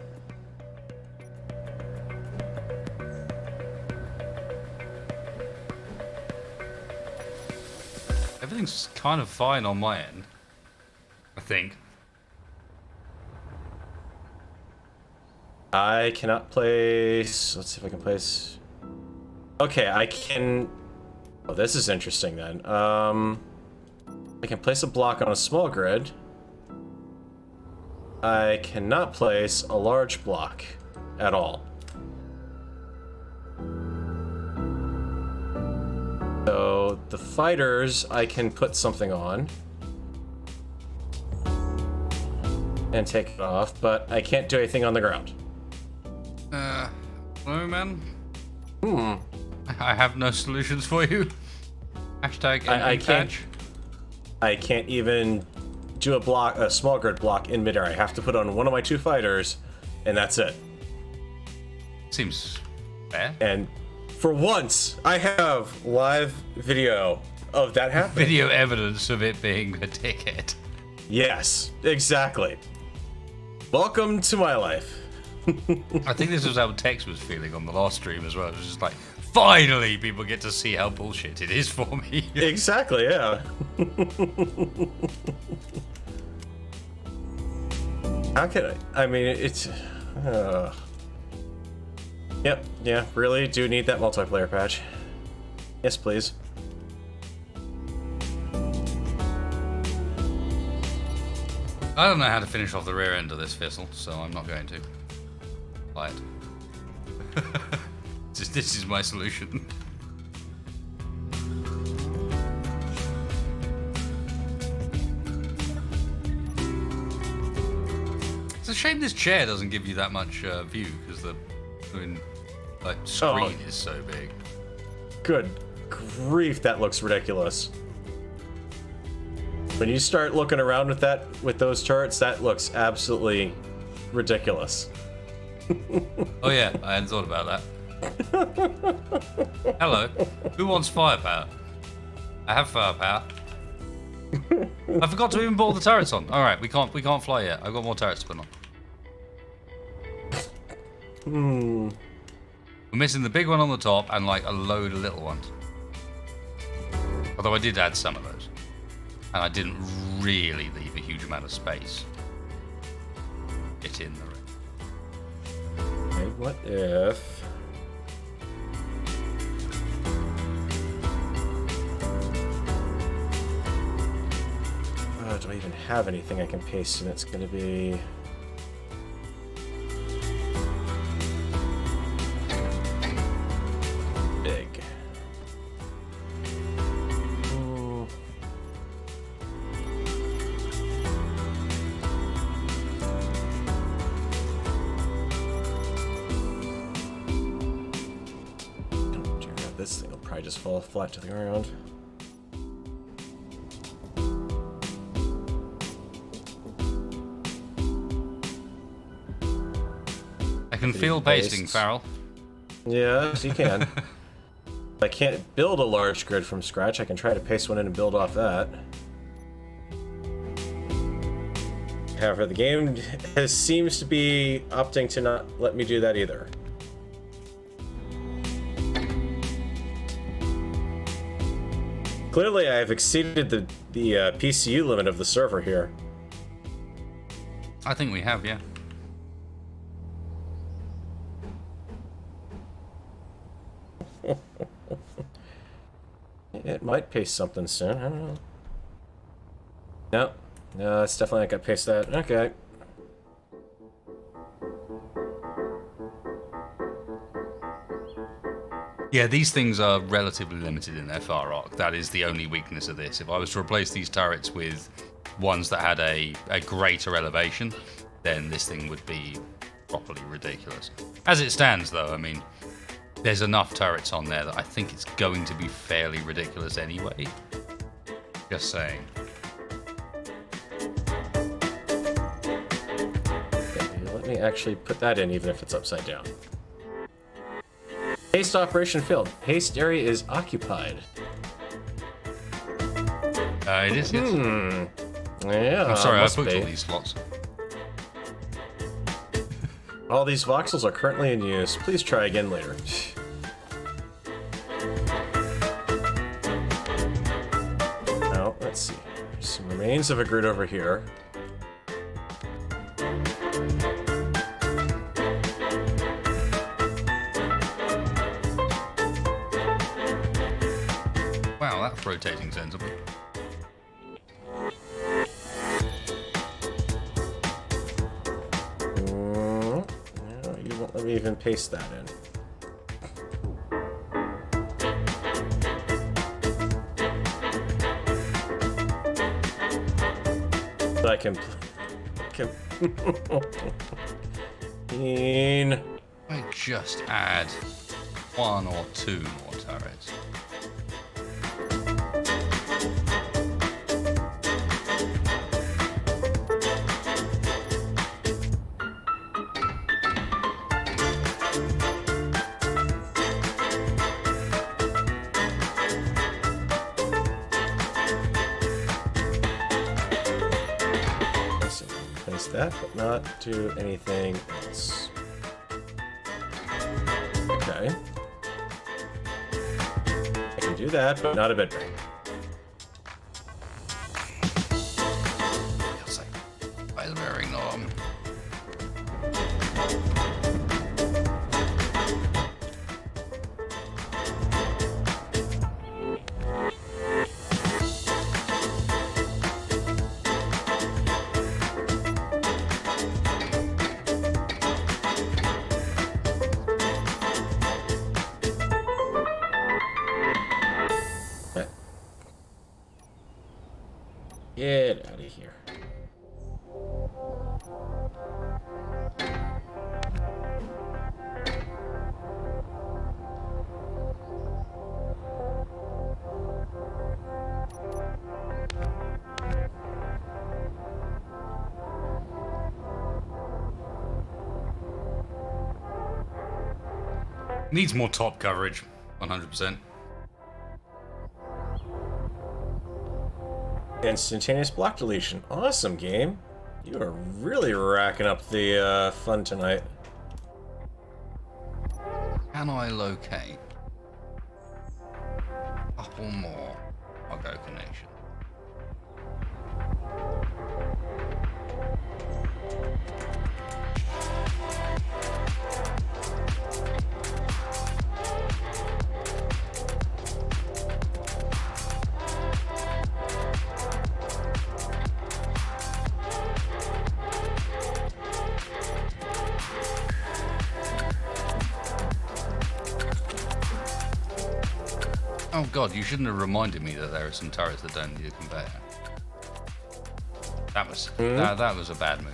Everything's kind of fine on my end, I think. I cannot place... Let's see if I can place... Okay, I can... Oh, this is interesting then. I can place a block on a small grid. I cannot place a large block at all. So the fighters, I can put something on and take it off, but I can't do anything on the ground. Hello, man. I have no solutions for you. Hashtag I can't. patch. I can't even do a small grid block in midair. I have to put on one of my two fighters, and that's it. Seems fair. And for once, I have live video of that happening. Video evidence of it being a dickhead. Yes, exactly. Welcome to my life. I think this was how Tex was feeling on the last stream as well. It was just like, finally people get to see how bullshit it is for me. Exactly, yeah. How can I? I mean, it's... Yep, yeah, really do need that multiplayer patch. Yes, please. I don't know how to finish off the rear end of this fizzle, so I'm not going to. Buy it. This is my solution. a shame this chair doesn't give you that much view because the screen is so big. Good grief, that looks ridiculous. When you start looking around with those turrets, that looks absolutely ridiculous. Oh yeah, I hadn't thought about that. Hello, who wants firepower? I have firepower. I forgot to even board the turrets on. All right, we can't fly yet. I've got more turrets to put on. We're missing the big one on the top and like a load of little ones. Although I did add some of those, and I didn't really leave a huge amount of space. Get in the ring. Okay, what if? Do I even have anything I can paste in? It's gonna be... big. This thing will probably just fall flat to the ground. I can feel pasting, Farrell. Yes, you can. I can't build a large grid from scratch. I can try to paste one in and build off that. However, the game seems to be opting to not let me do that either. Clearly, I have exceeded the PCU limit of the server here. I think we have, yeah. It might paste something soon. I don't know. No, it's definitely not gonna paste that. Okay. Yeah, these things are relatively limited in their far arc. That is the only weakness of this. If I was to replace these turrets with ones that had a greater elevation, then this thing would be properly ridiculous. As it stands, though, I mean, there's enough turrets on there that I think it's going to be fairly ridiculous anyway. Just saying. Okay, let me actually put that in, even if it's upside down. Haste operation failed. Haste area is occupied. It is, yes. Yeah. I'm sorry, I must booked be. all these slots. All these voxels are currently in use. Please try again later. Now, let's see. There's some remains of a grid over here. Wow, that's rotating sensibly. No, you won't let me even paste that in. But I can... I just add one or two more turrets. Place that, but not do anything else. Okay. I can do that, but not a bit ring. Feels like, why is there a ring not on? Get out of here. Needs more top coverage, 100%. Instantaneous block deletion. Awesome game. You are really racking up the fun tonight. Can I locate a couple more cargo connection? Oh god, you shouldn't have reminded me that there are some turrets that don't need a conveyor. That was that was a bad move.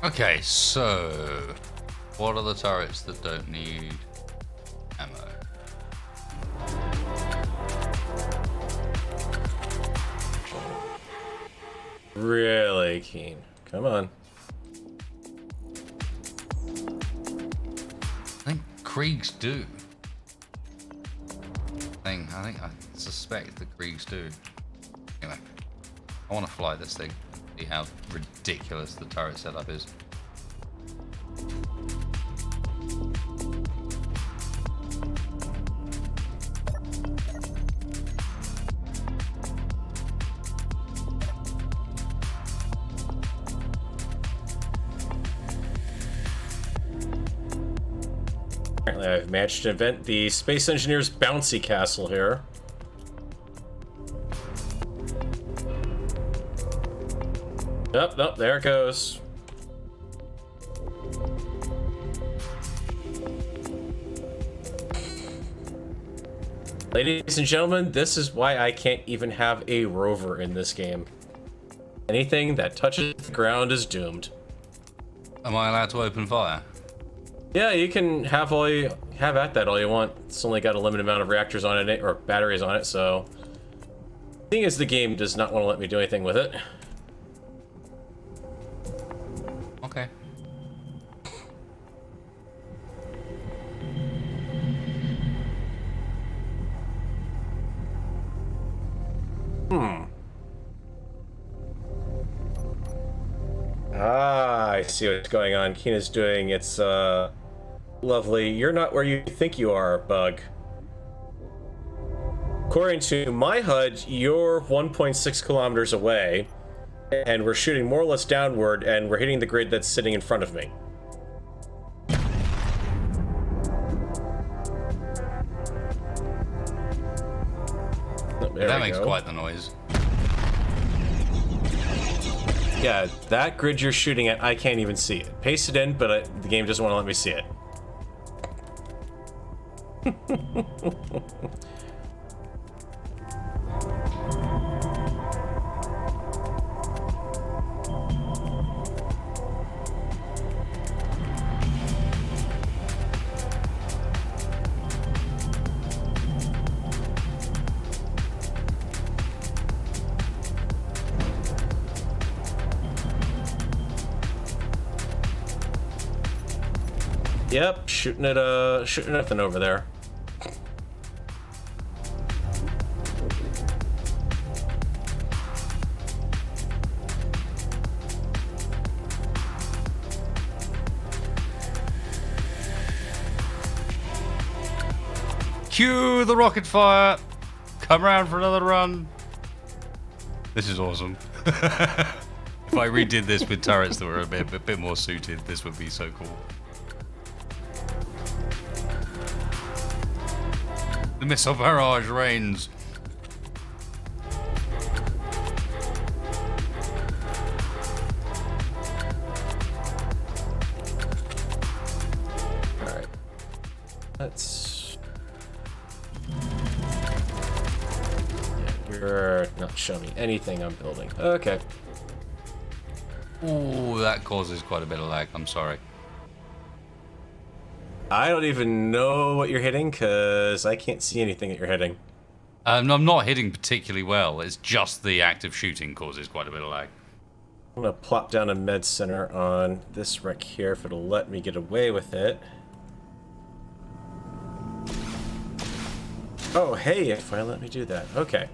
Okay, so what are the turrets that don't need ammo? Really keen. Come on. I think Kriegs do. I suspect the Kriegs do. Anyway, I want to fly this thing. See how ridiculous the turret setup is. Apparently I've managed to invent the Space Engineer's bouncy castle here. Nope, there it goes. Ladies and gentlemen, this is why I can't even have a rover in this game. Anything that touches the ground is doomed. Am I allowed to open fire? Yeah, you can have at that all you want. It's only got a limited amount of reactors on it, or batteries on it, so... The thing is, the game does not want to let me do anything with it. Okay. Ah, I see what's going on. Keena's doing its, lovely, you're not where you think you are, bug. According to my HUD, you're 1.6 kilometers away, and we're shooting more or less downward, and we're hitting the grid that's sitting in front of me. Oh, That makes quite the noise. Yeah, that grid you're shooting at, I can't even see it. Paste it in, but the game doesn't want to let me see it. Yep, shooting at nothing over there. Cue the rocket fire! Come around for another run. This is awesome. If I redid this with turrets that were a bit more suited, this would be so cool. The missile barrage rains. That's... Yeah, you're not showing me anything I'm building. Okay. Ooh, that causes quite a bit of lag. I'm sorry. I don't even know what you're hitting, because I can't see anything that you're hitting. I'm not hitting particularly well. It's just the act of shooting causes quite a bit of lag. I'm going to plop down a med center on this wreck here if it'll let me get away with it. Oh, hey, if I let me do that. Okay.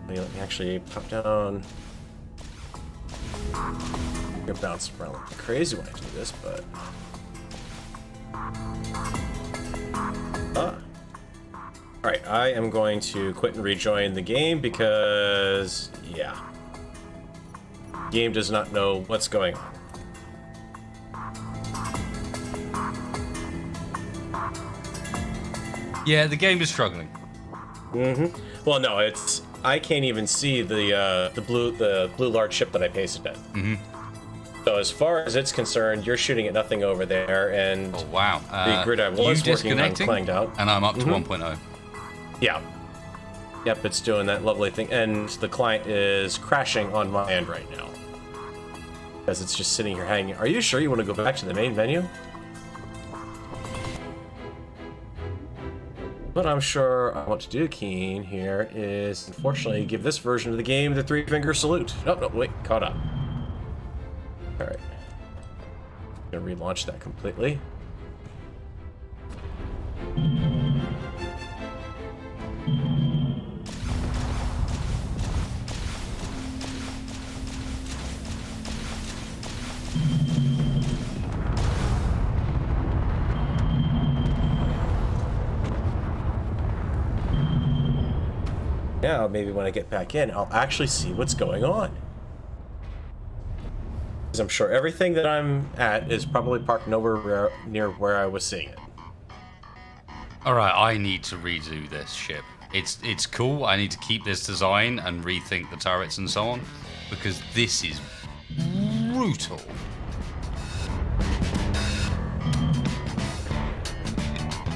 Let me actually pop down. I'm going to bounce around like crazy when I do this, but... Alright, I am going to quit and rejoin the game because, yeah. The game does not know what's going on. Yeah, the game is struggling. Well, no, it's... I can't even see the blue large ship that I pasted in. So as far as it's concerned, you're shooting at nothing over there, and Oh, wow. the grid I was working on clanged out. And I'm up to 1.0. Yeah. Yep, it's doing that lovely thing, and the client is crashing on my end right now. Because it's just sitting here hanging. Are you sure you want to go back to the main menu? What I'm sure I want to do, Keen, here is, unfortunately, give this version of the game the 3-finger salute. Oh, no, wait, caught up. Alright. I'm gonna relaunch that completely. Now, maybe when I get back in, I'll actually see what's going on. Because I'm sure everything that I'm at is probably parked nowhere near where I was seeing it. Alright, I need to redo this ship. It's cool, I need to keep this design and rethink the turrets and so on, because this is brutal.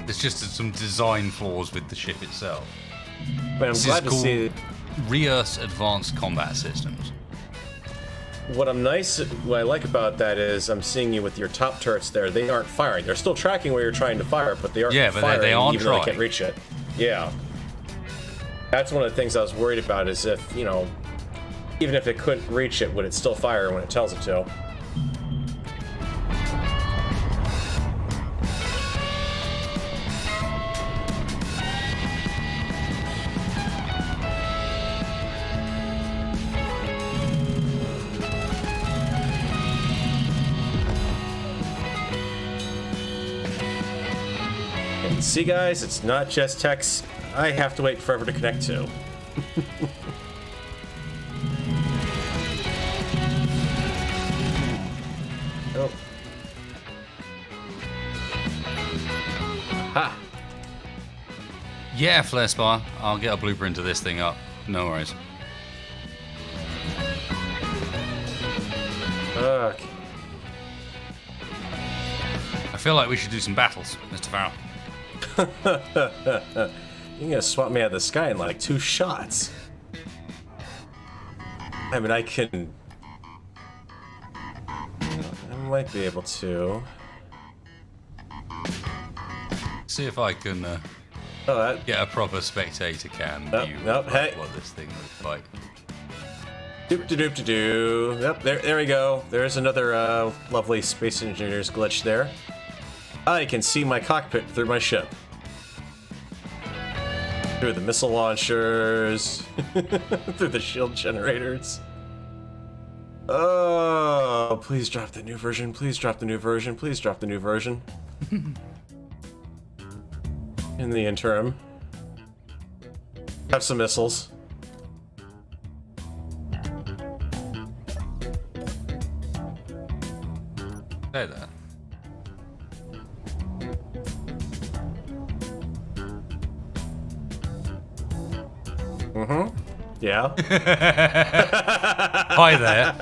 There's just some design flaws with the ship itself. But I'm This glad is to see called Rear's Advanced Combat Systems. what I like about that is I'm seeing you with your top turrets there. They aren't firing. They're still tracking where you're trying to fire, but they aren't firing they aren't even though they trying. can't reach it. Yeah. That's one of the things I was worried about is if, you know, even if it couldn't reach it, would it still fire when it tells it to? See, guys, it's not just text. I have to wait forever to connect to. Oh. Ha! Yeah, Flare Spar, I'll get a blueprint of this thing up. No worries. Okay. I feel like we should do some battles, Mr. Farrell. You're gonna swap me out of the sky in like 2 shots. I mean, I can... I might be able to... See if I can Oh, that... get a proper spectator cam Nope, view nope, of hey. what this thing looks like. Doop-de-doop-de-doo. Yep, there we go. There's another lovely Space Engineers glitch there. I can see my cockpit through my ship. Through the missile launchers. Through the shield generators. Oh, please drop the new version. Please drop the new version. Please drop the new version. In the interim, have some missiles. Stay there. Mm-hmm. Yeah. Hi there.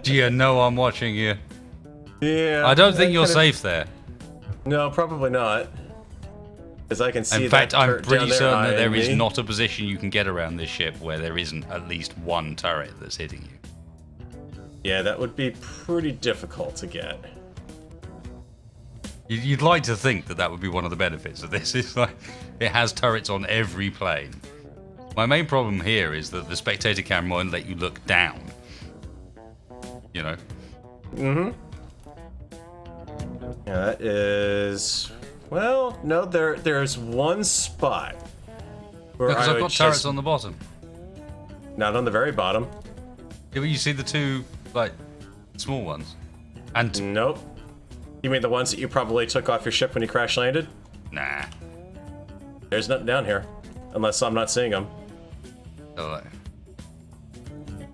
Do you know I'm watching you? Yeah. I don't think you're kinda- safe there. No, probably not. Because I can see In fact, that I'm turret pretty down there certain that there eyeing is me. not a position you can get around this ship where there isn't at least one turret that's hitting you. Yeah, that would be pretty difficult to get. You'd like to think that that would be one of the benefits of this. It's like it has turrets on every plane. My main problem here is that the spectator camera won't let you look down. You know. Yeah, that is. Well, no, there's one spot where Because I I've would got turrets just- on the bottom. Not on the very bottom. Yeah, but you see the two, like, small ones. And Nope. You mean the ones that you probably took off your ship when you crash landed? nah. There's nothing down here, unless I'm not seeing them. Oh,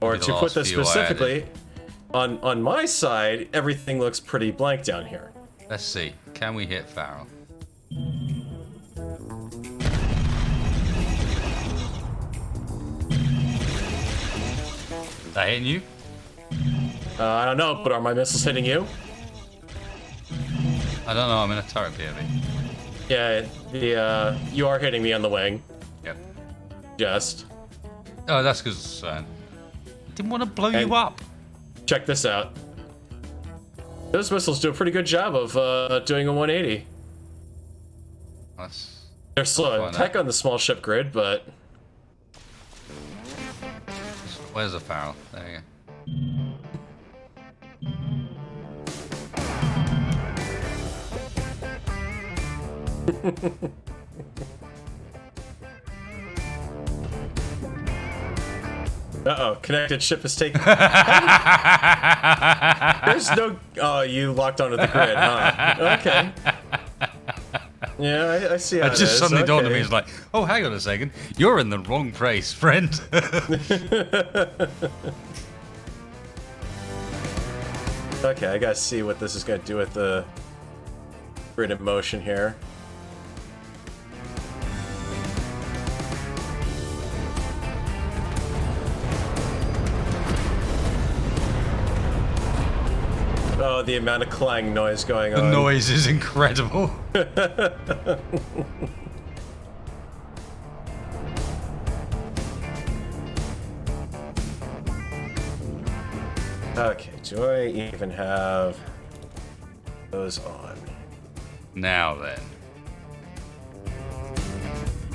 Or Maybe the to put last this few I specifically, on my side, everything looks pretty blank down here. let's see. Can we hit Farrell? Is that hitting you? I don't know, but are my missiles hitting you? I don't know. I'm in a turret POV. Yeah, you are hitting me on the wing. Yep. Just Oh, that's because I didn't want to blow And- you up. check this out. Those missiles do a pretty good job of doing a 180. That's They're slow Why attack not? on the small ship grid, but where's the Farrell? There you go. uh-oh, connected ship is taken. There's no. Oh, you locked onto the grid, huh? Okay. Yeah, I see how It it just is. suddenly dawned on me. Okay. It's like, oh, hang on a second. You're in the wrong place, friend. Okay, I gotta see what this is gonna do with the grid in motion here. Oh, the amount of clang noise going The on. noise is incredible. Okay, do I even have those on? Now then.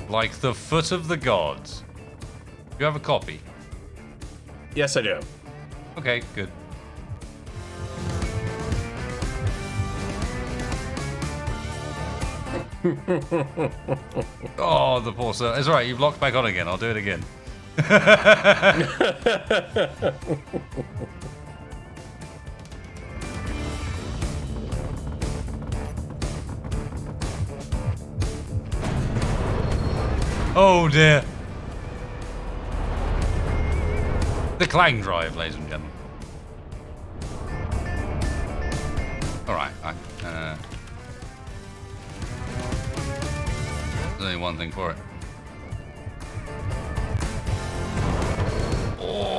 Like the foot of the gods. You have a copy? Yes, I do. Okay, good. Oh, the poor sir. It's alright, you've locked back on again. I'll do it again. Oh dear. The clang drive, ladies and gentlemen. Alright, there's only one thing for it.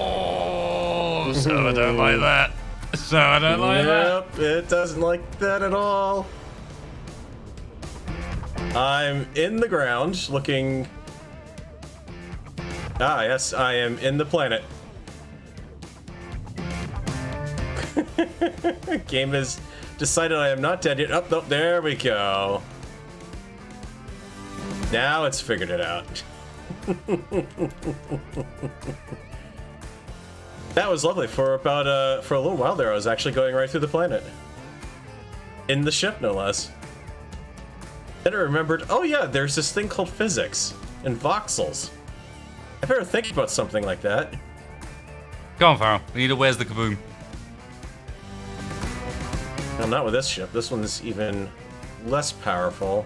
Oh, so I don't like that. So I don't like that. Yep, it doesn't like that at all. I'm in the ground looking. Ah, yes, I am in the planet. Game has decided I am not dead yet. Oh, nope, there we go. Now it's figured it out. That was lovely. For about for a little while there, I was actually going right through the planet. In the ship, no less. Then I remembered, oh yeah, there's this thing called physics and voxels. I better think about something like that. Come on, Farrell. We need to where's the kaboom? No, not with this ship. This one's even less powerful.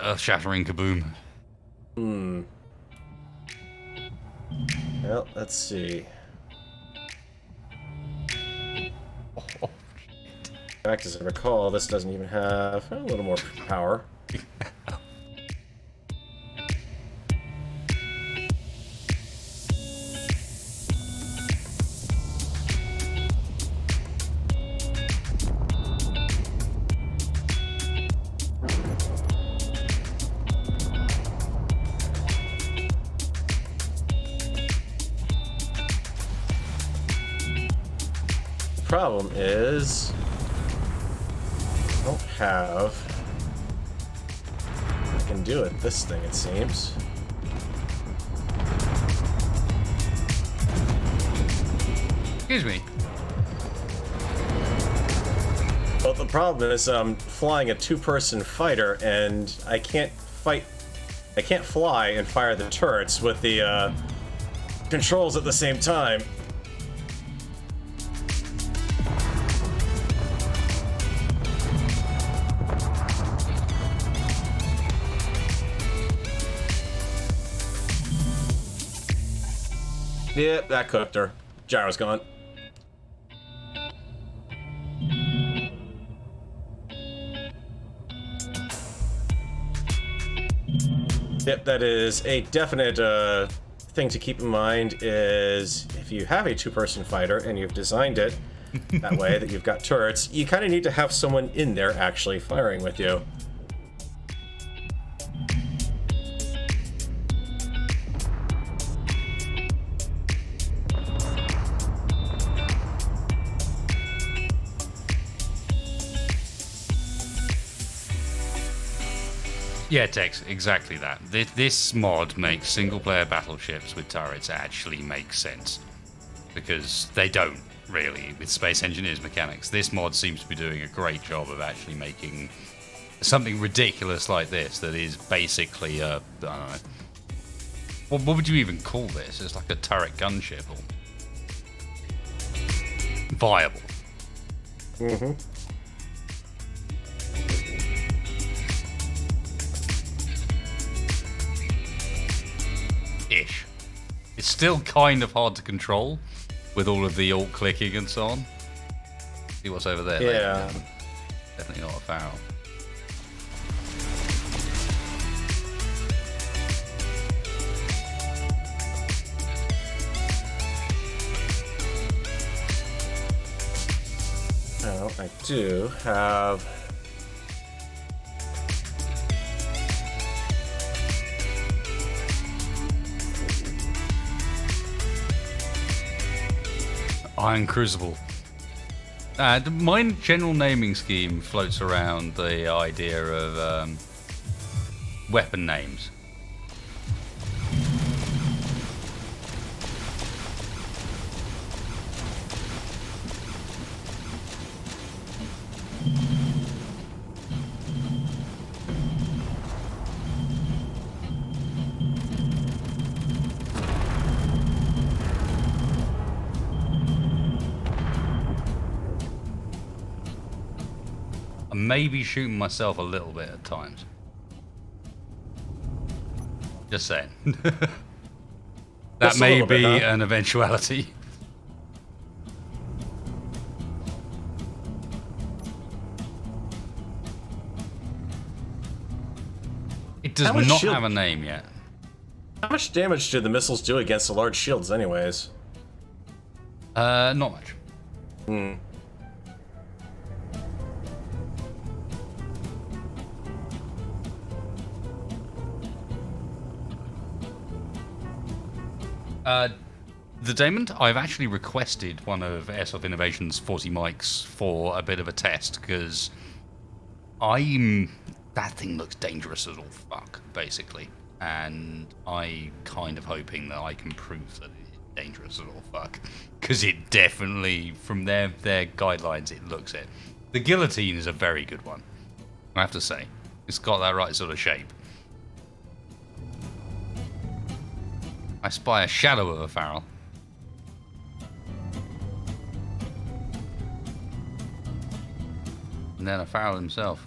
Earth-shattering kaboom. Well, let's see. In fact, as I recall, this doesn't even have a little more power. problem is I don't have what I can do with this thing, it seems. Excuse me. Well, the problem is I'm flying a two-person fighter, and I can't fly and fire the turrets with the controls at the same time. Yep, that cooked her. Gyro's gone. Yep, that is a definite thing to keep in mind is if you have a two-person fighter and you've designed it that way that you've got turrets, you kind of need to have someone in there actually firing with you. Yeah, Tex, exactly that. This mod makes single-player battleships with turrets actually make sense. Because they don't, really, with Space Engineers mechanics. This mod seems to be doing a great job of actually making something ridiculous like this that is basically a... I don't know. What would you even call this? It's like a turret gunship. Or... viable. Mm-hmm. Ish. It's still kind of hard to control with all of the alt clicking and so on. See what's over there? Yeah. Definitely not a foul. Now, I do have... Iron Crucible. My general naming scheme floats around the idea of weapon names. Maybe shooting myself a little bit at times. Just saying. That may be an eventuality. It does not have a name yet. How much damage do the missiles do against the large shields anyways? Not much. Hmm. The Damon, I've actually requested one of Airsoft Innovation's 40 mics for a bit of a test, because that thing looks dangerous as all fuck, basically. And I'm kind of hoping that I can prove that it's dangerous as all fuck. Because it definitely, from their guidelines, it looks it. The guillotine is a very good one, I have to say. It's got that right sort of shape. I spy a shadow of a Farrell. And then a Farrell himself.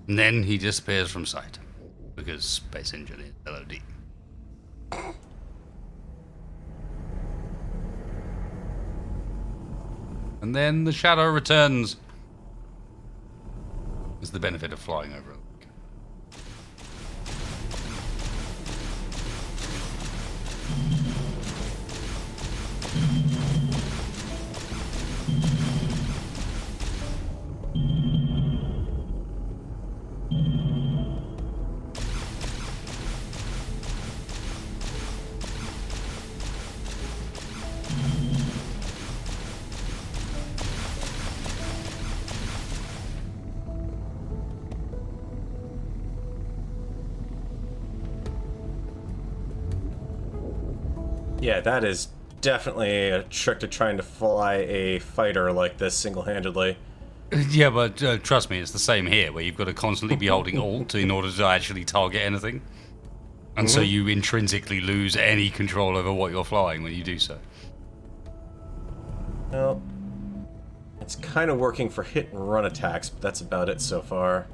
And then he disappears from sight. Because Space Engine is LOD. And then the shadow returns. Is the benefit of flying over a lake. Yeah, that is definitely a trick to trying to fly a fighter like this single-handedly. Yeah, but trust me, it's the same here, where you've got to constantly be holding Alt in order to actually target anything. And so you intrinsically lose any control over what you're flying when you do so. Well, it's kind of working for hit-and-run attacks, but that's about it so far.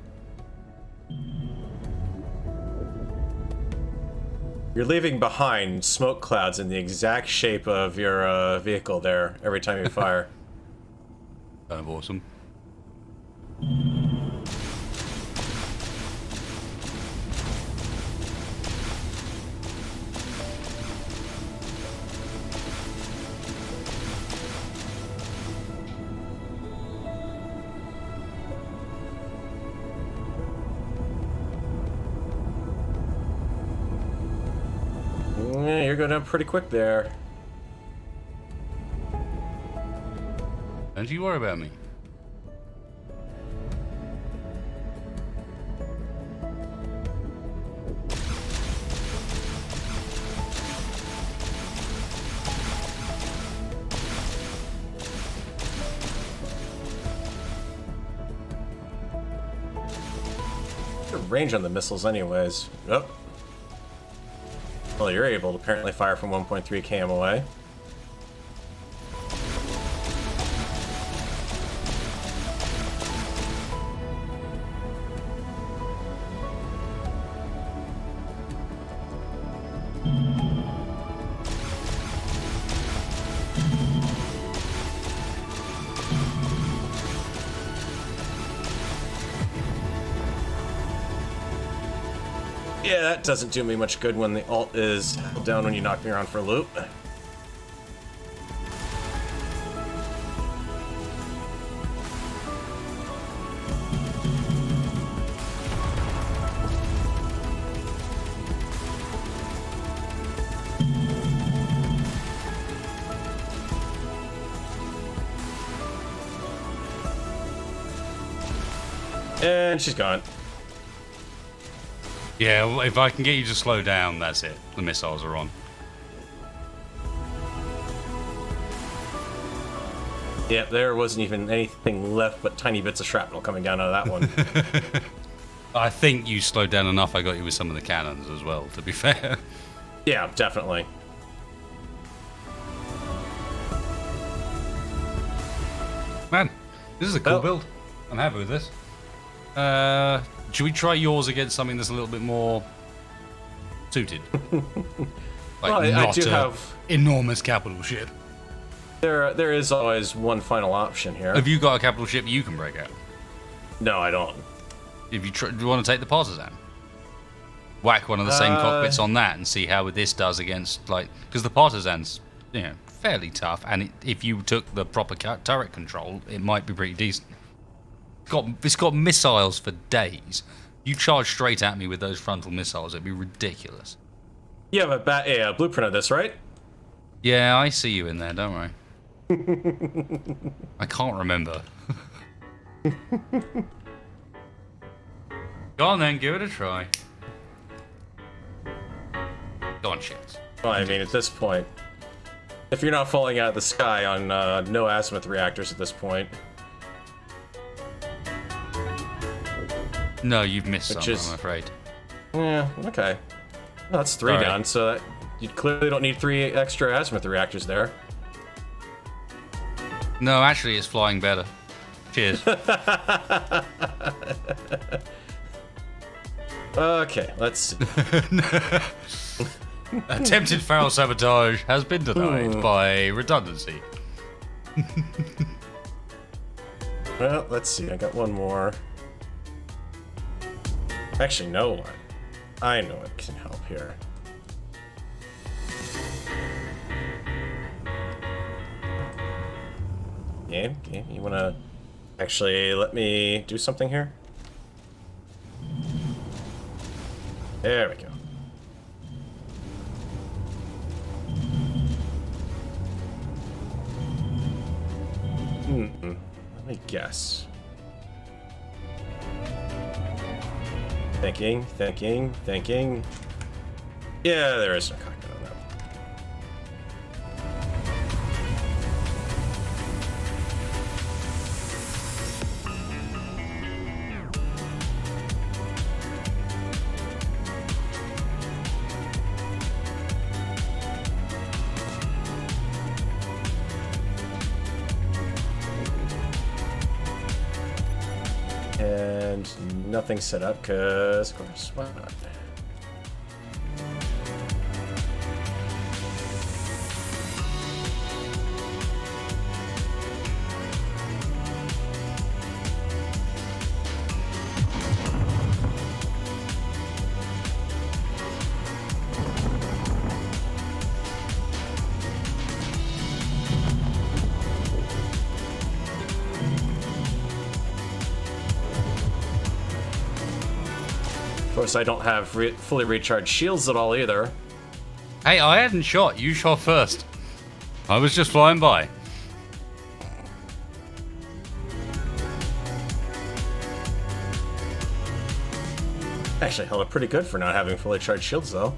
You're leaving behind smoke clouds in the exact shape of your vehicle there every time you fire. Kind of awesome. Yeah, you're going up pretty quick there. Don't you worry about me. Good range on the missiles anyways. Oh. Well, you're able to apparently fire from 1.3 km away. Yeah, that doesn't do me much good when the alt is held down when you knock me around for a loop. And she's gone. Yeah, well, if I can get you to slow down, that's it. The missiles are on. Yep, there wasn't even anything left but tiny bits of shrapnel coming down out of that one. I think you slowed down enough. I got you with some of the cannons as well, to be fair. Yeah, definitely. Man, this is a cool Oh. build. I'm happy with this. Should we try yours against something that's a little bit more suited? Like Well, I not do a have- enormous capital ship. There is always one final option here. Have you got a capital ship you can break out? No, I don't. If you do you want to take the partisan? Whack one of the same cockpits on that and see how this does against, like, because the partisan's, you know, fairly tough, and if you took the proper turret control, it might be pretty decent. It's got missiles for days. You charge straight at me with those frontal missiles, it'd be ridiculous. You have a blueprint of this, right? Yeah, I see you in there, don't worry. I can't remember. Go on then, give it a try. Go on, shit. Well, I mean, at this point, if you're not falling out of the sky on no azimuth reactors at this point, No, you've missed some, Which is- I'm afraid. yeah, okay. Well, that's 3 All right. down, so you clearly don't need 3 extra azimuth reactors there. No, actually, it's flying better. Cheers. Okay, let's see. Attempted foul sabotage has been denied by redundancy. Well, let's see. I got one more. Actually, no one. I know it can help here. Game, you wanna actually let me do something here? There we go. Let me guess. Thinking. Yeah, there is no cockpit on that. And nothing set up, because, of course, why not? Of course, I don't have fully recharged shields at all either. Hey, I hadn't shot. You shot first. I was just flying by. Actually, held up pretty good for not having fully charged shields, though.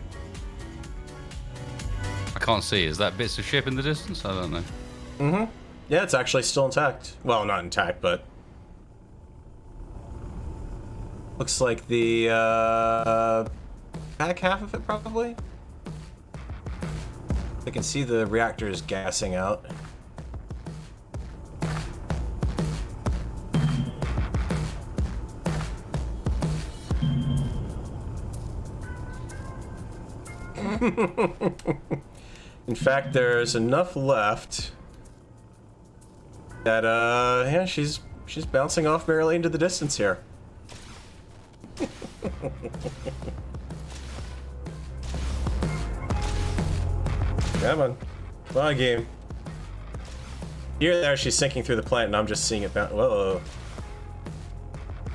I can't see. Is that bits of ship in the distance? I don't know. Yeah, it's actually still intact. Well, not intact, but... looks like the, back half of it, probably? I can see the reactors gassing out. In fact, there's enough left that, yeah, she's bouncing off barely into the distance here. Come on. Come on, game. Here, there, she's sinking through the plant, and I'm just seeing it bounce. Whoa.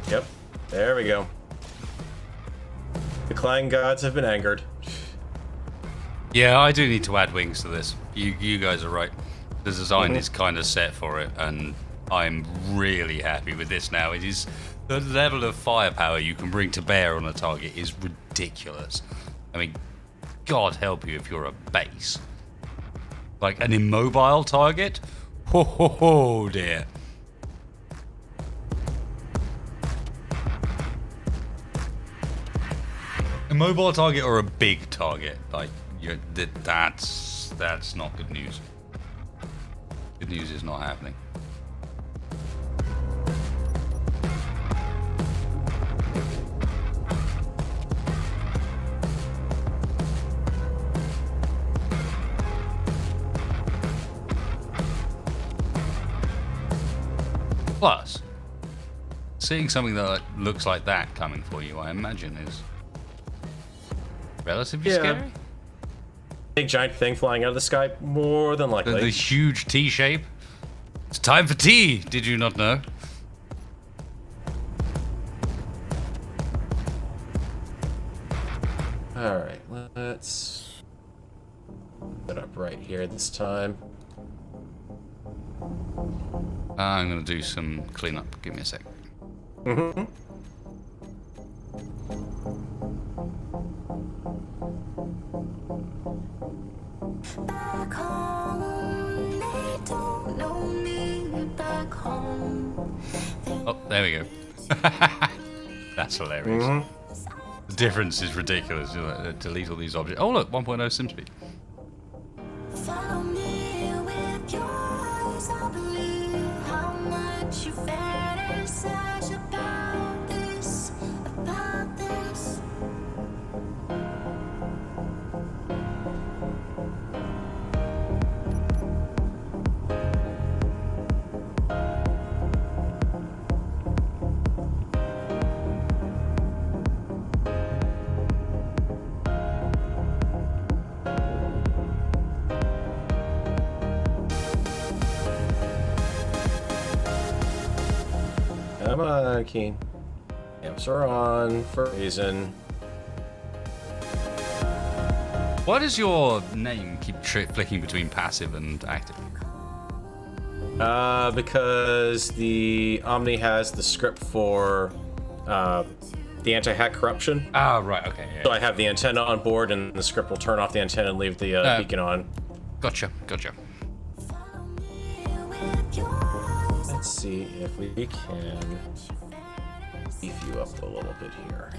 Yep. There we go. The Klein gods have been angered. Yeah, I do need to add wings to this. You guys are right. The design is kind of set for it, and I'm really happy with this now. It is the level of firepower you can bring to bear on a target is ridiculous. I mean, God help you if you're a base. Like an immobile target? Ho ho ho dear. A mobile target or a big target? Like that's not good news. Good news is not happening. Plus, seeing something that looks like that coming for you, I imagine, is relatively scary. Big giant thing flying out of the sky, more than likely. The huge T shape. It's time for tea, did you not know? Alright, let's set up right here this time. I'm gonna do some cleanup. Give me a sec. Back home, they don't know me. Back home, Oh, there we go. That's hilarious. The difference is ridiculous. You know, delete all these objects. Oh look, 1.0 sim speed. follow me with your eyes. I believe how much you fantasize about this, about this. on, Keen. Amps are on for a reason. Why does your name keep flicking between passive and active? Because the Omni has the script for the anti-hack corruption. Ah, right, okay. Yeah. So I have the antenna on board, and the script will turn off the antenna and leave the beacon on. Gotcha. Let's see if we can beef you up a little bit here.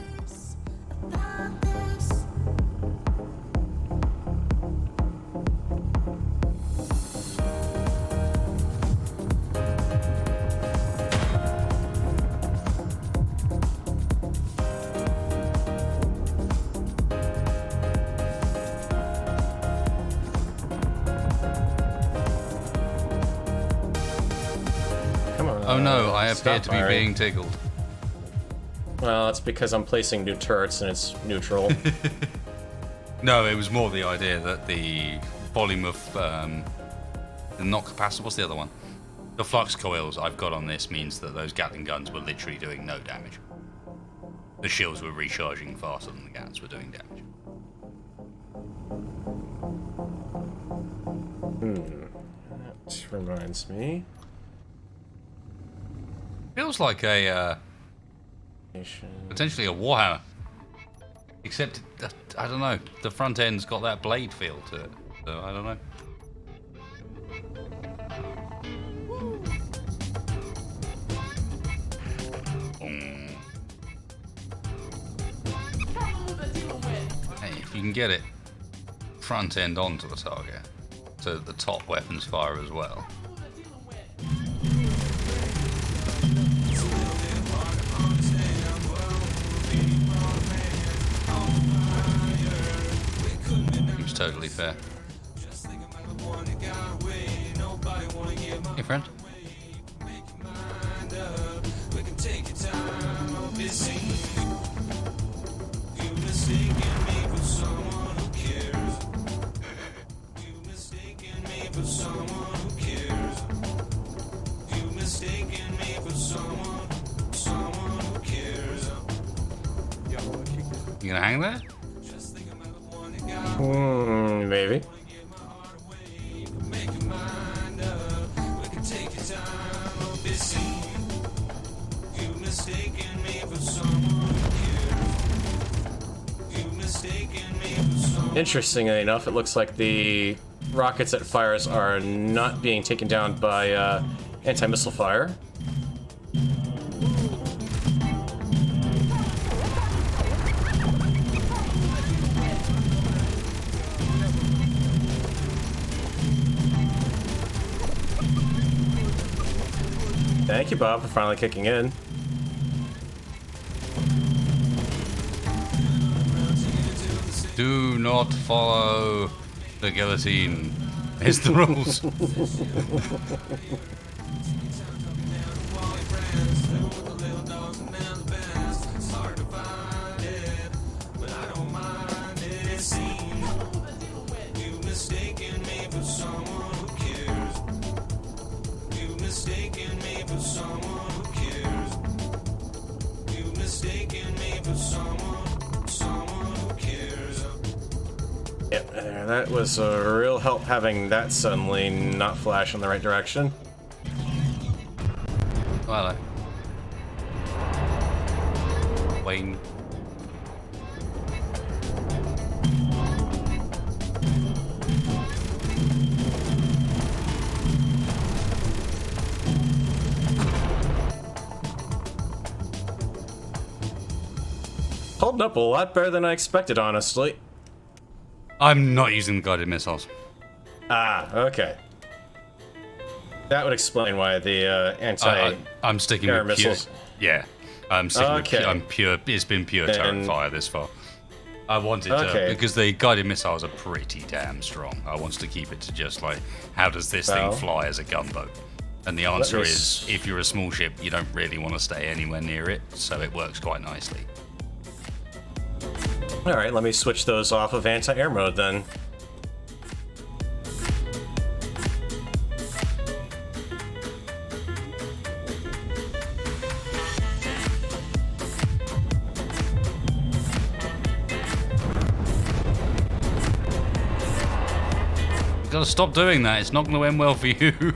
Oh no, I appear Stop to be firing. being tickled. Well, that's because I'm placing new turrets and it's neutral. No, it was more the idea that the volume of the not capacitor. What's the other one? The flux coils I've got on this means that those Gatling guns were literally doing no damage. The shields were recharging faster than the Gats were doing damage. That reminds me. Feels like a potentially a Warhammer, except I don't know. The front end's got that blade feel to it, so I don't know. Hey, if you can get it front end onto the target, so that the top weapons fire as well. Seems totally fair. Hey, friend. You gonna hang there? Maybe. Interestingly enough, it looks like the rockets it fires are not being taken down by anti-missile fire. Thank you, Bob, for finally kicking in. Do not follow the guillotine. Is the rules. Yeah, that was a real help having that suddenly not flash in the right direction. Hello. Wayne. Holding up a lot better than I expected, honestly. I'm not using the guided missiles. Ah, okay. That would explain why the I'm sticking air with pure. missiles. Yeah, I'm sticking with Okay. pure. I'm pure. It's been pure turret And- fire this far. I wanted Okay. to because the guided missiles are pretty damn strong. I wanted to keep it to just like how does this Well, thing fly as a gunboat? And the answer me is if you're a small ship, you don't really want to stay anywhere near it, so it works quite nicely. Alright, let me switch those off of anti-air mode then. Gotta stop doing that. It's not gonna end well for you.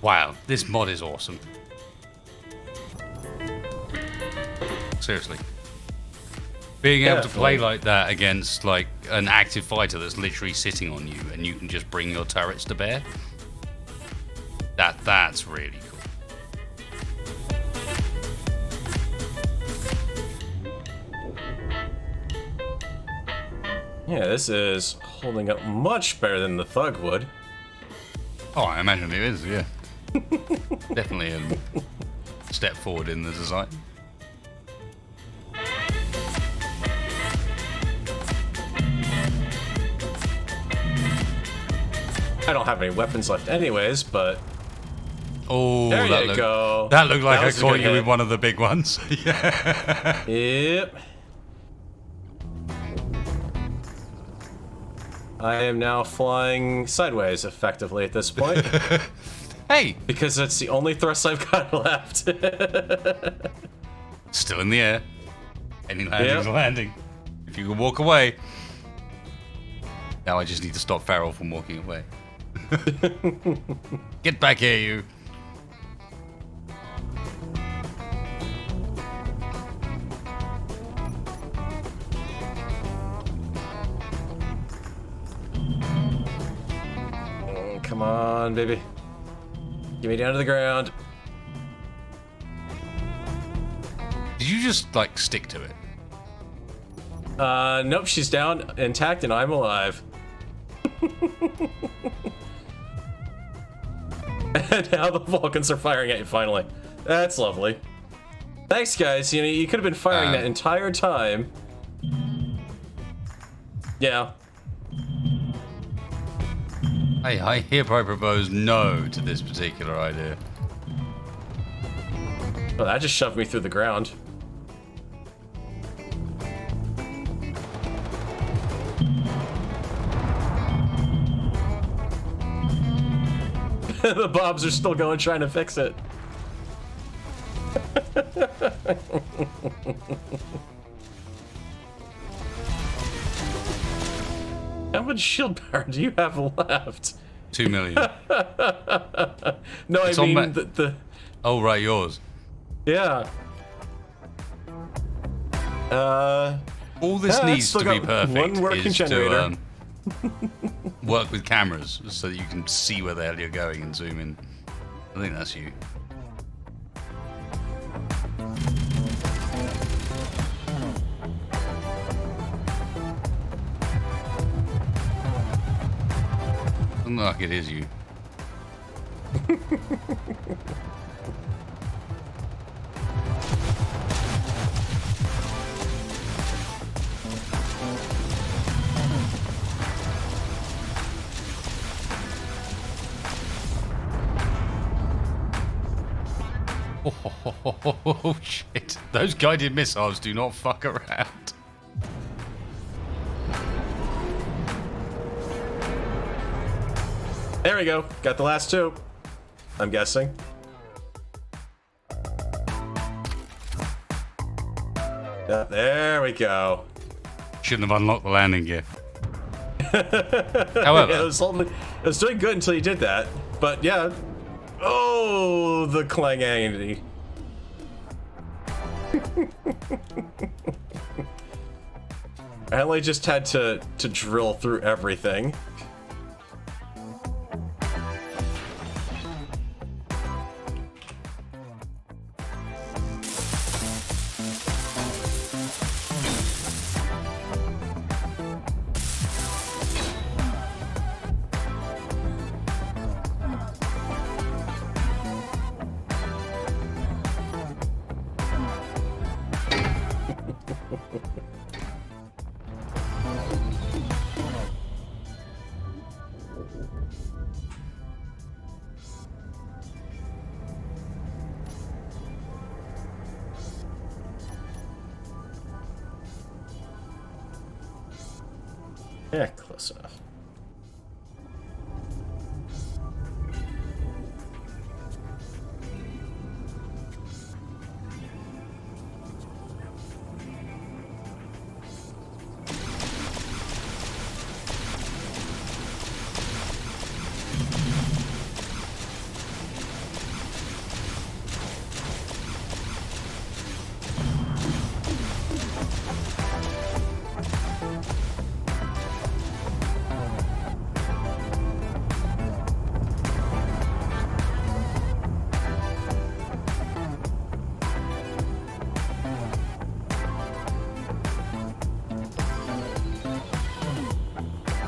Wow, this mod is awesome. Seriously. Being able to play like that against like an active fighter that's literally sitting on you and you can just bring your turrets to bear. That's really cool. Yeah, this is holding up much better than the Thug would. Oh, I imagine it is, yeah. Definitely a step forward in the design. I don't have any weapons left anyways, but... Oh, there you go. That looked like That I was a caught good you hit. with one of the big ones. Yeah. Yep. I am now flying sideways, effectively, at this point. Hey! Because that's the only thrust I've got left. Still in the air. Any landing's Yep. a landing. If you can walk away. Now I just need to stop Farrell from walking away. Get back here, you. Come on, baby. Get me down to the ground. Did you just, like, stick to it? Nope, she's down, intact, and I'm alive. And now the Vulcans are firing at you, finally. That's lovely. Thanks, guys. You know, you could have been firing that entire time. Yeah. I hereby propose no to this particular idea. Well, that just shoved me through the ground. The Bobs are still going, trying to fix it. How much shield power do you have left? 2 million. No, It's I on mean ma- the Oh, right, yours. yeah. All this I've needs still to be got perfect one working is generator. to work with cameras so that you can see where the hell you're going and zoom in. I think that's you. Doesn't look like it is you. Oh shit. Those guided missiles do not fuck around. There we go. Got the last two. I'm guessing. Yeah, there we go. Shouldn't have unlocked the landing gear. Yeah, However, it was doing good until you did that. But yeah. Oh, the clangity. I only just had to drill through everything. Yeah, close enough.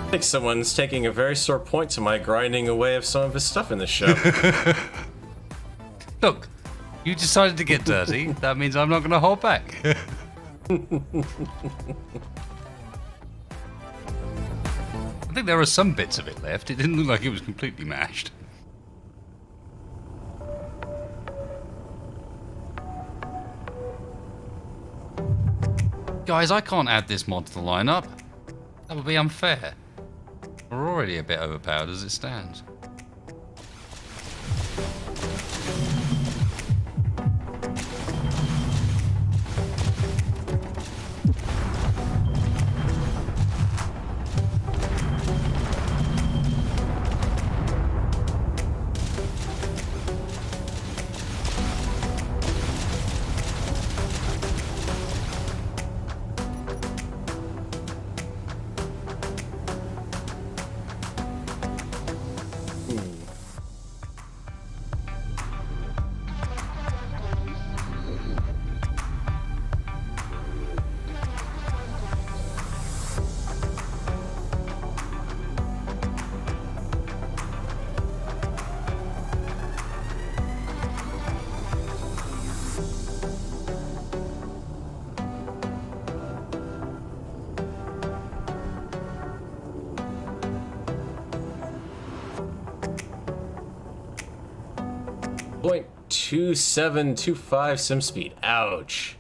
I think someone's taking a very sore point to my grinding away of some of his stuff in the show. Look, you decided to get dirty. That means I'm not going to hold back. I think there are some bits of it left. It didn't look like it was completely mashed. Guys, I can't add this mod to the lineup. That would be unfair. We're already a bit overpowered as it stands. .2725 sim speed. Ouch.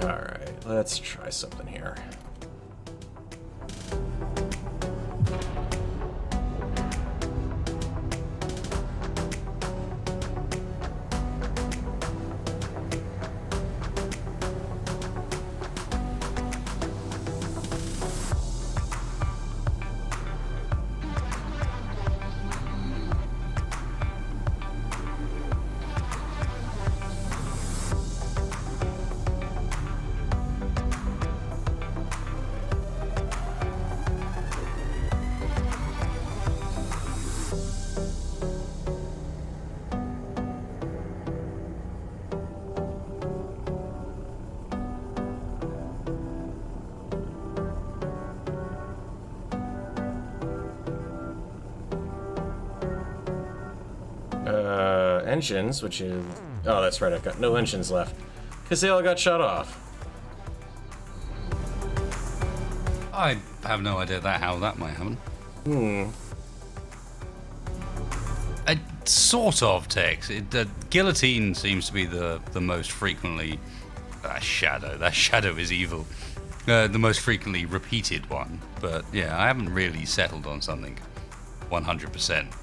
Alright, let's try something here. Engines, which is... Oh, that's right, I've got no engines left. Because they all got shut off. I have no idea how that might happen. It sort of takes. Guillotine seems to be the most frequently... That shadow is evil. The most frequently repeated one. But yeah, I haven't really settled on something 100%.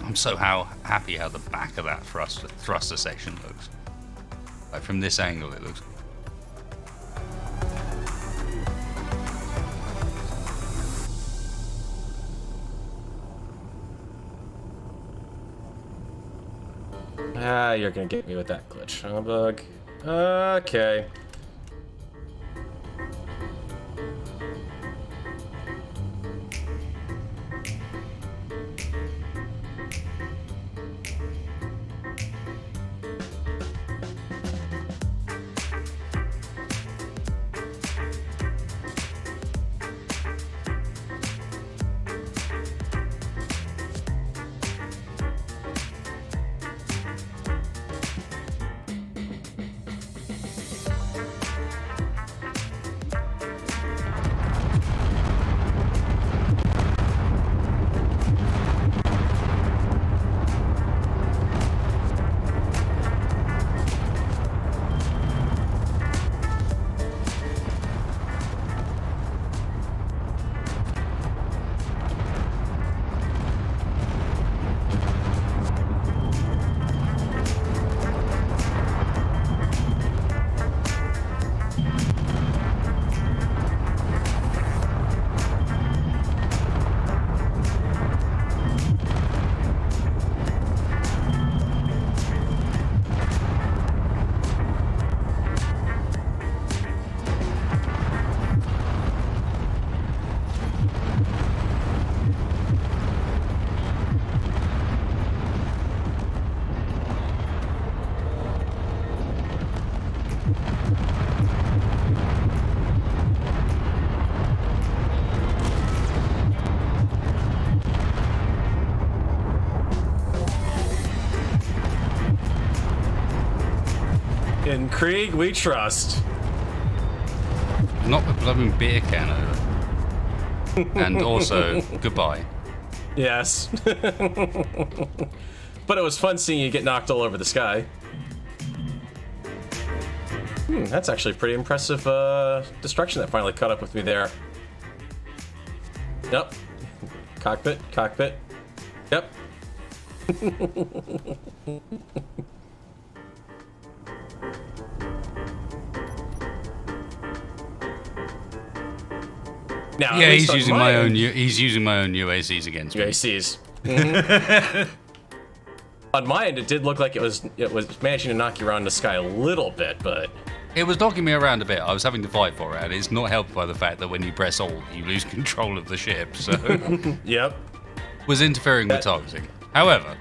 I'm so happy how the back of that thruster section looks. Like from this angle, it looks. Ah, you're gonna get me with that glitch, huh, bug? Okay. In Krieg, we trust. Not the blooming beer can over. And also, goodbye. Yes. But it was fun seeing you get knocked all over the sky. That's actually pretty impressive destruction that finally caught up with me there. Yep. Cockpit, cockpit. Yep. Now, Yeah, he's using my own UACs against me. UACs. On my end, it did look like it was managing to knock you around the sky a little bit, but It was knocking me around a bit. I was having to fight for it, and it's not helped by the fact that when you press Alt, you lose control of the ship. So, yep. was interfering with targeting. However,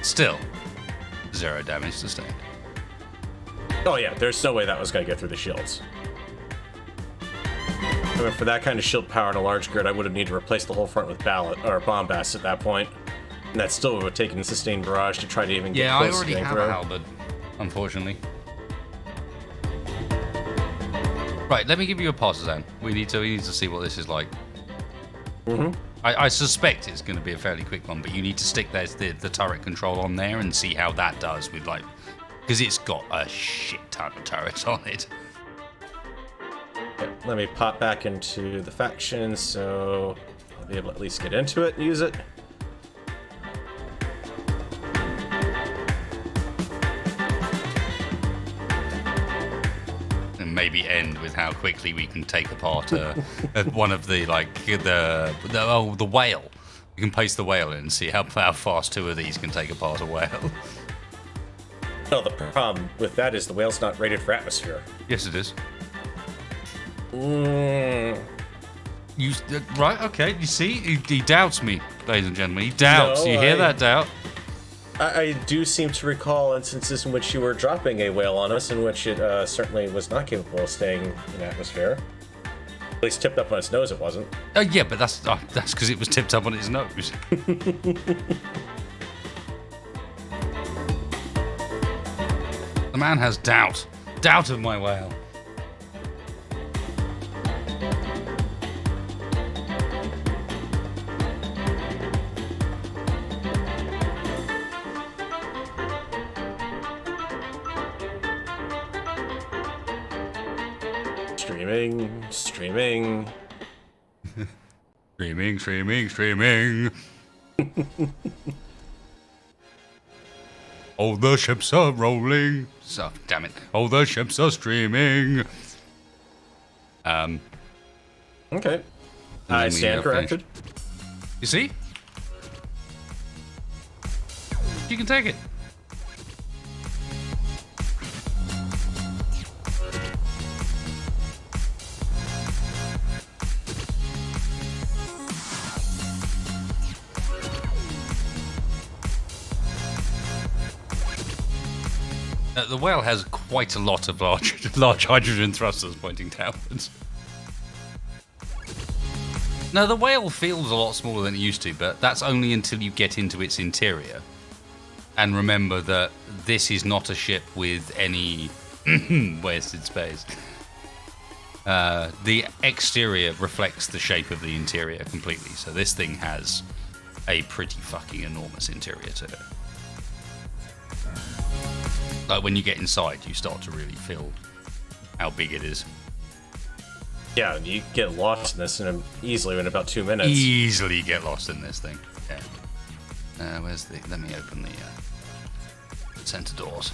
still, 0 damage sustained. Oh yeah, there's no way that was gonna get through the shields. I mean, for that kind of shield power in a large grid, I would have needed to replace the whole front with bombast at that point. And that still would have taken sustained barrage to try to even get close. Yeah, I already to have a halberd, unfortunately. Right, let me give you a partisan. We need to see what this is like. I suspect it's going to be a fairly quick one, but you need to stick the turret control on there and see how that does with like, because it's got a shit ton of turrets on it. Okay, let me pop back into the faction so I'll be able to at least get into it and use it. And maybe end with how quickly we can take apart one of the the whale. You can paste the whale in and see how fast 2 of these can take apart a whale. No, the problem with that is the whale's not rated for atmosphere. Yes, it is. Mm. Right? Okay. You see, he doubts me, ladies and gentlemen. He doubts. No, You hear that doubt? I do seem to recall instances in which you were dropping a whale on us, in which it certainly was not capable of staying in atmosphere. At least tipped up on its nose, it wasn't. Yeah, but that's because it was tipped up on its nose. The man has doubt. Doubt of my whale. Streaming. Streaming. Oh, the ships are rolling. So, damn it. Oh, the ships are streaming. Okay. I stand corrected. You see? You can take it. The whale has quite a lot of large hydrogen thrusters pointing downwards. Now, the whale feels a lot smaller than it used to, but that's only until you get into its interior. And remember that this is not a ship with any wasted space. The exterior reflects the shape of the interior completely, so this thing has a pretty fucking enormous interior to it. Like when you get inside, you start to really feel how big it is. Yeah, you get lost in this easily in about 2 minutes. Easily get lost in this thing. Yeah. Where's the? Let me open the center doors.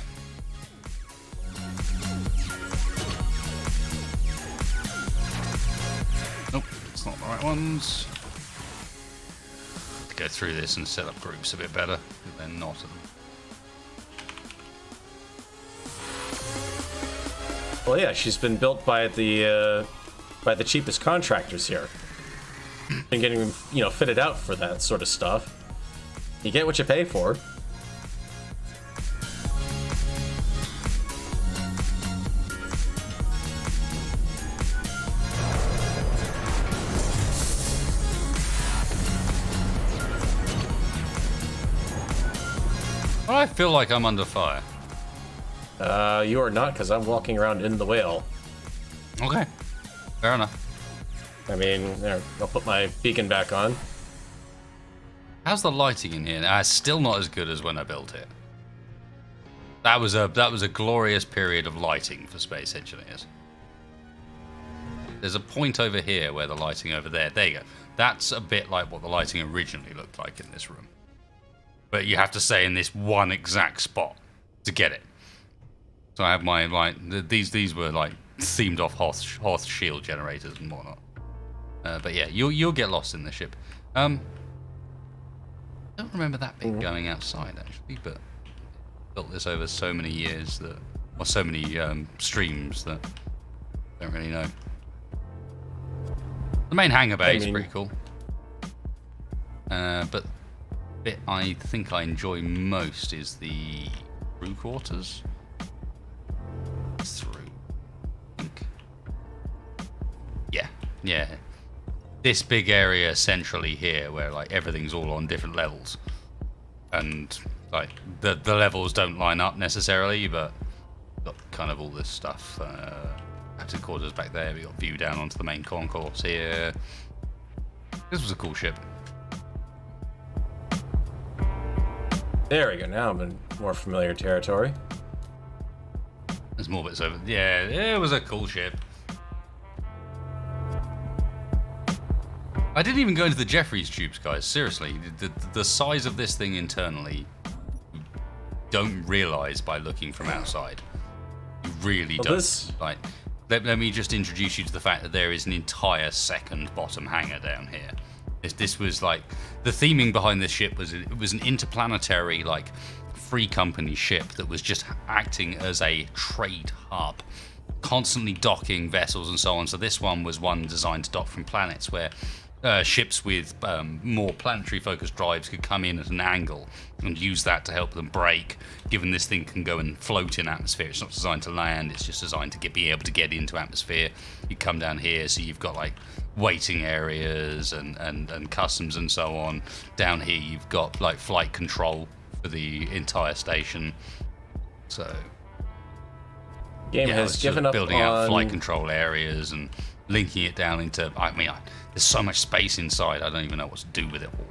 Nope, it's not the right ones. To go through this and set up groups a bit better. They're not. Well, yeah, she's been built by the cheapest contractors here. Been getting, fitted out for that sort of stuff. You get what you pay for. I feel like I'm under fire. You are not, because I'm walking around in the whale. Okay, fair enough. I mean, there, I'll put my beacon back on. How's the lighting in here? It's still not as good as when I built it. That was a glorious period of lighting for space engineers. There's a point over here where the lighting over there. There you go. That's a bit like what the lighting originally looked like in this room. But you have to stay in this one exact spot to get it. So I have my these were like themed off Hoth shield generators and whatnot. But yeah, you'll get lost in the ship. I don't remember that bit going outside actually, but built this over so many years that, or so many streams that I don't really know. The main hangar bay is pretty cool, but the bit I think I enjoy most is the crew quarters. Yeah. This big area centrally here, where like everything's all on different levels, and like the levels don't line up necessarily, but got kind of all this stuff. Captain quarters back there. We got view down onto the main concourse here. This was a cool ship. There we go. Now I'm in more familiar territory. There's more bits over. Yeah, it was a cool ship. I didn't even go into the Jeffries tubes, guys. Seriously, the size of this thing internally, you don't realize by looking from outside. You really don't. Like, let me just introduce you to the fact that there is an entire second bottom hangar down here. This was like the theming behind this ship was it was an interplanetary like free company ship that was just acting as a trade hub, constantly docking vessels and so on. So this one was one designed to dock from planets where ships with more planetary focused drives could come in at an angle and use that to help them brake, given this thing can go and float in atmosphere. It's not designed to land, it's just designed to be able to get into atmosphere. You come down here, so you've got like waiting areas and customs and so on. Down here you've got like flight control for the entire station. So game has given up building out flight control areas and linking it down into, I mean, there's so much space inside, I don't even know what to do with it all.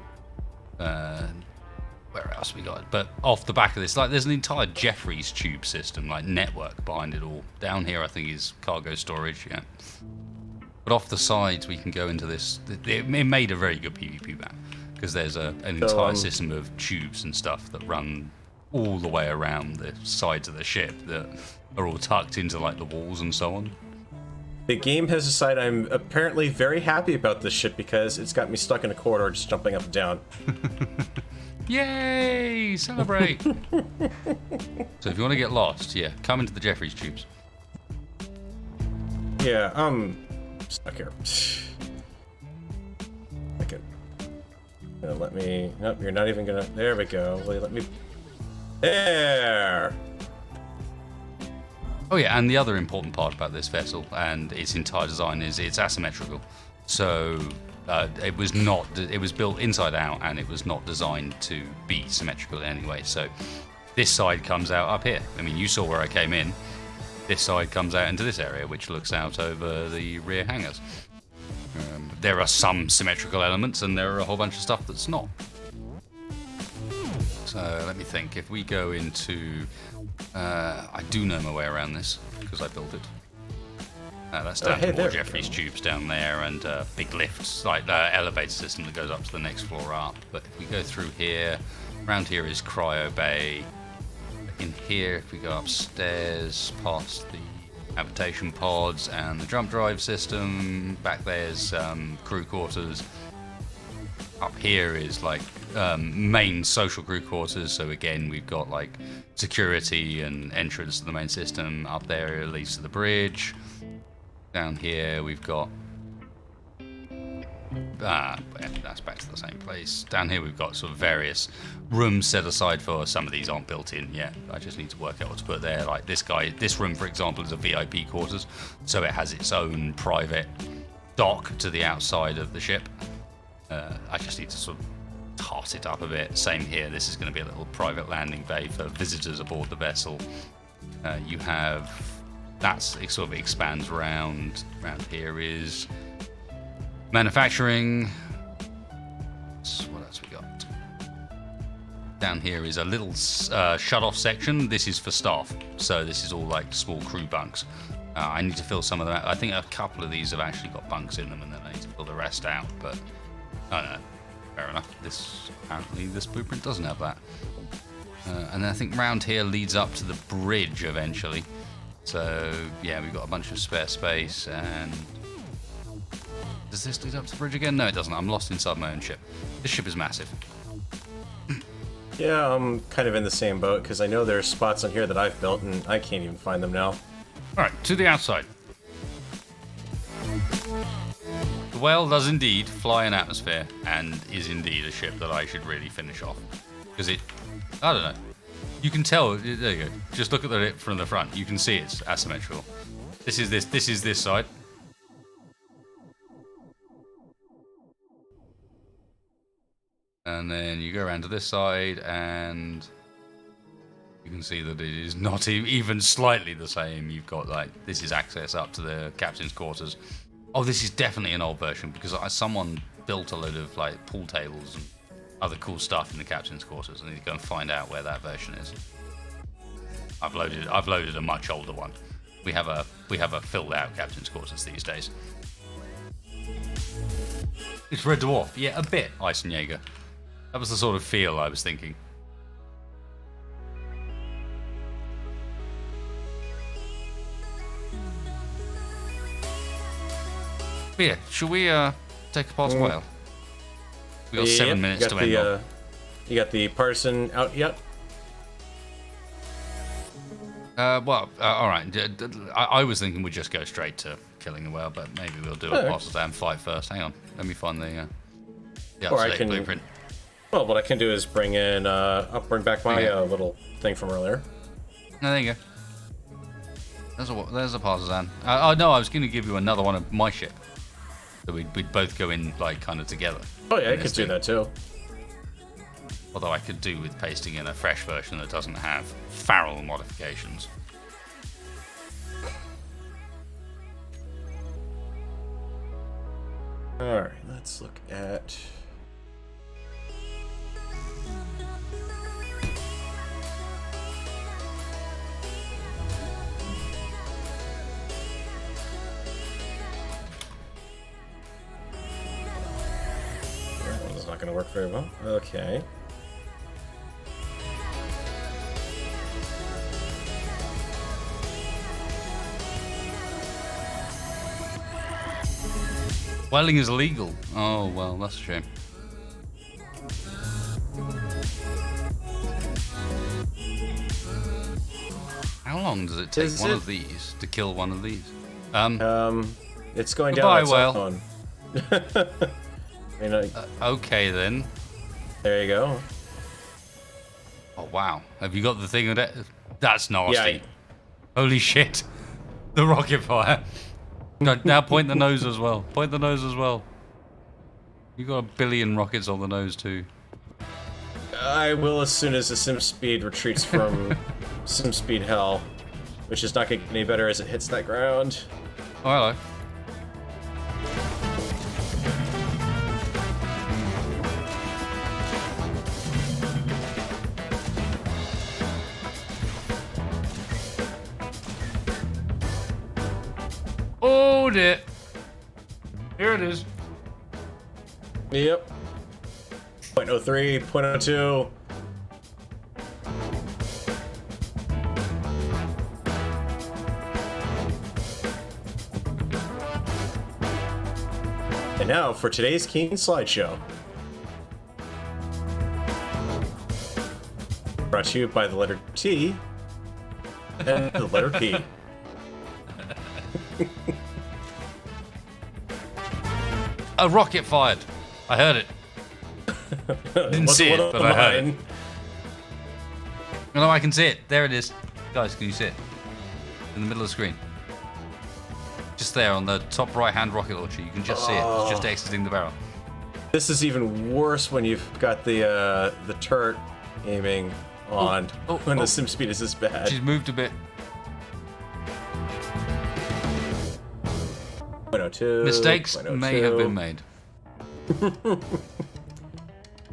Where else we got it? But off the back of this, like, there's an entire Jeffries tube system, like network behind it all. Down here, I think, is cargo storage, yeah. But off the sides, we can go into this. It made a very good PvP map, because there's an entire system of tubes and stuff that run all the way around the sides of the ship that are all tucked into, like, the walls and so on. The game has decided I'm apparently very happy about this ship because it's got me stuck in a corridor just jumping up and down. Yay! Celebrate! So if you want to get lost, yeah, come into the Jeffries tubes. Yeah, I'm stuck here. Okay. Let me... Nope, you're not even gonna... There we go. Wait, let me... There! Oh yeah, and the other important part about this vessel and its entire design is it's asymmetrical. So it was built inside out, and it was not designed to be symmetrical in any way. So this side comes out up here. I mean, you saw where I came in. This side comes out into this area, which looks out over the rear hangars. There are some symmetrical elements, and there are a whole bunch of stuff that's not. So let me think. If we go into... I do know my way around this, because I built it. That's down to more Jeffries tubes down there, and big lifts, like the elevator system that goes up to the next floor up. But if we go through here, around here is Cryo Bay. In here, if we go upstairs, past the habitation pods and the jump drive system, back there's crew quarters. Up here is like main social crew quarters, so again we've got like security and entrance to the main system. Up there it leads to the bridge. Down here we've got that's back to the same place. Down here we've got sort of various rooms set aside for, some of these aren't built in yet. I just need to work out what to put there. Like this room for example is a VIP quarters, so it has its own private dock to the outside of the ship. I just need to sort of tart it up a bit. Same here, this is going to be a little private landing bay for visitors aboard the vessel. You have it sort of expands round here is manufacturing. What else we got? Down here is a little shut-off section. This is for staff, so this is all like small crew bunks. I need to fill some of them out. I think a couple of these have actually got bunks in them, and then I need to fill the rest out. But I don't know. Fair enough. Apparently this blueprint doesn't have that. And then I think round here leads up to the bridge eventually. So yeah, we've got a bunch of spare space. And does this lead up to the bridge again? No, it doesn't. I'm lost inside my own ship. This ship is massive. Yeah, I'm kind of in the same boat because I know there's spots on here that I've built and I can't even find them now. All right, to the outside. The whale does indeed fly in atmosphere and is indeed a ship that I should really finish off. Because I don't know. You can tell, there you go. Just look at it from the front. You can see it's asymmetrical. This is this side. And then you go around to this side and you can see that it is not even slightly the same. You've got this is access up to the captain's quarters. Oh, this is definitely an old version because someone built a load of pool tables and other cool stuff in the captain's quarters. I need to go and find out where that version is. I've loaded a much older one. We have a filled out captain's quarters these days. It's Red Dwarf, yeah, a bit Eisenjäger. That was the sort of feel I was thinking. But yeah, shall we take a past whale? We got 7 minutes to end on. You got the partisan out yet? All right. I was thinking we'd just go straight to killing the whale, but maybe we'll do a partisan fight first. Hang on, let me find the up-to-date blueprint. Well, what I can do is bring back my little thing from earlier. No, there you go. There's a partisan. No, I was going to give you another one of my ship. So we'd both go in kind of together. Oh yeah, I could do that too. Although I could do with pasting in a fresh version that doesn't have Farrell modifications. Alright, let's look at... That's not going to work very well. Okay. Welding is illegal. Oh, well, that's a shame. How long does it take of these to kill one of these? It's going down its whale. own. Okay, then. There you go. Oh, wow. Have you got the thing of that? That's nasty. Yeah, Holy shit. The rocket fire. No, now point the nose as well. Point the nose as well. You got 1 billion rockets on the nose too. I will as soon as the sim speed retreats from sim speed hell, which is not going to get any better as it hits that ground. Oh, hello. Oh dear. Here it is. Yep. 0.03, 0.02. And now for today's Keen slideshow. Brought to you by the letter T and the letter P. A rocket fired. I heard it. Didn't see it, but I heard it. No, I can see it. There it is. Guys, can you see it? In the middle of the screen. Just there on the top right-hand rocket launcher. You can just see it. It's just exiting the barrel. This is even worse when you've got the turret aiming on when the sim speed is this bad. She's moved a bit. 0.02. Mistakes may have been made.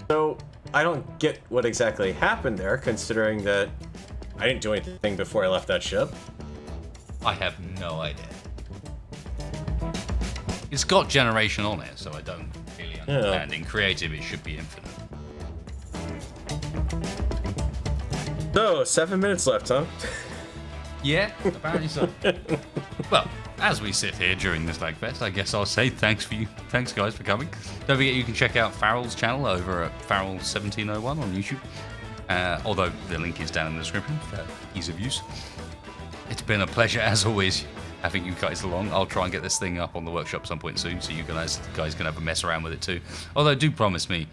So I don't get what exactly happened there, considering that I didn't do anything before I left that ship. I have no idea. It's got generation on it, so I don't really understand. In creative, it should be infinite. So 7 minutes left, huh? Yeah, apparently so. Well, as we sit here during this Lagfest, I guess I'll say thanks guys for coming. Don't forget you can check out Farrell's channel over at Farrell1701 on YouTube. Although the link is down in the description for ease of use. It's been a pleasure as always having you guys along. I'll try and get this thing up on the workshop some point soon, so you guys can have a mess around with it too. Although do promise me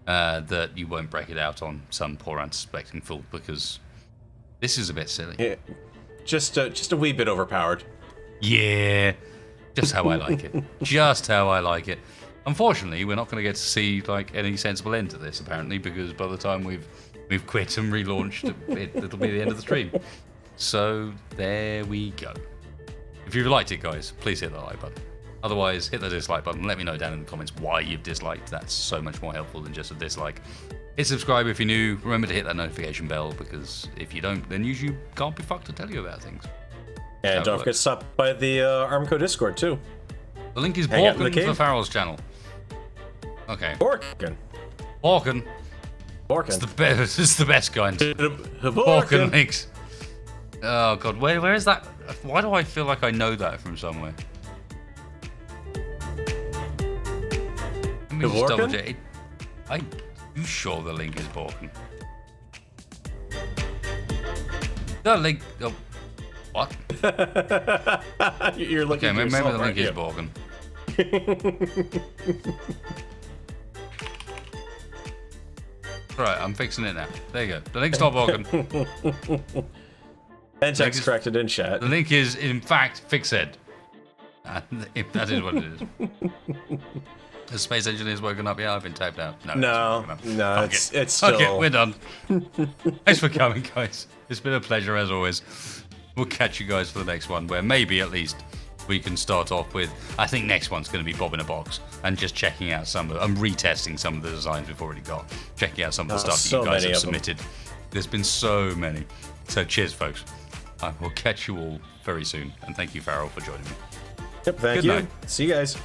that you won't break it out on some poor unsuspecting fool, because this is a bit silly. Yeah, just a wee bit overpowered. Yeah, just how I like it. Just how I like it. Unfortunately, we're not going to get to see like any sensible end to this apparently, because by the time we've quit and relaunched, it'll be the end of the stream. So there we go. If you've liked it, guys, please hit the like button. Otherwise, hit the dislike button. Let me know down in the comments why you've disliked. That's so much more helpful than just a dislike. Hit subscribe if you're new. Remember to hit that notification bell, because if you don't, then YouTube can't be fucked to tell you about things. And don't forget to stop by the Armco Discord too. The link is Hang out in the Borkin for cave. Farrell's channel. Okay. Borkin. Borkin. Borkin. It's the best kind. Borkin Borkin. links. Oh god, where is that? Why do I feel like I know that from somewhere? Let me just double check. You sure the link is Borkin? The link. Oh, what? You're looking. Okay, for maybe yourself, the link aren't is you? Borkin. Right, I'm fixing it now. There you go. The link's not Borkin. And text corrected in chat. The link is, in fact, Fixed. If that is what it is. The space engineer's woken up. Yeah, I've been taped out. No, it's still. Okay, we're done. Thanks for coming, guys. It's been a pleasure as always. We'll catch you guys for the next one, where maybe at least we can start off with. I think next one's going to be Bob in a Box and just checking out I'm retesting some of the designs we've already got, checking out some of the stuff that you guys have submitted. There's been so many. So cheers, folks. I will catch you all very soon, and thank you, Farrell, for joining me. Yep, thank Good you. night. See you guys.